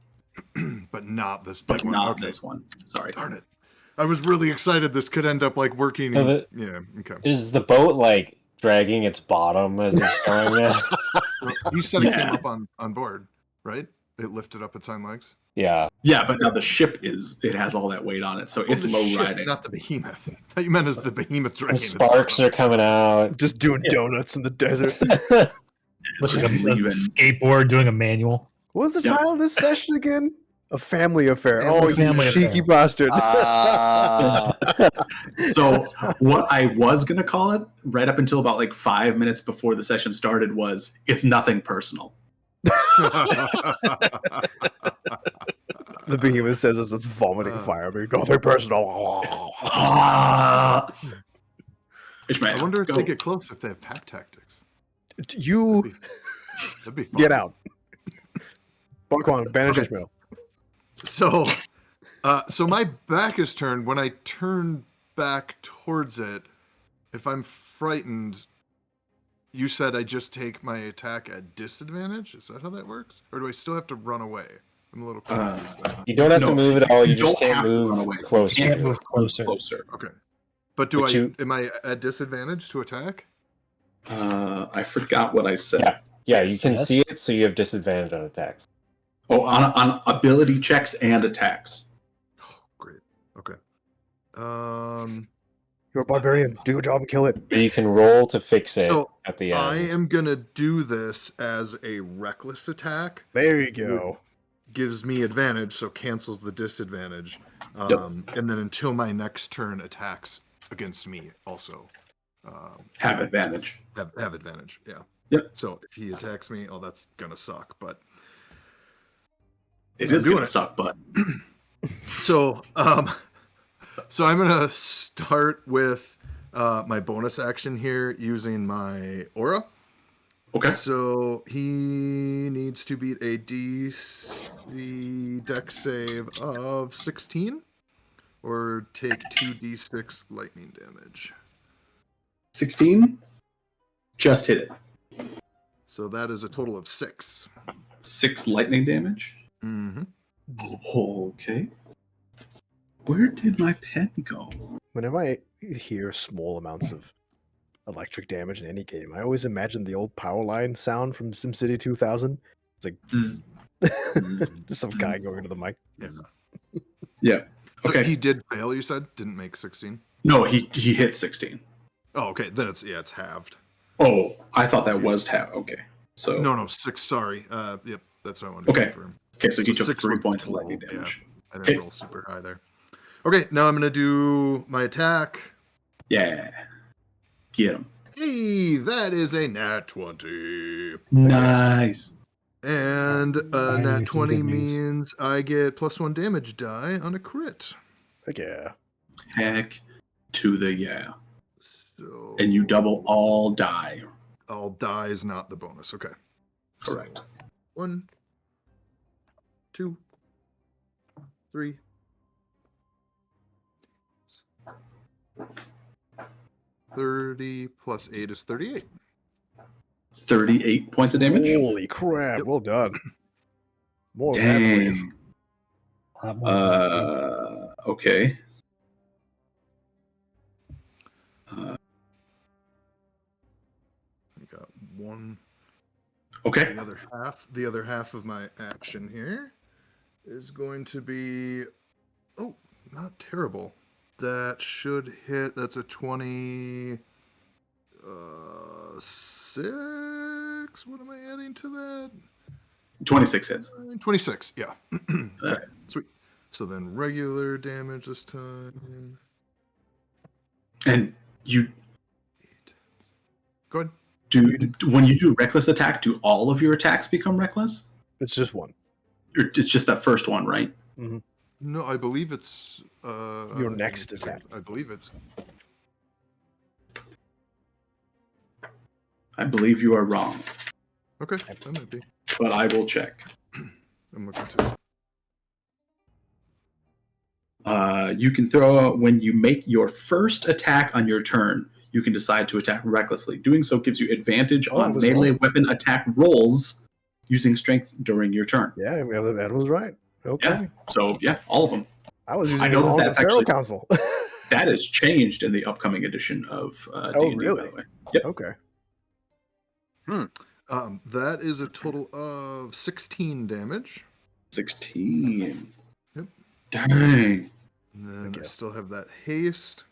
but not this but big one. not Okay. this one. Sorry. Darn it. I was really excited this could end up like working. So yeah, okay. Is the boat like dragging its bottom as it's going in? Well, you said it came Yeah. up on board, right? It lifted up its hind legs. Yeah. Yeah, but now the ship it has all that weight on it, so it's the low ship, riding. not the behemoth. I thought you meant as the behemoth Some dragging its sparks bottom. are coming out. Just doing donuts in the desert. It's Looks just like a leaving. skateboard doing a manual. What was the Yep. title of this session again? A family affair. Family Oh, you affair. cheeky bastard. So what I was gonna call it right up until about like 5 minutes before the session started was it's nothing personal. The behemoth says as it's vomiting fire. But nothing personal. Ishmael, I wonder if go. they get close if they have pack tactics. You That'd be fun. get out. Barquan, bandage Ishmael. So, so my back is turned. When I turn back towards it, if I'm frightened, you said I just take my attack at disadvantage. Is that how that works, or do I still have to run away? I'm a little confused. there. You don't have to No, move at all. You just don't can't have to run move away. closer. Can't move closer. Okay, but But am I at disadvantage to attack? I forgot what I said. Yeah. Yeah, you can Yes. see it, so you have disadvantage on attacks. Oh, on ability checks and attacks. Oh, great. Okay. You're a barbarian. Do your job and kill it. But you can roll to fix it So, at the end. I am gonna do this as a reckless attack. There you go. Gives me advantage, so cancels the disadvantage. Yep. And then until my next turn attacks against me, also Have advantage. have advantage. Yeah. Yep. So if he attacks me, oh, that's gonna suck. But It I'm is doing gonna it. suck, but so so I'm gonna start with my bonus action here using my aura. okay. So he needs to beat a dex save of 16 or take 2d6 lightning damage. 16. Just hit it. So that is a total of 6. 6 lightning damage. Mm-hmm. Okay. Where did my pen go? Whenever I hear small amounts of electric damage in any game, I always imagine the old power line sound from SimCity 2000. It's like just some guy going into the mic. Yeah. So Okay. he did fail, you said? Didn't make 16? No, he hit 16. Oh, okay. Then it's halved. Oh, I thought that was half. Okay. So No, 6. Sorry. Yep. That's what I wanted to Okay. confirm. okay, so he So took 6 3 was points of total, lightning yeah. damage. I didn't Okay. roll super high there. Okay, now I'm going to do my attack. Yeah. Get him. Hey, that is a nat 20. Nice. And Finally, nat some 20 good news. means I get +1 damage die on a crit. Heck yeah. Heck to the yeah. So And you double all die. all die is not the bonus. Okay. Correct. 1, 2, 3. 30 plus 8 is 38. 38 points of damage. Holy crap. Yep. Well done. More than that, please. Dang. Lot more than Okay. I got 1. Okay. The other half of my action here is going to be not terrible. That should hit. That's a 26. What am I adding to that? 26 hits. 26. Yeah. Alright. Sweet. So then regular damage this time. And you 8. Go ahead. when you do reckless attack, do all of your attacks become reckless? It's just one. Or it's just that first one, right? No, I believe it's Your next attack. I believe it's I believe you are wrong, okay. That might be. but I will check. I'm looking to. You can throw when you make your first attack on your turn. You can decide to attack recklessly. Doing so gives you advantage Oh, on was melee wrong. weapon attack rolls using strength during your turn. Yeah, that was right. Okay. Yeah. So yeah, all of them. I was using I know it all that's the Feral actually- Council. That is changed in the upcoming edition of D&D, really? by the way. Yep. Okay. That is a total of 16 damage. 16. Yep. Dang. And then Heck I yeah. still have that haste.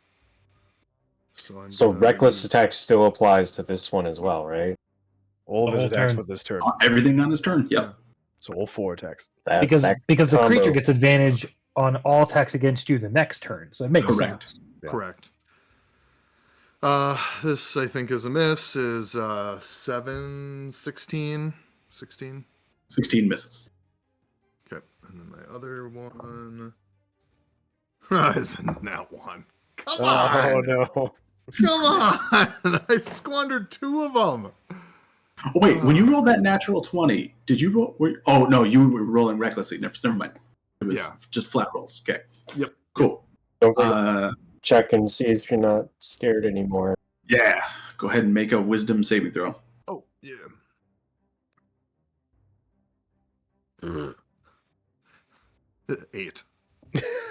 So So gonna reckless use- attack still applies to this one as well, right? All of The his whole attacks turn. for this turn. Everything on his turn. Yep. So all 4 attacks. Because the creature combo. gets advantage on all attacks against you the next turn, so it makes Correct. sense. Yeah. Correct. This I think is a miss. Is 7, 16, 16. 16 misses. Okay, and then my other one is a nat 1. Come Oh on, no. come on! I squandered 2 of them. Oh, wait, when you rolled that natural 20, did you roll? Oh, no, you were rolling recklessly. Never mind. It was Yeah. just flat rolls. Okay. Yep. Cool. Don't forget Uh, check and see if you're not scared anymore. yeah. Go ahead and make a wisdom saving throw. Oh yeah. Eight.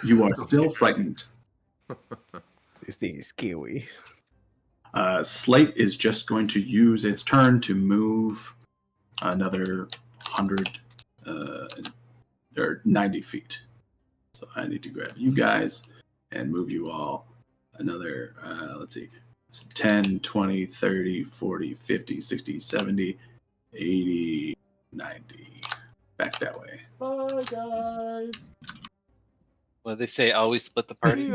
You are still frightened. This thing is scary. Slate is just going to use its turn to move another 100 or 90 feet. So I need to grab you guys and move you all another, let's see, 10, 20, 30, 40, 50, 60, 70, 80, 90. Back that way. Bye guys. What do they say? Always split the party.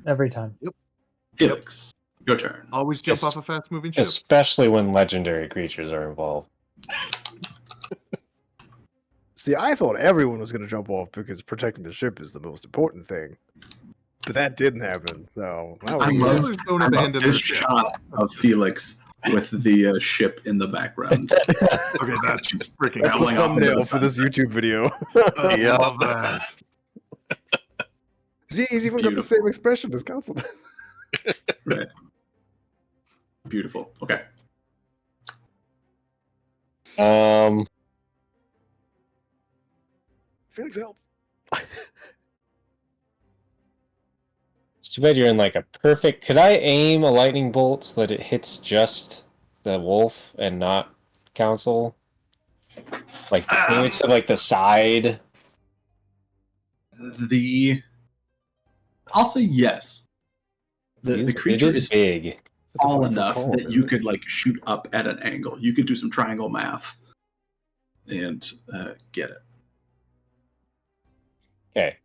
Every time. Felix, your turn. Always jump Yes. off a fast moving ship. Especially when legendary creatures are involved. See, I thought everyone was going to jump off because protecting the ship is the most important thing. But that didn't happen, so... that was I good. love, Sailors don't I love abandon their this ship. shot of Felix with the ship in the background. Okay, that's just freaking That's the Rolling off into thumbnail the for this YouTube video. I Yeah. love that. See, he's even got the Beautiful. same expression as Council. Right. Beautiful. Okay. Felix, help. It's too bad you're in like a perfect. Could I aim a lightning bolt so that it hits just the wolf and not council? Like maybe it's to like the side. I'll say yes. The creature it is is big. It's a tall 40-foot enough column, that isn't you it? could like shoot up at an angle. You could do some triangle math and get it. Okay.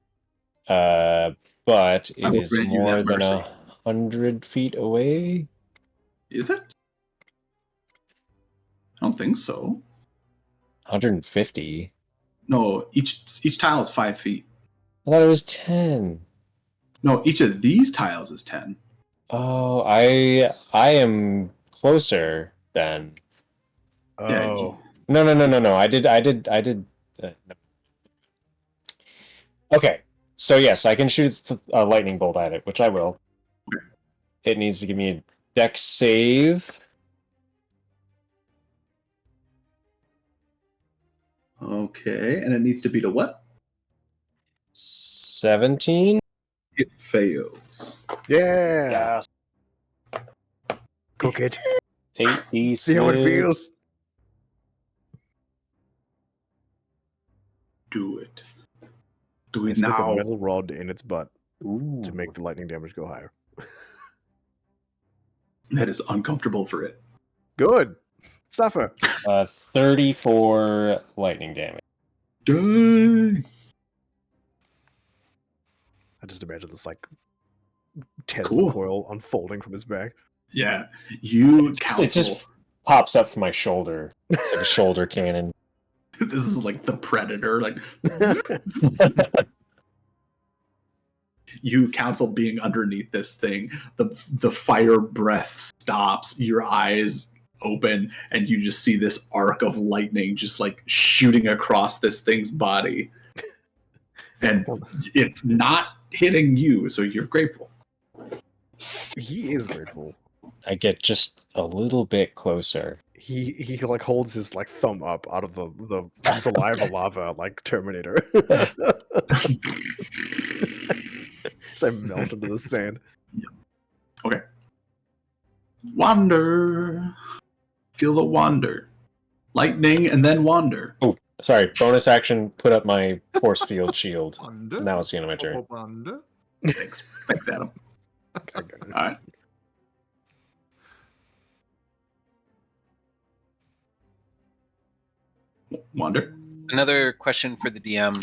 But I it will is grant you more that than mercy. 100 feet away. Is it? I don't think so. 150. No, each tile is 5 feet. I thought it was 10. No, each of these tiles is 10. Oh, I am closer then. Yeah, Oh. No. I did. No. Okay, so yes, I can shoot a lightning bolt at it, which I will. It needs to give me a dex save. Okay, and it needs to beat a what? 17. It fails. Yeah. Cook it. 8d6. See how it feels. Do it. Do I it stick a now. metal rod in its butt Ooh. to make the lightning damage go higher. That is uncomfortable for it. Good. Suffer. 34 lightning damage. Dang. I just imagine this like Tesla Cool. coil unfolding from his back. Yeah, you It counsel. just pops up from my shoulder. It's like a shoulder cannon. This is like the Predator. Like you counsel being underneath this thing. The fire breath stops. Your eyes open, and you just see this arc of lightning just like shooting across this thing's body, and it's not hitting you. So you're grateful. He is grateful. I get just a little bit closer. he like holds his like thumb up out of the saliva lava like Terminator. So I melt into the sand. Okay. Wander. Feel the wander. Lightning and then wander. Oh, sorry. Bonus action. Put up my force field shield. Wander. Now it's the end of my turn. Wander. Thanks. Thanks, Adam. All right. Wander. Another question for the DM.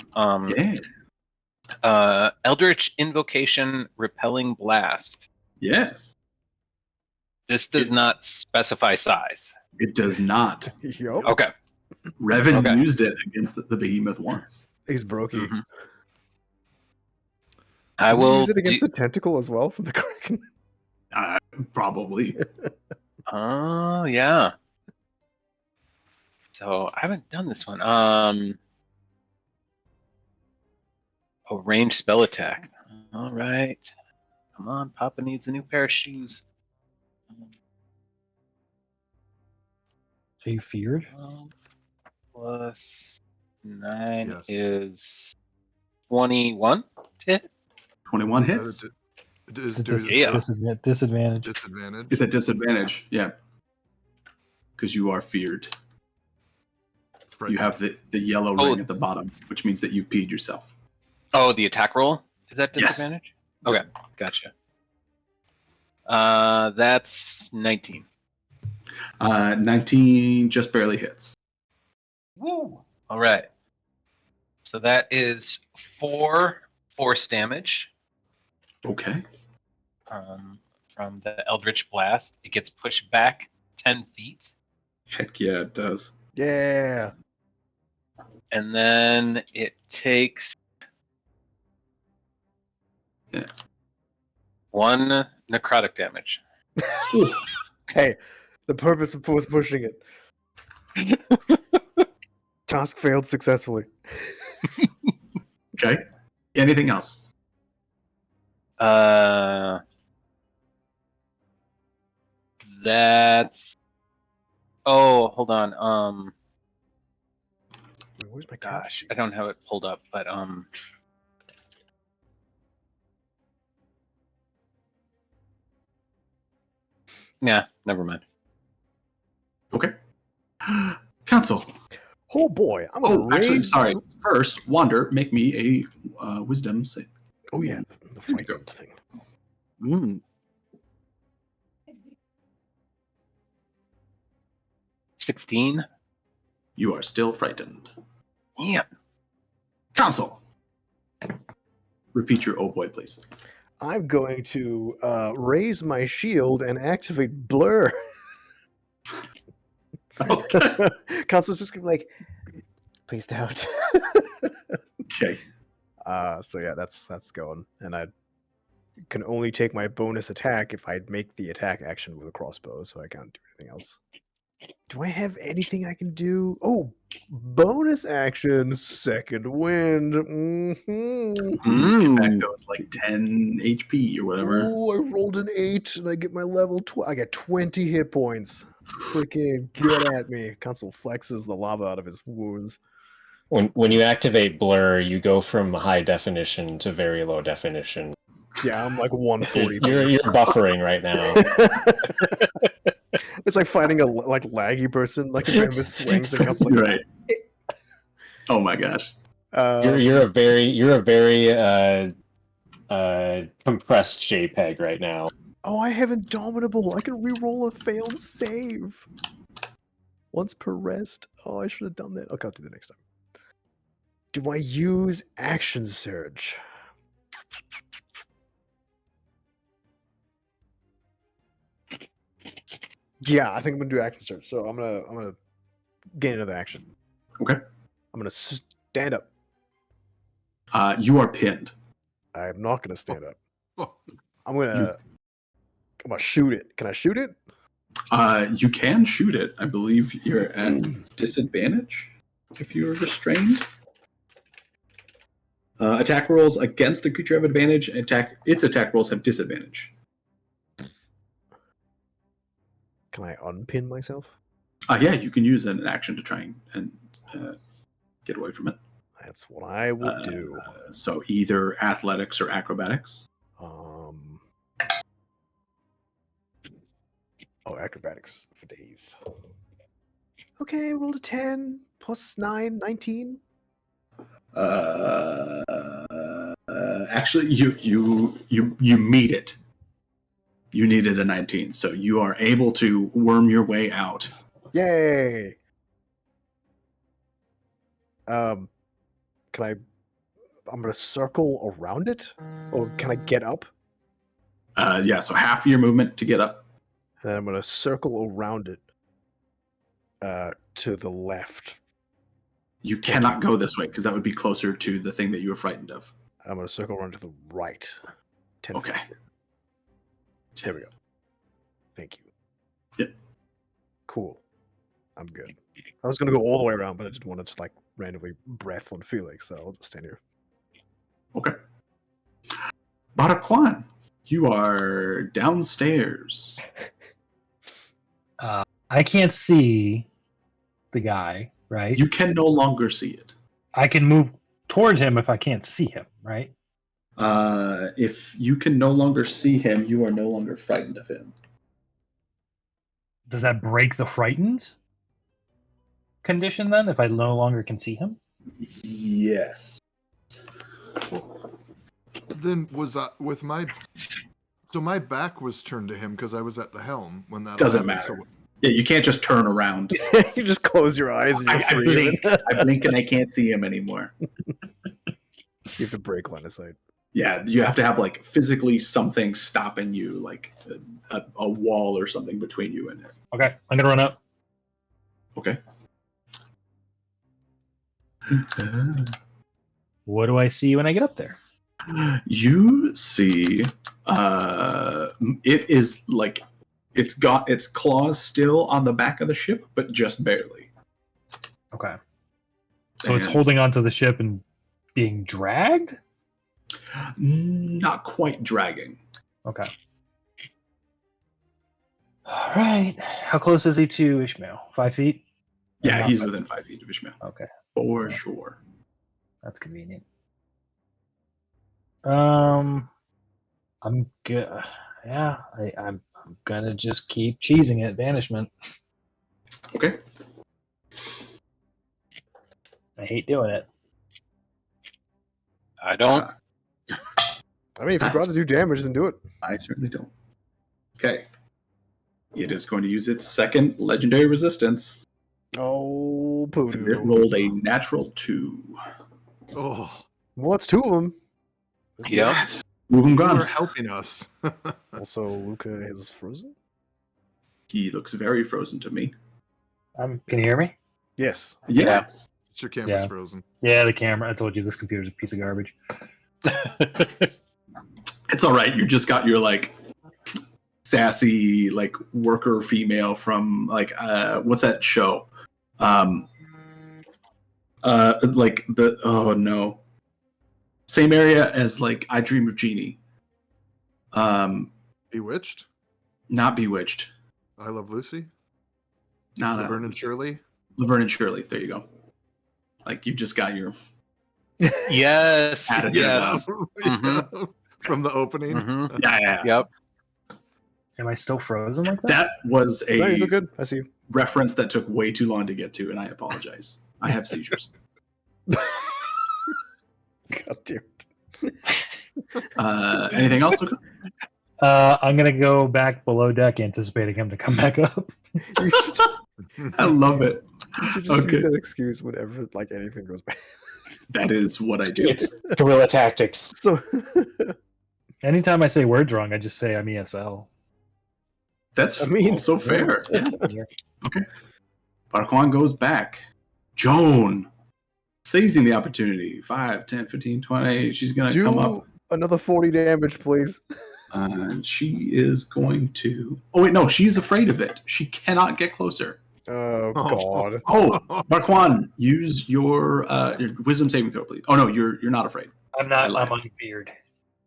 Yeah. Eldritch Invocation Repelling Blast. Yes. This does not specify size. It does not. Yup. Okay. Revan Okay. used it against the behemoth once. He's brokey. Mhm. I Did you will. use it against the tentacle as well from the Kraken. Probably. Oh yeah. So I haven't done this one. Oh, ranged spell attack. All right. Come on, Papa needs a new pair of shoes. Are you feared? Plus 9 Yes. is 21 to hit. 21 hits. Yeah. Disadvantage. Disadvantage. It's a disadvantage. Yeah. Because you are feared. Right. You have the yellow Oh. ring at the bottom, which means that you've peed yourself. Oh, the attack roll? Is that Yes. disadvantage? Okay, gotcha. That's 19. 19 just barely hits. Woo! All right. So that is 4 force damage Okay. from the Eldritch Blast. It gets pushed back 10 feet. Heck yeah, it does. Yeah. And then it takes Yeah. 1 necrotic damage. Hey, the purpose of pushing it. Task failed successfully. Okay. Anything else? That's. Oh, hold on. Wait, where's my Gosh, I don't have it pulled up, but yeah, never mind. Okay. Council. Oh boy, I'm gonna Oh, actually, raise. sorry. First, Wander, make me a wisdom save. Oh yeah, the There you go. frightened thing. Mm. 16. You are still frightened. Yeah. Council. Repeat your oh boy, please. I'm going to raise my shield and activate blur. Okay. Constance just gonna be like, please don't. Okay. So yeah, that's going, and I can only take my bonus attack if I make the attack action with a crossbow, so I can't do anything else. Do I have anything I can do? Oh, bonus action, second wind. Get back those like 10 HP or whatever. Oh, I rolled an 8 and I get my level 12. I get 20 hit points. Freaking get at me. Consul flexes the lava out of his wounds. When you activate blur, you go from high definition to very low definition. Yeah, I'm like 140. You're buffering right now. It's like fighting a like laggy person, like a with swings and comes like Right. Oh my gosh. You're a very compressed JPEG right now. Oh, I have Indomitable. I can re-roll a failed save. Once per rest. Oh, I should have done that. I'll do that next time. Do I use Action Surge? Yeah, I think I'm gonna do Action Surge. So I'm gonna gain another action. Okay. I'm gonna stand up. You are pinned. I'm not gonna stand up. Oh, I'm gonna shoot it. Can I shoot it? You can shoot it. I believe you're at disadvantage if you're restrained. Attack rolls against the creature have advantage. Its attack rolls have disadvantage. Can I unpin myself? Yeah, you can use an action to try and get away from it. That's what I would do. So either athletics or acrobatics. Oh, acrobatics for days. Okay, rolled a 10 plus 9, 19. Actually, you meet it. You needed a 19, so you are able to worm your way out. Yay! Can I? I'm gonna circle around it, or can I get up? Yeah, so half of your movement to get up. And then I'm gonna circle around it to the left. You cannot go this way because that would be closer to the thing that you were frightened of. I'm gonna circle around to the right. 10 Okay. feet. There we go. Thank you. Yep. Cool. I'm good. I was gonna go all the way around, but I didn't want to like randomly breath on Felix, so I'll just stand here. Okay. Barakwan, you are downstairs. I can't see the guy, right? You can no longer see it. I can move toward him if I can't see him, right? If you can no longer see him, you are no longer frightened of him. Does that break the frightened condition then if I no longer can see him? Yes. Then was I with my? So my back was turned to him because I was at the helm when that Doesn't happened, matter. so- Yeah, you can't just turn around. You just close your eyes and you're I free. blink. I blink and I can't see him anymore. You have to break line of sight. Yeah, you have to have like physically something stopping you, like a wall or something between you and it. Okay, I'm gonna run up. Okay. What do I see when I get up there? You see, it is like it's got its claws still on the back of the ship, but just barely. Okay. So it's And- holding onto the ship and being dragged? Not quite dragging. Okay. All right. How close is he to Ishmael? 5 feet? Yeah, Not he's 5 within feet. 5 feet of Ishmael. Okay, For sure. that's convenient. I'm good. Yeah, I'm gonna just keep cheesing it. Banishment. Okay. I hate doing it. I don't. I mean, if you'd rather do damage, then do it. I certainly don't. Okay. It is going to use its second legendary resistance. Oh, Because it poodoo. rolled a natural 2. Oh, Well, it's 2 of them. Yep. Move him you are gone. helping us. Also, Luca is frozen? He looks very frozen to me. Can you hear me? Yes. Yeah. Your camera's Yeah. frozen. Yeah, the camera. I told you this computer's a piece of garbage. It's all right. You just got your like sassy like worker female from like what's that show? Like the oh no. Same area as like I Dream of Jeannie. Bewitched. Not Bewitched. I Love Lucy. Not Laverne and Shirley. Laverne and Shirley. There you go. Like you just got your Yes. Added Yes. From the opening. Mhm. yeah. Yep. Am I still frozen like that? That was No, you a look good. I see you. reference that took way too long to get to, and I apologize. I have seizures. God damn it. Anything else, Luca? I'm gonna go back below deck, anticipating him to come back up. You should, I love it. you should just Okay. use that excuse whenever like anything goes bad. That is what I do. It's guerrilla tactics. So Anytime I say words wrong, I just say I'm ESL. That's I mean- also fair. Yeah. Barquan goes back. Joan, seizing the opportunity. 5, 10, 15, 20. She's going to come up. do another 40 damage, please. And she is going to... Oh, wait, no. She's afraid of it. She cannot get closer. Oh god. Oh, Barquan, use your wisdom saving throw, please. Oh, no, you're not afraid. I'm I not. lied. I'm unfeared.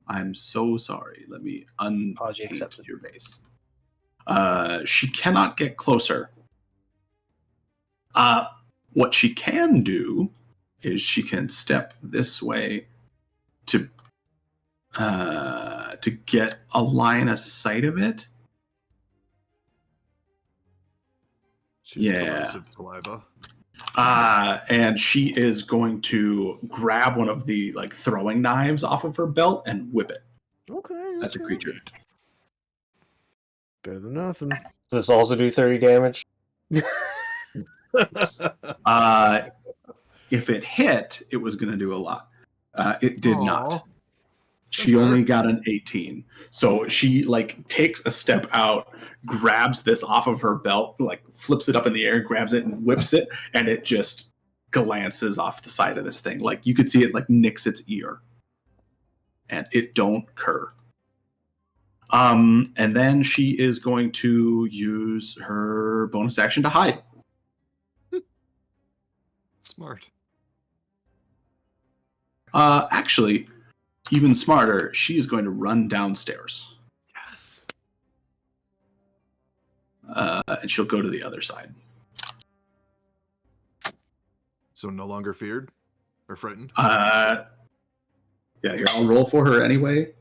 I'm so sorry. Let me Apology unpaint accepted. your base. She cannot get closer. What she can do is she can step this way to get a line of sight of it. She's corrosive saliva. And she is going to grab one of the like throwing knives off of her belt and whip it Okay. at the creature. Better than nothing. Does this also do 30 damage? If it hit, it was going to do a lot. It did not. She That's only hurt. got an 18. So she like takes a step out, grabs this off of her belt, like flips it up in the air, grabs it and whips it, and it just glances off the side of this thing. Like you could see it like nicks its ear. And it don't cur. And then she is going to use her bonus action to hide. Smart. Actually, even smarter, she is going to run downstairs. Yes. And she'll go to the other side. So no longer feared or frightened? Yeah, here, I'll roll for her anyway.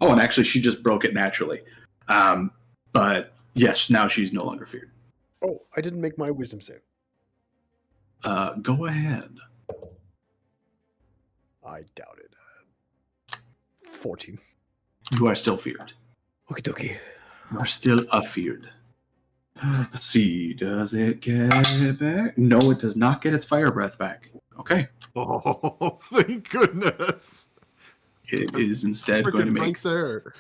Oh, and actually, she just broke it naturally. But yes, now she's no longer feared. Oh, I didn't make my wisdom save. Go ahead. I doubt it. 14. You are still feared. Okie dokie. You are still afeared. Let's see. Does it get it back? No, it does not get its fire breath back. Okay. Oh, thank goodness. It is instead going to Freaking make right there.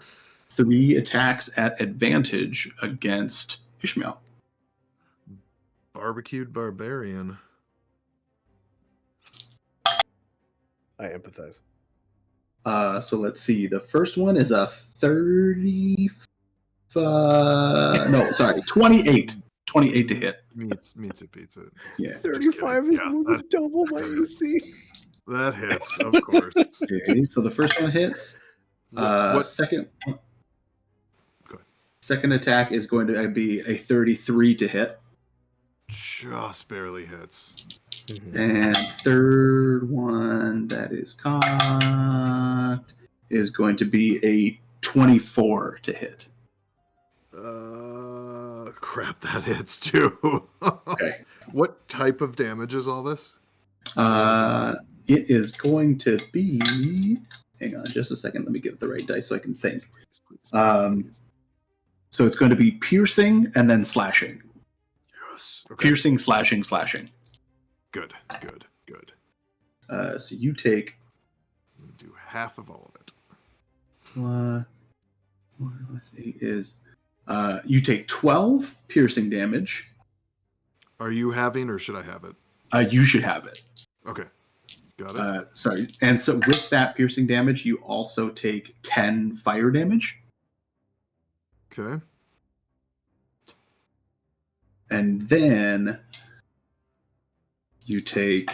3 attacks at advantage against Ishmael. Barbecued barbarian. I empathize. So let's see. The first one is a 30. No, sorry, 28. 28 to hit. Meets it, beats it. Yeah. 35 is Yeah, more than double my AC. That hits, of course. Okay, so the first one hits. What? Second. Go ahead. Second attack is going to be a 33 to hit. Just barely hits. And third one that is cocked is going to be a 24 to hit. Crap, that hits too. Okay. What type of damage is all this? It is going to be. Hang on just a second. Let me get the right dice so I can think. Please. So it's going to be piercing and then slashing. Yes. Okay. Piercing, slashing, slashing. Good. So you take. I'm gonna do half of all of it. 4 plus 8 is. You take 12 piercing damage. Are you having, or should I have it? You should have it. Okay. Got it. Sorry. And so with that piercing damage, you also take 10 fire damage. Okay. And then you take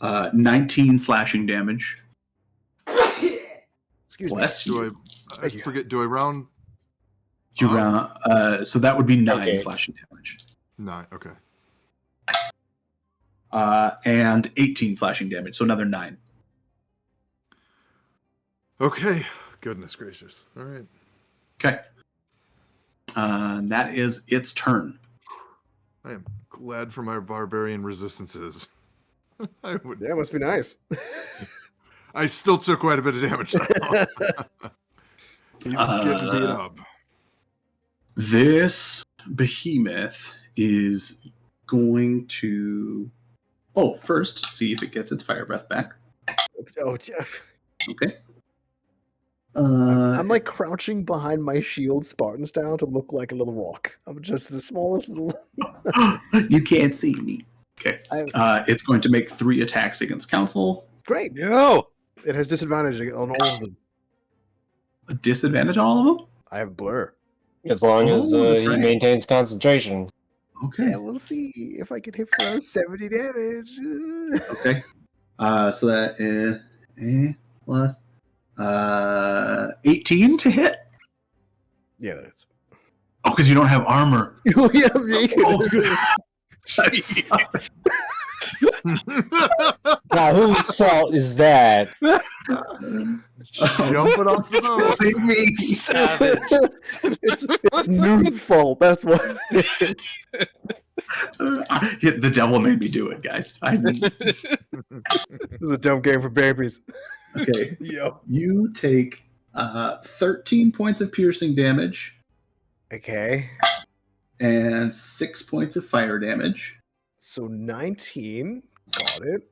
19 slashing damage. Excuse me. Bless you. I Thank you. forget, do I round? You round, so that would be 9 Okay. slashing damage. 9. Okay. And 18 slashing damage, so another 9. Okay. Goodness gracious. All right. Okay. That is its turn. I am glad for my barbarian resistances. I would. Yeah, must be nice. I still took quite a bit of damage though. He's getting beat up. This behemoth is going to. Oh, first, see if it gets its fire breath back. Oh, Jeff. Okay. I'm like crouching behind my shield Spartan style to look like a little rock. I'm just the smallest little. You can't see me. Okay. It's going to make 3 attacks against Council. Great. No. It has disadvantage on all of them. A disadvantage on all of them? I have blur. As long as Oh, that's he right. maintains concentration. Okay. Yeah, we'll see if I can hit for around 70 damage. Okay. So that is plus 18 to hit. Yeah, that's. Oh, because you don't have armor. Oh, yeah, I'm naked. Oh, good. Now, whose fault is that? Jumping off the boat. Killing me. Savage. It's Noon's fault. That's what. The devil made me do it, guys. This is a dumb game for babies. Okay. Yep. You take 13 points of piercing damage Okay. and 6 points of fire damage. So 19. Got it.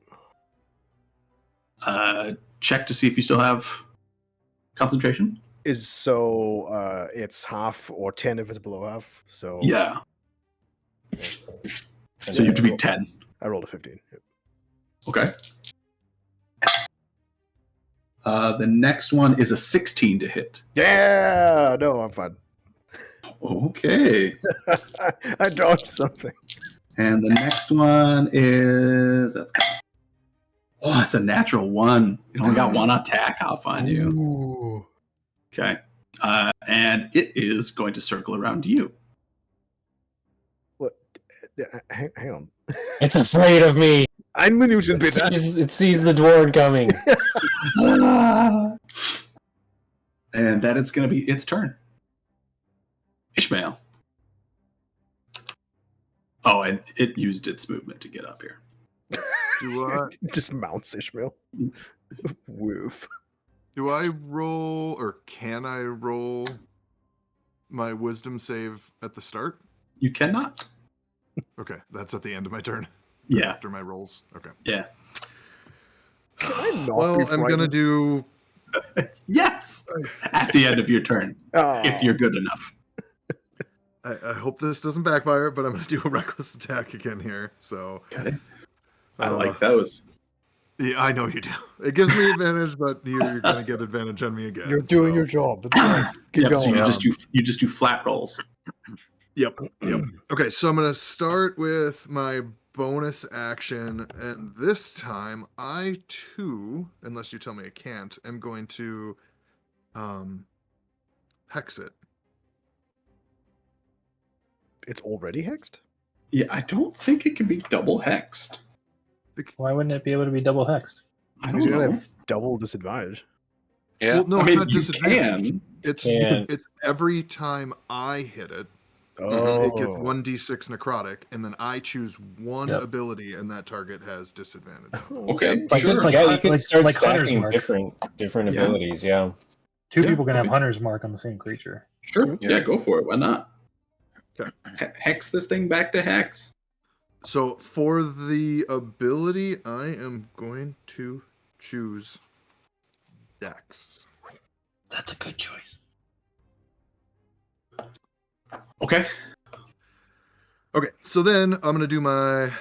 Check to see if you still have concentration. It's half or 10 if it's below half. So Yeah. And So you have to be then 10. I rolled a 15. Yep. Okay. The next one is a 16 to hit. Yeah. No, I'm fine. Okay. I dodged something. And the next one is it's a natural 1. You only got 1 attack. I'll find you. Ooh. Okay. And it is going to circle around you. What? Hang on. It's afraid of me. Ein Minuten It bitte. sees the dwarf coming. And that is going to be its turn. Ishmael. Oh, and it used its movement to get up here. Do I Just mounts Ishmael. Woof. do I roll or can I roll my wisdom save at the start? You cannot. Okay, that's at the end of my turn. Yeah. After my rolls. Okay. Yeah. Can I not Well, be I'm gonna frightened? do. Yes. At the end of your turn, Oh. if you're good enough. I hope this doesn't backfire, but I'm gonna do a reckless attack again here. So Okay. I Uh, like those. yeah, I know you do. It gives me advantage, but you're gonna get advantage on me again. You're doing so- your job. It's fine. Keep Yep, going. so you Um, just do flat rolls. Yep. Okay, so I'm gonna start with my bonus action, and this time I too, unless you tell me I can't, am going to hex it. It's already hexed? Yeah, I don't think it can be double hexed. Why wouldn't it be able to be double hexed? I Because don't you're gonna know. have double disadvantage. Yeah. Well, no, I it's mean, not you disadvantage. can. It's Can. it's every time I hit it, Oh. it gets 1d6 necrotic, and then I choose one Yep. ability, and that target has disadvantage. Okay, Like, sure. it's like, Yeah, you can like, start like Hunter's stacking Mark. different Yeah. abilities. Yeah. Two Yeah, people can have okay. Hunter's Mark on the same creature. Sure. Yeah. Yeah, go for it. Why not? Okay. Hex this thing back to hex. So for the ability, I am going to choose Dex. That's a good choice. Okay. Okay, so then I'm gonna do my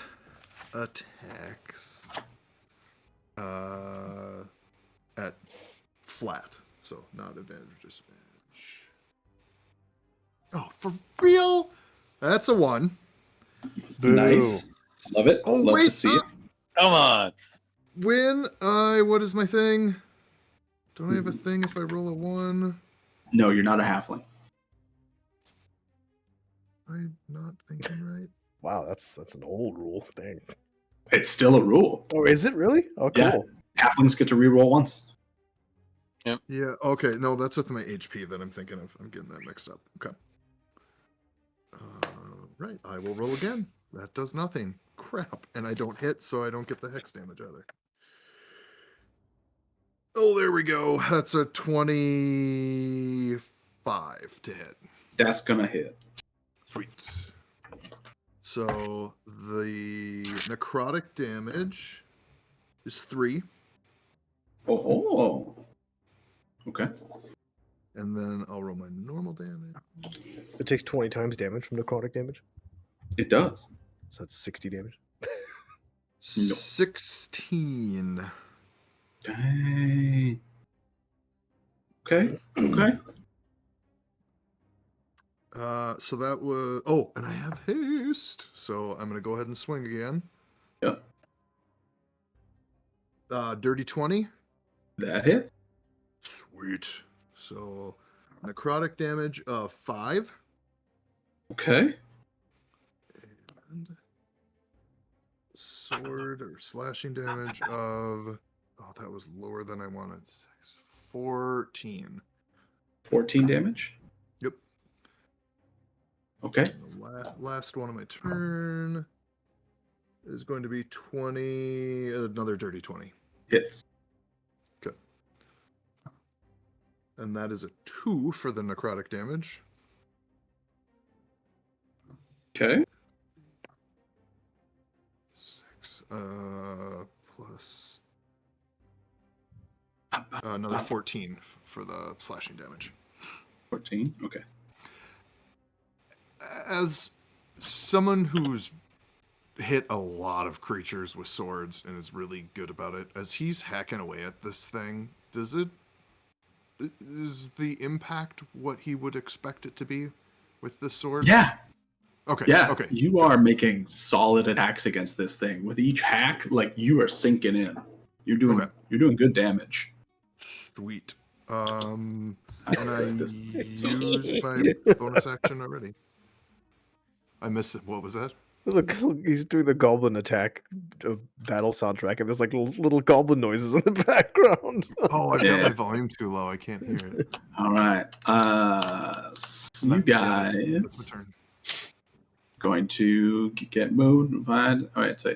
attacks at flat, so not advantage or disadvantage. Oh, for real? That's a 1. Boo. Nice. Love it. Oh, Love wait, to see it. Come on. When what is my thing? Don't I have a thing if I roll a 1? No, you're not a halfling. I'm not thinking right. Wow, that's an old rule. Dang. It's still a rule. Oh, is it really? Oh, cool. Yeah. Halflings get to reroll once. Yeah, okay. No, that's with my HP that I'm thinking of. I'm getting that mixed up. Okay. Right. I will roll again. That does nothing. Crap. And I don't hit, so I don't get the hex damage either. Oh, there we go. That's a 25 to hit. That's gonna hit. Sweet. So the necrotic damage is 3. Oh. Okay. And then I'll roll my normal damage. It takes 20 times damage from necrotic damage. It does. So that's 60 damage. 16. Dang. Okay. Okay. So that was. Oh, and I have haste. So I'm going to go ahead and swing again. Yep. Dirty 20. That hits. Sweet. So necrotic damage of 5. Okay. And sword or slashing damage of. Oh, that was lower than I wanted. 14. 14 damage. Yep. Okay. And the last one of my turn is going to be 20. Another dirty 20. Hits. Good. And that is a 2 for the necrotic damage. Okay. 6 plus another 14 for the slashing damage. 14. Okay. As someone who's hit a lot of creatures with swords and is really good about it, as he's hacking away at this thing, is the impact what he would expect it to be with this sword? Yeah. Okay. Yeah. Okay. You are making solid attacks against this thing. With each hack, like you are sinking in. You're doing good damage. Sweet. And I I like this. used my bonus action already. I missed it. What was that? Look, he's doing the goblin attack battle soundtrack, and there's like little goblin noises in the background. Oh, I've got Yeah. my volume too low. I can't hear it. All right. So you guys that's my turn. going to get notified. All right. So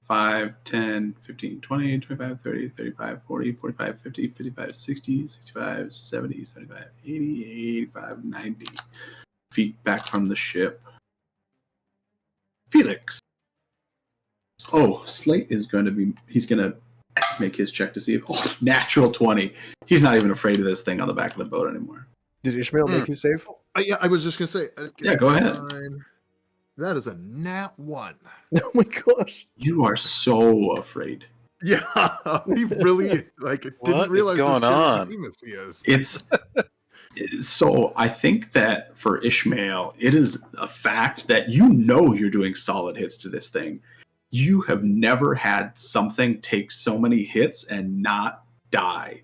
5, 10, 15, 20, 25, 30, 35, 40, 45, 50, 55, 60, 65, 70, 75, 80, 85, 90 feet back from the ship. Felix. Oh, Slate is going to be, he's going to make his check to see if, natural 20. He's not even afraid of this thing on the back of the boat anymore. Did Ishmael make his save? Yeah, I was just going to say. Yeah, go ahead. That is a nat 1. Oh my gosh. You are so afraid. Yeah, he really didn't realize going how on? famous he is. It's so I think that for Ishmael, it is a fact that you're doing solid hits to this thing. You have never had something take so many hits and not die.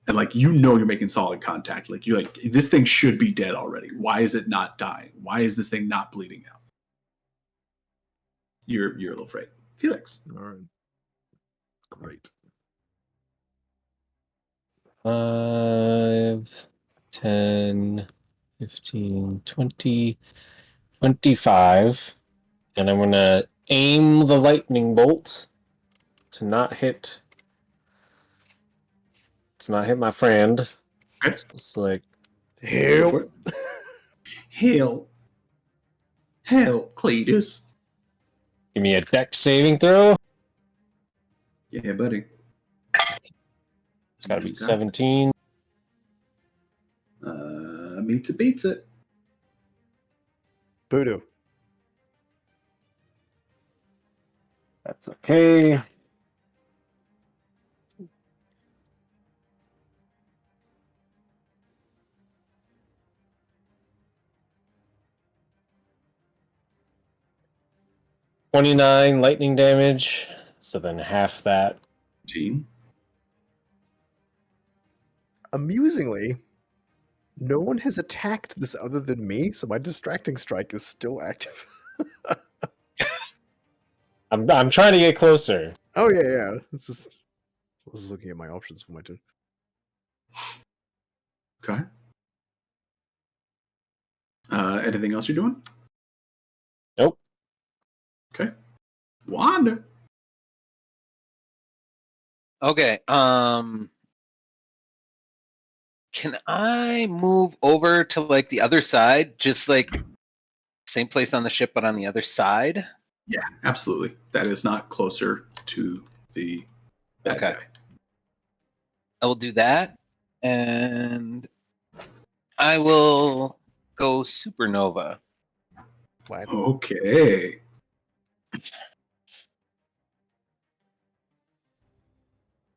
And you're making solid contact. This thing should be dead already. Why is it not dying? Why is this thing not bleeding out? You're a little afraid. Felix. All right. Great. 5, 10, 15, 20, 25. And I'm going to aim the lightning bolt to not hit my friend. Okay. It's like, Help. Hail, Cletus. give me a dex saving throw. Yeah, buddy. It's got to be 17. Meets it, beats it. Voodoo. That's okay. $29 lightning damage. So then half that. Gene. Amusingly, no one has attacked this other than me, so my distracting strike is still active. I'm trying to get closer. Oh yeah. This is looking at my options for my turn. Okay. Anything else you're doing? Nope. Okay. Wanda. Okay. Can I move over to the other side? Just same place on the ship, but on the other side? Yeah, absolutely. That is not closer to the bad Okay. guy. I will do that, and I will go supernova. What? Okay.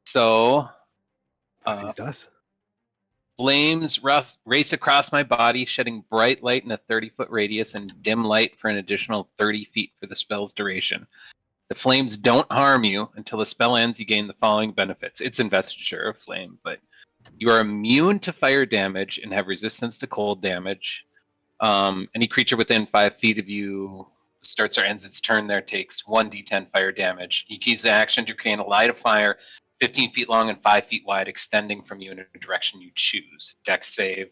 So, As he does. flames race across my body, shedding bright light in a 30-foot radius and dim light for an additional 30 feet for the spell's duration. The flames don't harm you until the spell ends. You gain the following benefits. It's investiture of flame, but you are immune to fire damage and have resistance to cold damage. Any creature within 5 feet of you starts or ends its turn there takes 1d10 fire damage. You can use the action to create a light of fire 15 feet long and 5 feet wide, extending from you in a direction you choose. Dex save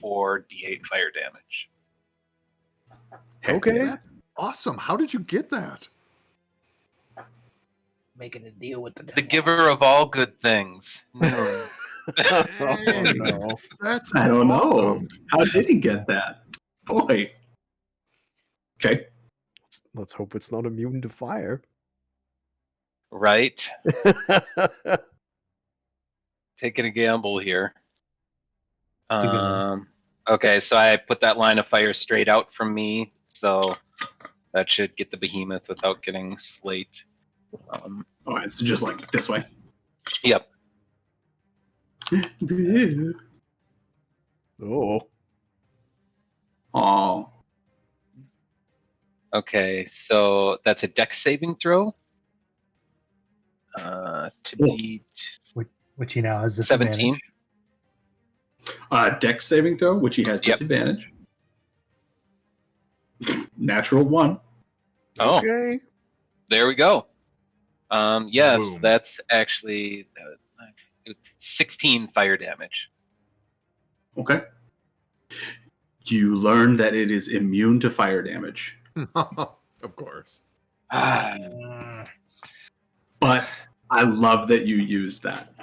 4d8 fire damage. Heck Okay. yeah. That's awesome. How did you get that? Making a deal with the The devil. giver of all good things. Noon. Hey, no. that's I don't know. awesome. How did he get that? Boy. Okay. Let's hope it's not immune to fire. Right? Taking a gamble here. Okay, so I put that line of fire straight out from me, so that should get the behemoth without getting slate. All right, so just like this way. Yep. Oh. Oh. Okay, so that's a dex saving throw. To Oh. beat Which he now has 17. disadvantage. Dex saving throw, which he has Yep. disadvantage. Natural 1. Oh, Okay. there we go. Yes, Boom. that's actually 16 fire damage. Okay. You learn that it is immune to fire damage. Of course. But I love that you used that.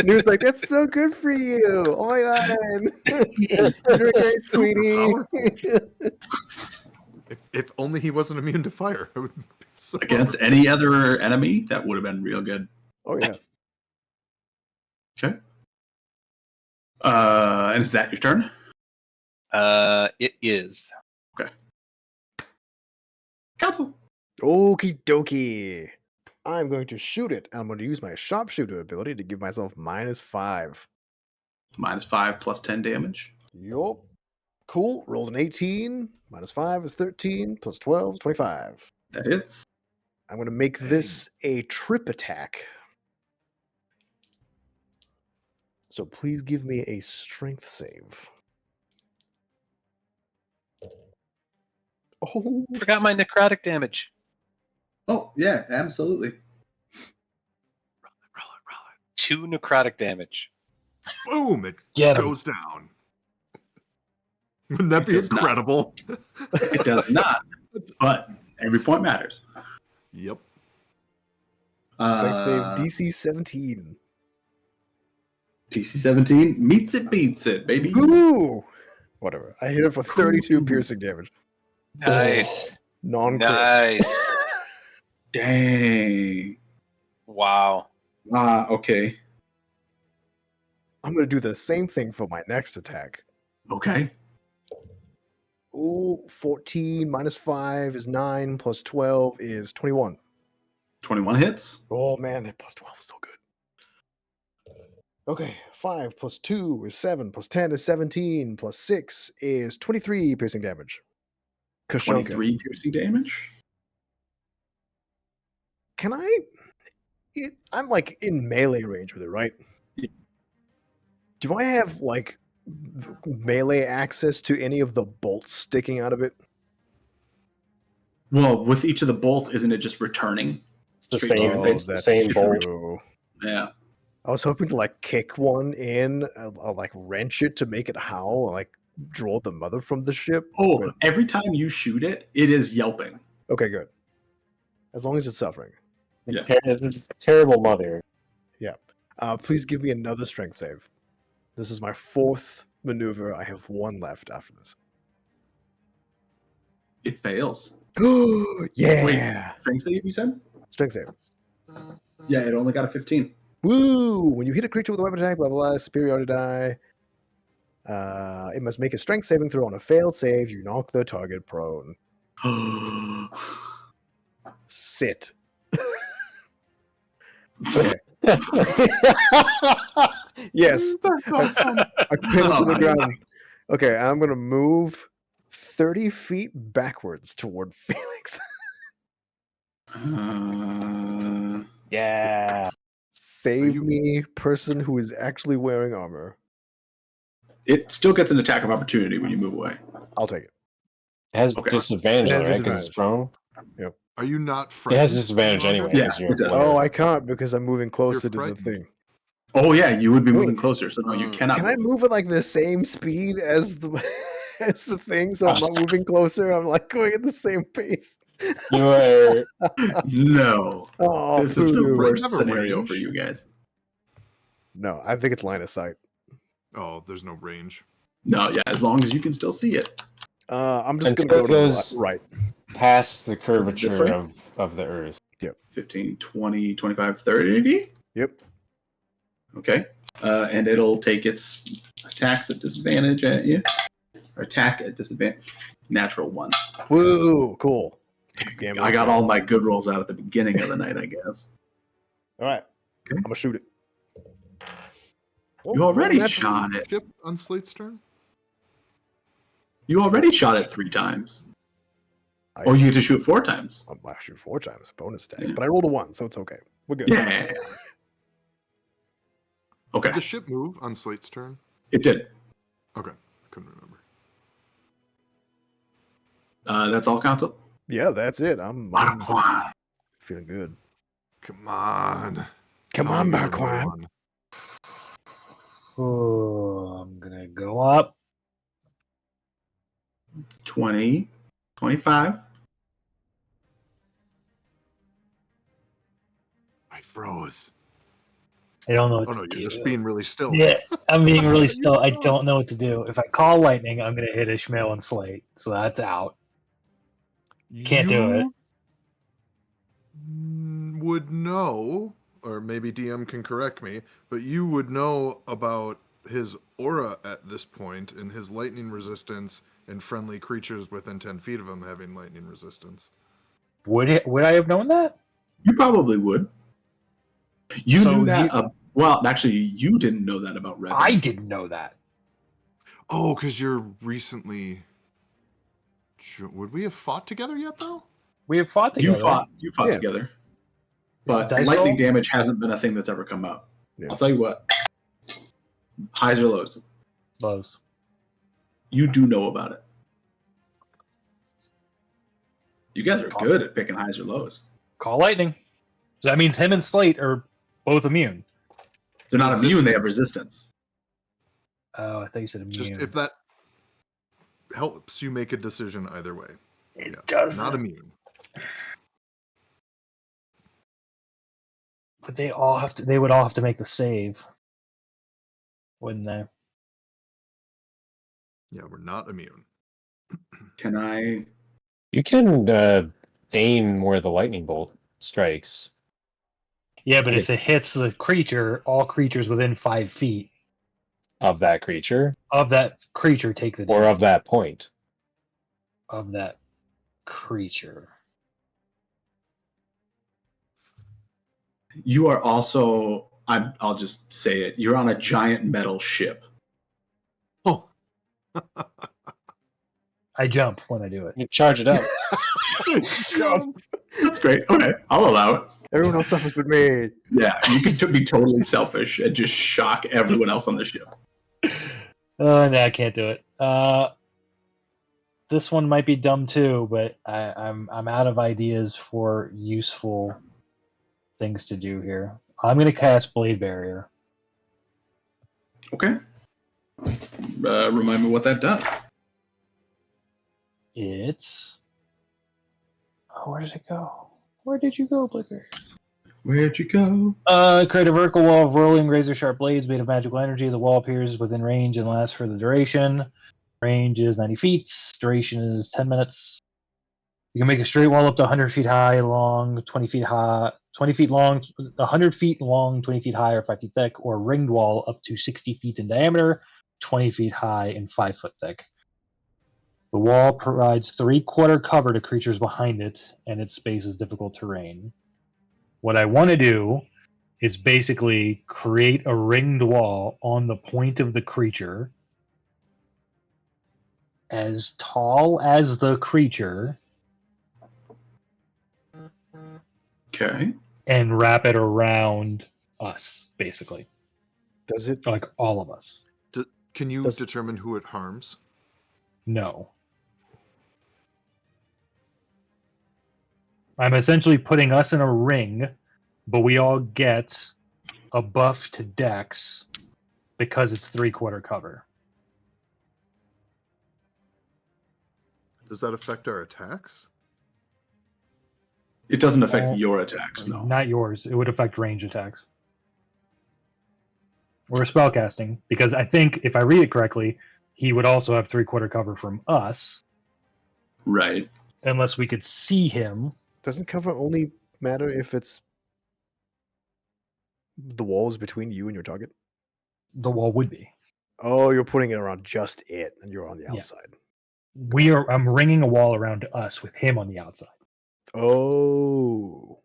Nude's like, that's so good for you. Oh my god. You're great, So sweetie. If only he wasn't immune to fire, it would be so Against any other enemy, that would have been real good. Oh yeah. Okay. And is that your turn? It is. Council. Okie dokie. I'm going to shoot it. I'm going to use my sharpshooter ability to give myself -5. -5 plus 10 damage. Yup. Cool. Rolled an 18. -5 is 13. Plus 12 is 25. That hits. I'm going to make this a trip attack. So please give me a strength save. Oh, Forgot my necrotic damage. Oh, yeah, absolutely. Roll it. 2 necrotic damage. Boom! It Get him. goes down. Wouldn't that It be does not. incredible? It does not. But every point matters. Yep. strength save Uh, DC 17. DC 17 meets it, beats it, baby. Ooh! Whatever. I hit it for 32 piercing damage. Nice. Non-crit. Nice. Dang. Wow. Okay. I'm going to do the same thing for my next attack. Okay. Ooh, 14 -5 is 9, plus 12 is 21. 21 hits. Oh man, that plus 12 is so good. Okay, 5 plus 2 is 7, plus 10 is 17, plus 6 is 23 piercing damage. Kashunka. 23 piercing damage. Can I? I'm like in melee range with it, right? Yeah. Do I have like melee access to any of the bolts sticking out of it? Well, with each of the bolts, isn't it just returning? It's the Straight to same. your Oh, face? It's the same bolt. true. Yeah. I was hoping to like kick one in, like wrench it to make it howl, like draw the mother from the ship. Oh, but- every time you shoot it, it is yelping. Okay, good. As long as it's suffering. Yeah. Terrible mother. Please give me another strength save. This is my 4th maneuver. I have 1 left after this. It fails. Yeah! Strength save, you said? Strength save. Yeah, it only got a 15. Woo! When you hit a creature with a weapon attack, blah, blah, blah, superiority die. It must make a strength saving throw. On a failed save, you knock the target prone. Sit. Okay. Yes. That's awesome. I pin him to the Oh, ground. Okay, I'm gonna move 30 feet backwards toward Felix. Yeah. Save you- me, person who is actually wearing armor. It still gets an attack of opportunity when you move away. I'll take it. It has Okay. disadvantage, It has right? Because it's disadvantage. prone. Are you not It frightened? has disadvantage any anyway longer? Yeah, because you're it does. Oh, lower. I can't because I'm moving closer to the frightened. thing. Oh yeah, you would be moving Wait. closer, so no, you cannot. Can I move at like the same speed as the as the thing? So I'm not moving closer. I'm like going at the same pace. You are No, Oh, this is the voodoo. worst Have a scenario for range? you guys. No, I think it's line of sight. Oh, there's no range. No, yeah, as long as you can still see it. I'm just Until gonna go it to goes- the right. past the way? curvature of the Earth. 15, 20, 25, 30. Yep. Okay. And it'll take its attacks at disadvantage at you. Or attack at disadvantage. Natural 1. Woo, cool. I got all my good rolls out at the beginning of the night, I guess. All right. Okay. I'm gonna shoot it. You already natural. shot it. Ship on Slate's turn? You already shot it 3 times. Or you get to shoot 4 times. I shoot 4 times, bonus attack. Yeah. But I rolled a 1, so it's okay. We're good. Yeah. Okay. Did the ship move on Slate's turn? It did. Okay. Couldn't remember. That's all, Council? Yeah, that's it. I'm Marquand. feeling good. Come on. Come Oh, on, you got Marquand. one. Oh, I'm gonna go up. 20, 25. I froze. I don't know what Oh to no, do. you're just being really still. Yeah, I'm being really You still. I froze. don't know what to do. If I call lightning, I'm gonna hit Ishmael and Slate, so that's out. Can't do it. You would know, or maybe DM can correct me, but you would know about his aura at this point and his lightning resistance and friendly creatures within 10 feet of him having lightning resistance. Would I have known that? You probably would. You So knew that. you- Well, actually, you didn't know that about Revan. I didn't know that. Oh, because you're recently. Would we have fought together yet, though? We have fought You together. fought Yeah. together. But Dice lightning roll? damage hasn't been a thing that's ever come up. Yeah. I'll tell you what. Highs or lows? Lows. You do know about it. You guys are good at picking highs or lows. Call lightning. So that means him and Slate are both immune. They're not immune, they have resistance. Oh, I thought you said immune. Just if that helps you make a decision either way. it Yeah. does. Not immune. But they all have to. They would all have to make the save, wouldn't they? Yeah, we're not immune. Can I? You can aim where the lightning bolt strikes. Yeah, but if it hits the creature, all creatures within 5 feet Of that creature of that creature take the or damage of that point. of that creature. You are also. I'll just say it. You're on a giant metal ship. Oh. I jump when I do it. You charge it up. That's great. Okay, I'll allow it. Everyone else suffers but me. Yeah, you can be totally selfish and just shock everyone else on the ship. No, I can't do it. This one might be dumb too, but I'm out of ideas for useful things to do here. I'm gonna cast Blade Barrier. Okay. Remind me what that does. It's where did it go? Where did you go, Blade Barrier? Where'd you go? Create a vertical wall of rolling razor sharp blades made of magical energy. The wall appears within range and lasts for the duration. Range is 90 feet. Duration is 10 minutes. You can make a straight wall up to 100 feet high, long, 20 feet high, 20 feet long, 100 feet long, 20 feet high, or 5 feet thick, or a ringed wall up to 60 feet in diameter, 20 feet high, and 5 foot thick. The wall provides 3/4 cover to creatures behind it, and its space is difficult terrain. What I want to do is basically create a ringed wall on the point of the creature, as tall as the creature, Okay. and wrap it around us, basically. Does it? Like all of us. Can you Does- determine who it harms? No. I'm essentially putting us in a ring, but we all get a buff to Dex because it's 3/4 cover. Does that affect our attacks? It doesn't affect your attacks, no. Not yours. It would affect range attacks. Or spellcasting, because I think if I read it correctly, he would also have 3/4 cover from us, Right. unless we could see him. Doesn't cover only matter if it's the walls between you and your target? The wall would be. Oh, you're putting it around just it, and you're on the Yeah. outside. I'm ringing a wall around us with him on the outside. Oh.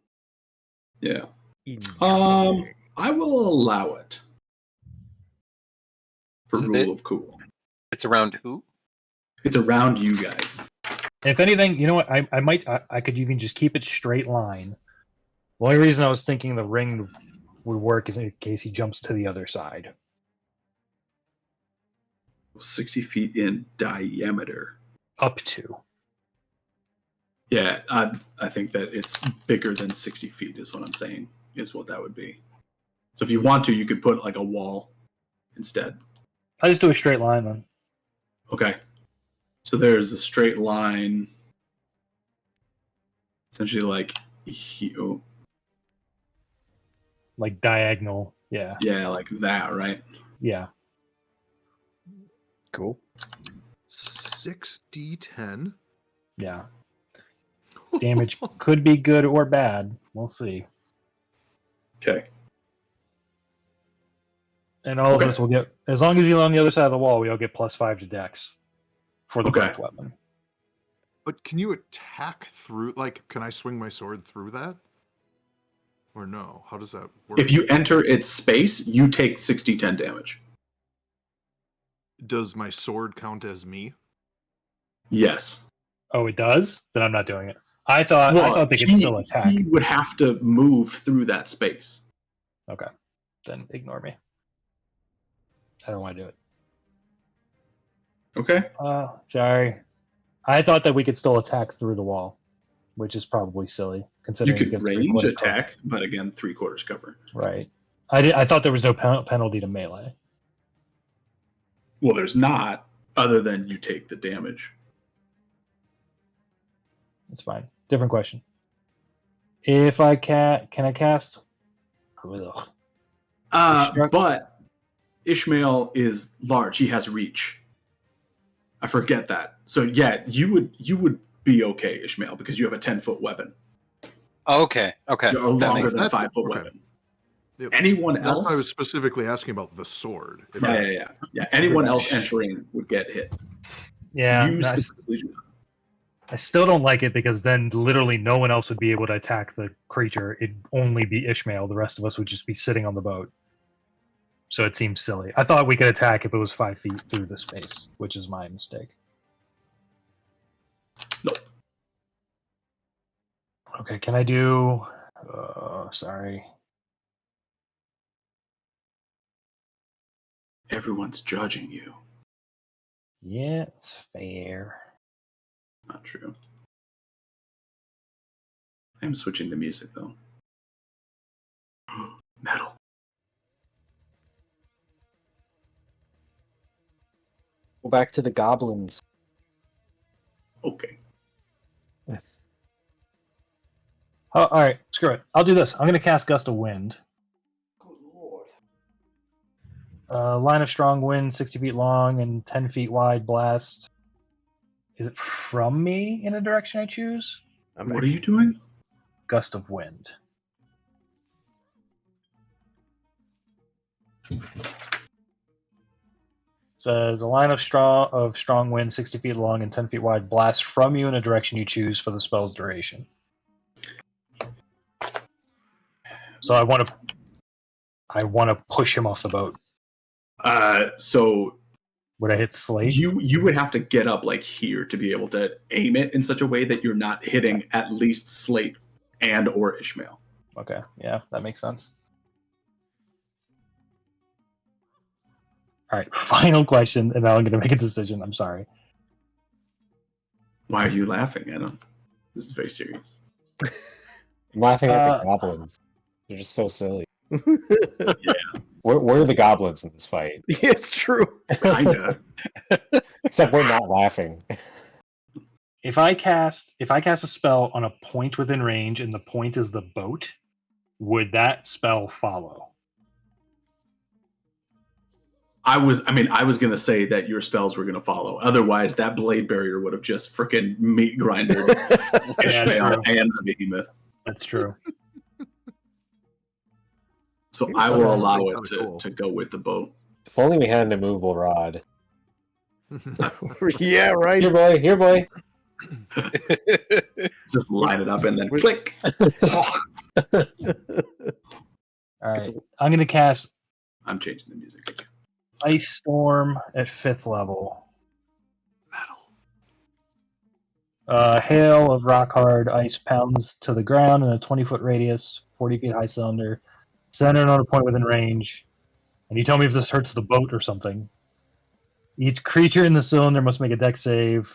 Yeah. Interesting. I will allow it. For So rule of cool. It's around who? It's around you guys. If anything, you know what? I could even just keep it straight line. The only reason I was thinking the ring would work is in case he jumps to the other side. 60 feet in diameter. Up to. Yeah, I think that it's bigger than 60 feet is what I'm saying, is what that would be. So if you want to, you could put like a wall instead. I just do a straight line then. Okay. So there's a straight line, essentially like, Like diagonal. Yeah. yeah, like that, right? Yeah. Cool. 6d10. Yeah. Damage could be good or bad. We'll see. Okay. And all Okay. of us will get, as long as he's on the other side of the wall, we all get +5 to Dex for the Okay. breath weapon. But can you attack through? Like, can I swing my sword through that? Or no? How does that work? If you enter its space, you take 60-10 damage. Does my sword count as me? Yes. Oh, it does? Then I'm not doing it. I thought they could still attack. He would have to move through that space. Okay. Then ignore me. I don't want to do it. Okay. Sorry. I thought that we could still attack through the wall, which is probably silly, You considering it could gets range 3/4 cover. attack, but again, 3/4 cover. Right. I thought there was no penalty to melee. Well, there's not, other than you take the damage. It's fine. Different question. If I can I cast? Ugh. But Ishmael is large. He has reach. I forget that. So yeah, you would be okay, Ishmael, because you have a 10-foot weapon. Okay. Okay. You're a That longer makes than a sense. 5-foot Okay. weapon. Yep. Anyone That's why I was else? specifically asking about the sword. If Yeah. Anyone else entering would get hit. Yeah. You no, specifically do not. I still don't like it because then literally no one else would be able to attack the creature. It'd only be Ishmael. The rest of us would just be sitting on the boat. So it seems silly. I thought we could attack if it was 5 feet through the space, which is my mistake. Nope. Okay, can I do... sorry. Everyone's judging you. Yeah, it's fair. Not true. I am switching the music though. Metal. Go back to the goblins. Okay. Oh, all right, screw it. I'll do this. I'm going to cast Gust of Wind. Good lord. Line of strong wind, 60 feet long and 10 feet wide blast. Is it from me in a direction I choose? What are you doing? Gust of wind. Says a line of strong wind, 60 feet long and 10 feet wide, blast from you in a direction you choose for the spell's duration. So I want to push him off the boat. So Would I hit Slate? you would have to get up like here to be able to aim it in such a way that you're not hitting at least Slate and or Ishmael. Okay, yeah, that makes sense. All right, final question, and now I'm going to make a decision. I'm sorry. Why are you laughing? I don't. This is very serious. I'm laughing at the Uh, goblins. They're just so silly. Yeah, Where are the goblins in this fight? It's true. kinda. Except we're not laughing. if I cast a spell on a point within range and the point is the boat, would that spell follow? I was gonna say that your spells were gonna follow. Otherwise, that blade barrier would have just freaking meat grinded Ishmael true. and the behemoth. That's true. So Here's I will something allow kinda it to, cool. to go with the boat. If only we had an immovable rod. Yeah, right. Here, boy. Here, boy. Just line it up and then click. All right. I'm going to cast I'm changing the music. Ice Storm at 5th level. Metal. Hail of rock hard ice pounds to the ground in a 20-foot radius, 40 feet high cylinder, centered on a point within range. And you tell me if this hurts the boat or something. Each creature in the cylinder must make a dex save.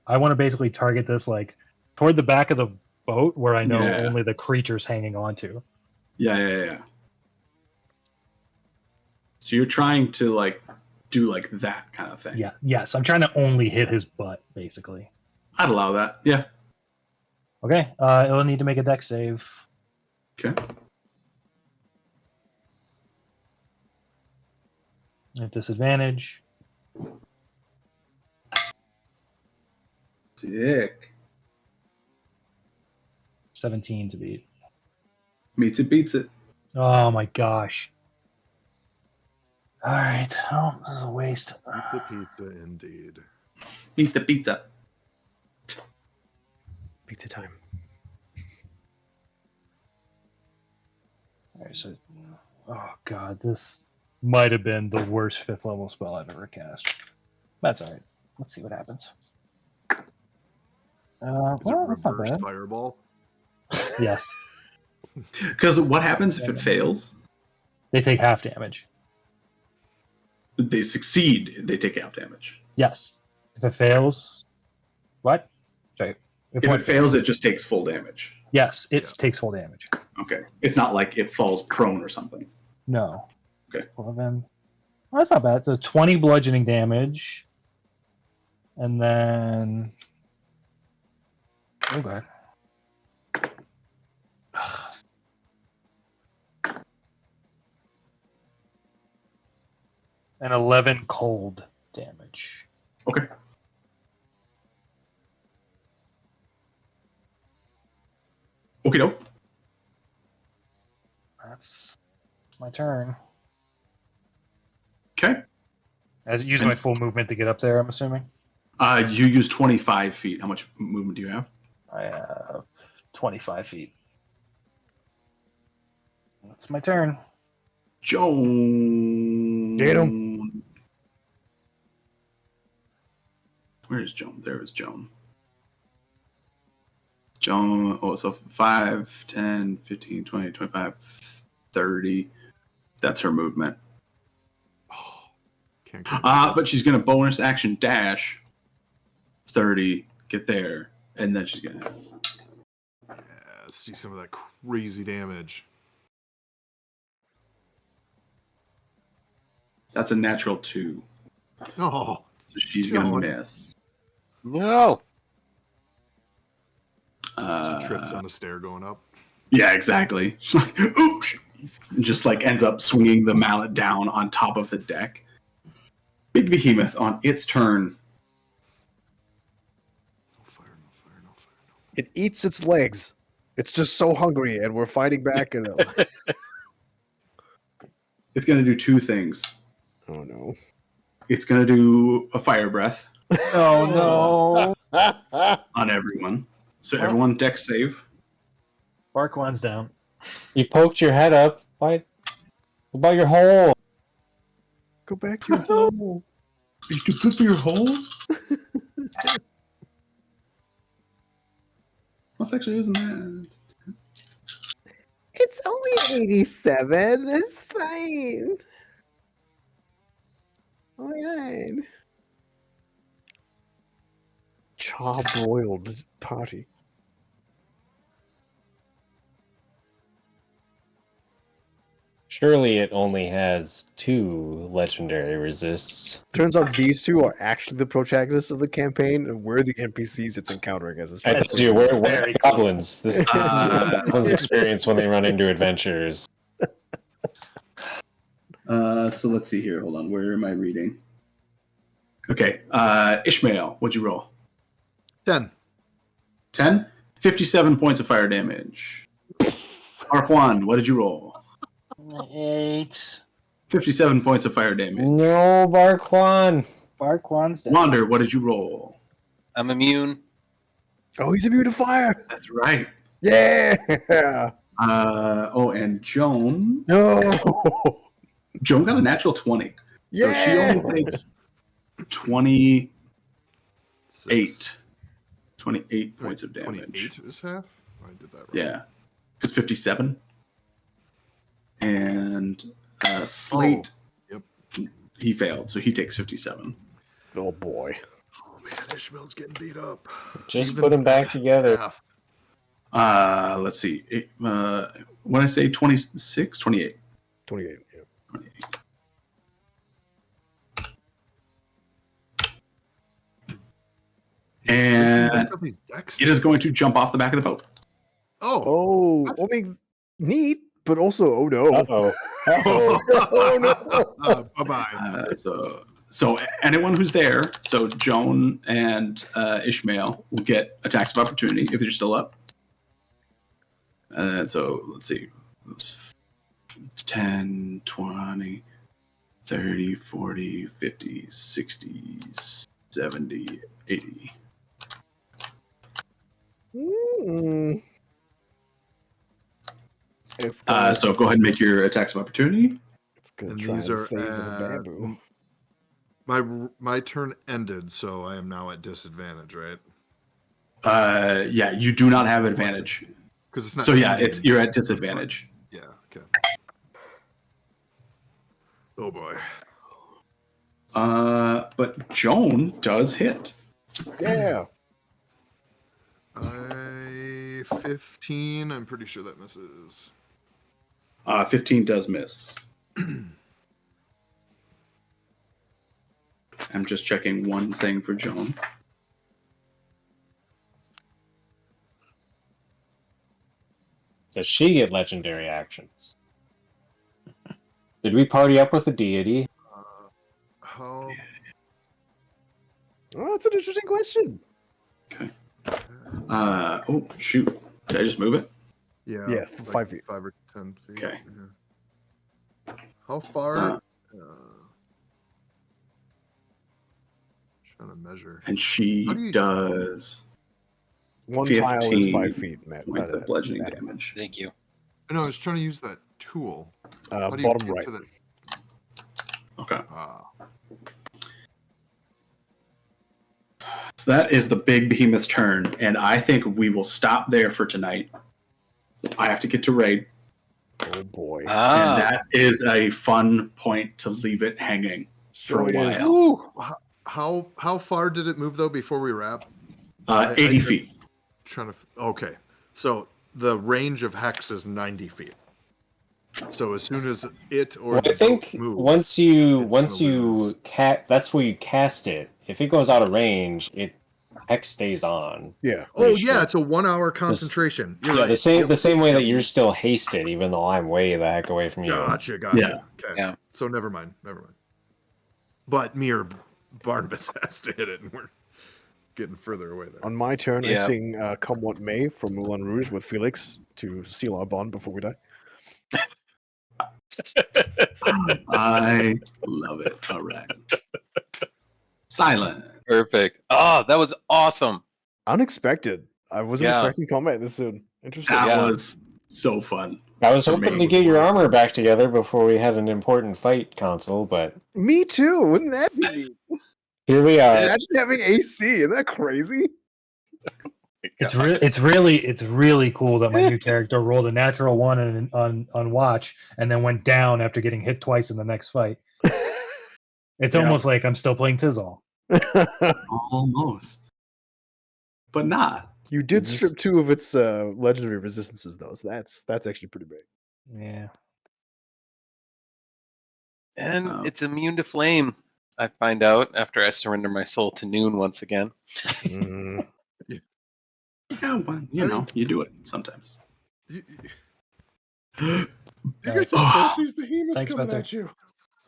I want to basically target this like toward the back of the boat where I know Yeah. only the creature's hanging on to. Yeah. So you're trying to like do like that kind of thing. Yeah, yes. I'm trying to only hit his butt, basically. I'd allow that. Yeah. Okay, it'll need to make a dex save. Okay. At disadvantage. Sick. 17 to beat. Meets it, beats it. Oh my gosh. Alright, oh, this is a waste. Pizza, indeed. Beat the pizza. Pizza time. Alright, so oh god, this might have been the worst 5th level spell I've ever cast. That's alright. Let's see what happens. Is Well, it that's not reverse bad. fireball? Yes. Because what happens if it fails? They take half damage. They succeed, they take out damage. Yes. If it fails, what? Sorry. If what it fails, it just takes full damage. Yes, it Yeah. takes full damage. Okay. It's not like it falls prone or something. No. Okay. 11. Well, that's not bad. So 20 bludgeoning damage. And then. Oh, God. And 11 cold damage. Okay. Okay, doke. That's my turn. Okay. I use my full movement to get up there, I'm assuming. You use 25 feet. How much movement do you have? I have 25 feet. That's my turn. Joan. Get him. Where is Joan? There is Joan. Joan. Oh, so 5, 10, 15, 20, 25, 30. That's her movement. Oh, can't go. But she's going to bonus action dash 30, get there, and then she's going to. Yeah, see some of that crazy damage. That's a natural 2. Oh, So she's going to Joan. miss. No. She trips on a stair going up. Yeah, exactly. She's like, oops! Just like ends up swinging the mallet down on top of the deck. Big Behemoth on its turn. No fire, no fire, no fire, no fire. It eats its legs. It's just so hungry, and we're fighting back. And It's going to do 2 things. oh no! It's going to do a fire breath Oh no! on everyone. So everyone deck save. Bark one's down. You poked your head up. Why? What about your hole? Go back to your hole. You too good for your hole? What's actually isn't that? It's only 87. It's fine. Oh my god. Charbroiled party. Surely it only has 2 legendary resists. Turns out these two are actually the protagonists of the campaign, and we're the NPCs it's encountering as it's I trying told you, we're very goblins. This is what goblins experience when they run into adventures. So let's see here. Hold on. Where am I reading? Okay. Ishmael, what'd you roll? 10. 10? 57 points of fire damage. Arjuan, what did you roll? 8. 57 points of fire damage. No, Barquan. Barquan's dead. Wander, what did you roll? I'm immune. Oh, he's immune to fire. That's right. Yeah. And Joan. No. Joan got a natural 20. Yeah. So she only takes 28. 6. 28 points of damage. 28 is half? I did that wrong. Yeah. Because 57. And Slate, Yep. he failed, so he takes 57. Oh boy. Oh man, Ishmael's getting beat up. Just Even put them back together. half. Let's see. When I say 26, 28. 28. Yeah. 28. And Look at these decks. it is going to jump off the back of the boat. Oh. Oh, I mean, neat, but also, oh no. Uh-oh. Uh-oh. Oh no. Bye-bye. So anyone who's there, so Joan and Ishmael will get attacks of opportunity if they're still up. So let's see. 10, 20, 30, 40, 50, 60, 70, 80. Mm. So go ahead and make your attacks of opportunity. It's gonna And try these and are save his at- bamboo. My turn ended, so I am now at disadvantage, right? Yeah, you do not have advantage. Because it's not. So yeah, ending. you're at disadvantage. Yeah. Okay. Oh boy. But Joan does hit. Yeah. 15. I'm pretty sure that misses. 15 does miss. I'm just checking one thing for Joan. Does she get legendary actions? Did we party up with a deity? How? Oh, that's an interesting question. Oh shoot! Did I just move it? Yeah. Yeah, 5 feet. 5 or 10 feet. Okay. Yeah. How far? Trying to measure. And she How do you- does One tile is 15 5 feet, Matt. points of bludgeoning damage. Thank you. No, I was trying to use that tool. How do you Bottom get right. to the? Okay. Ah. So that is the big behemoth's turn, and I think we will stop there for tonight. I have to get to raid, Oh boy. and Ah. that is a fun point to leave it hanging for a Sure is. while. Ooh. How far did it move though before we wrap? 80 feet. Trying to. Okay, so the range of hex is 90 feet. So as soon as it or Well, the I think boat moves, once it's gonna you lose. that's where you cast it. If it goes out of range, hex stays on. Yeah. Oh pretty yeah, sure. it's a 1 hour concentration. You're Yeah, right. the same way that you're still hasted, even though I'm way the heck away from you. Gotcha. Yeah. Okay. Yeah. So never mind. But me or Barnabas has to hit it, and we're getting further away there. On my turn, I Yeah. sing Come What May from Moulin Rouge with Felix to seal our bond before we die. I love it. All right. Silent. Perfect. Oh, that was awesome. Unexpected. I wasn't Yeah. expecting combat this soon. Interesting. That Yeah. was so fun. I was For hoping me. to get your armor back together before we had an important fight, Consul, but Me too. Wouldn't that be? here we are. Imagine having AC. Isn't that crazy? It's really cool that my new character rolled a natural one on watch and then went down after getting hit twice in the next fight. It's Yeah. almost like I'm still playing Tizzle. Almost. But not. You did Just- strip 2 of its legendary resistances, though, so that's actually pretty big. Yeah. And it's immune to flame. I find out after I surrender my soul to Noon once again. Mm. Yeah, well, you do it sometimes. You All guys right. have both these behemoths Thanks, coming Spencer. at you.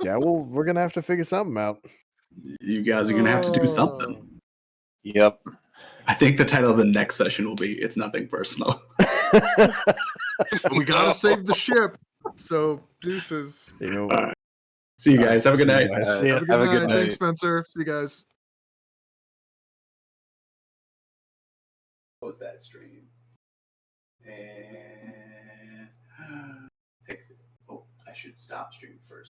Yeah, well, we're gonna have to figure something out. You guys are going to have to do something. Yep. I think the title of the next session will be "It's Nothing Personal." We gotta save the ship. So deuces. You know, All right. See you guys. Have a good see you night. guys. See ya. Have a good Have a night. good Thanks, night. Spencer. See you guys. Close that stream. And oh, I should stop stream first.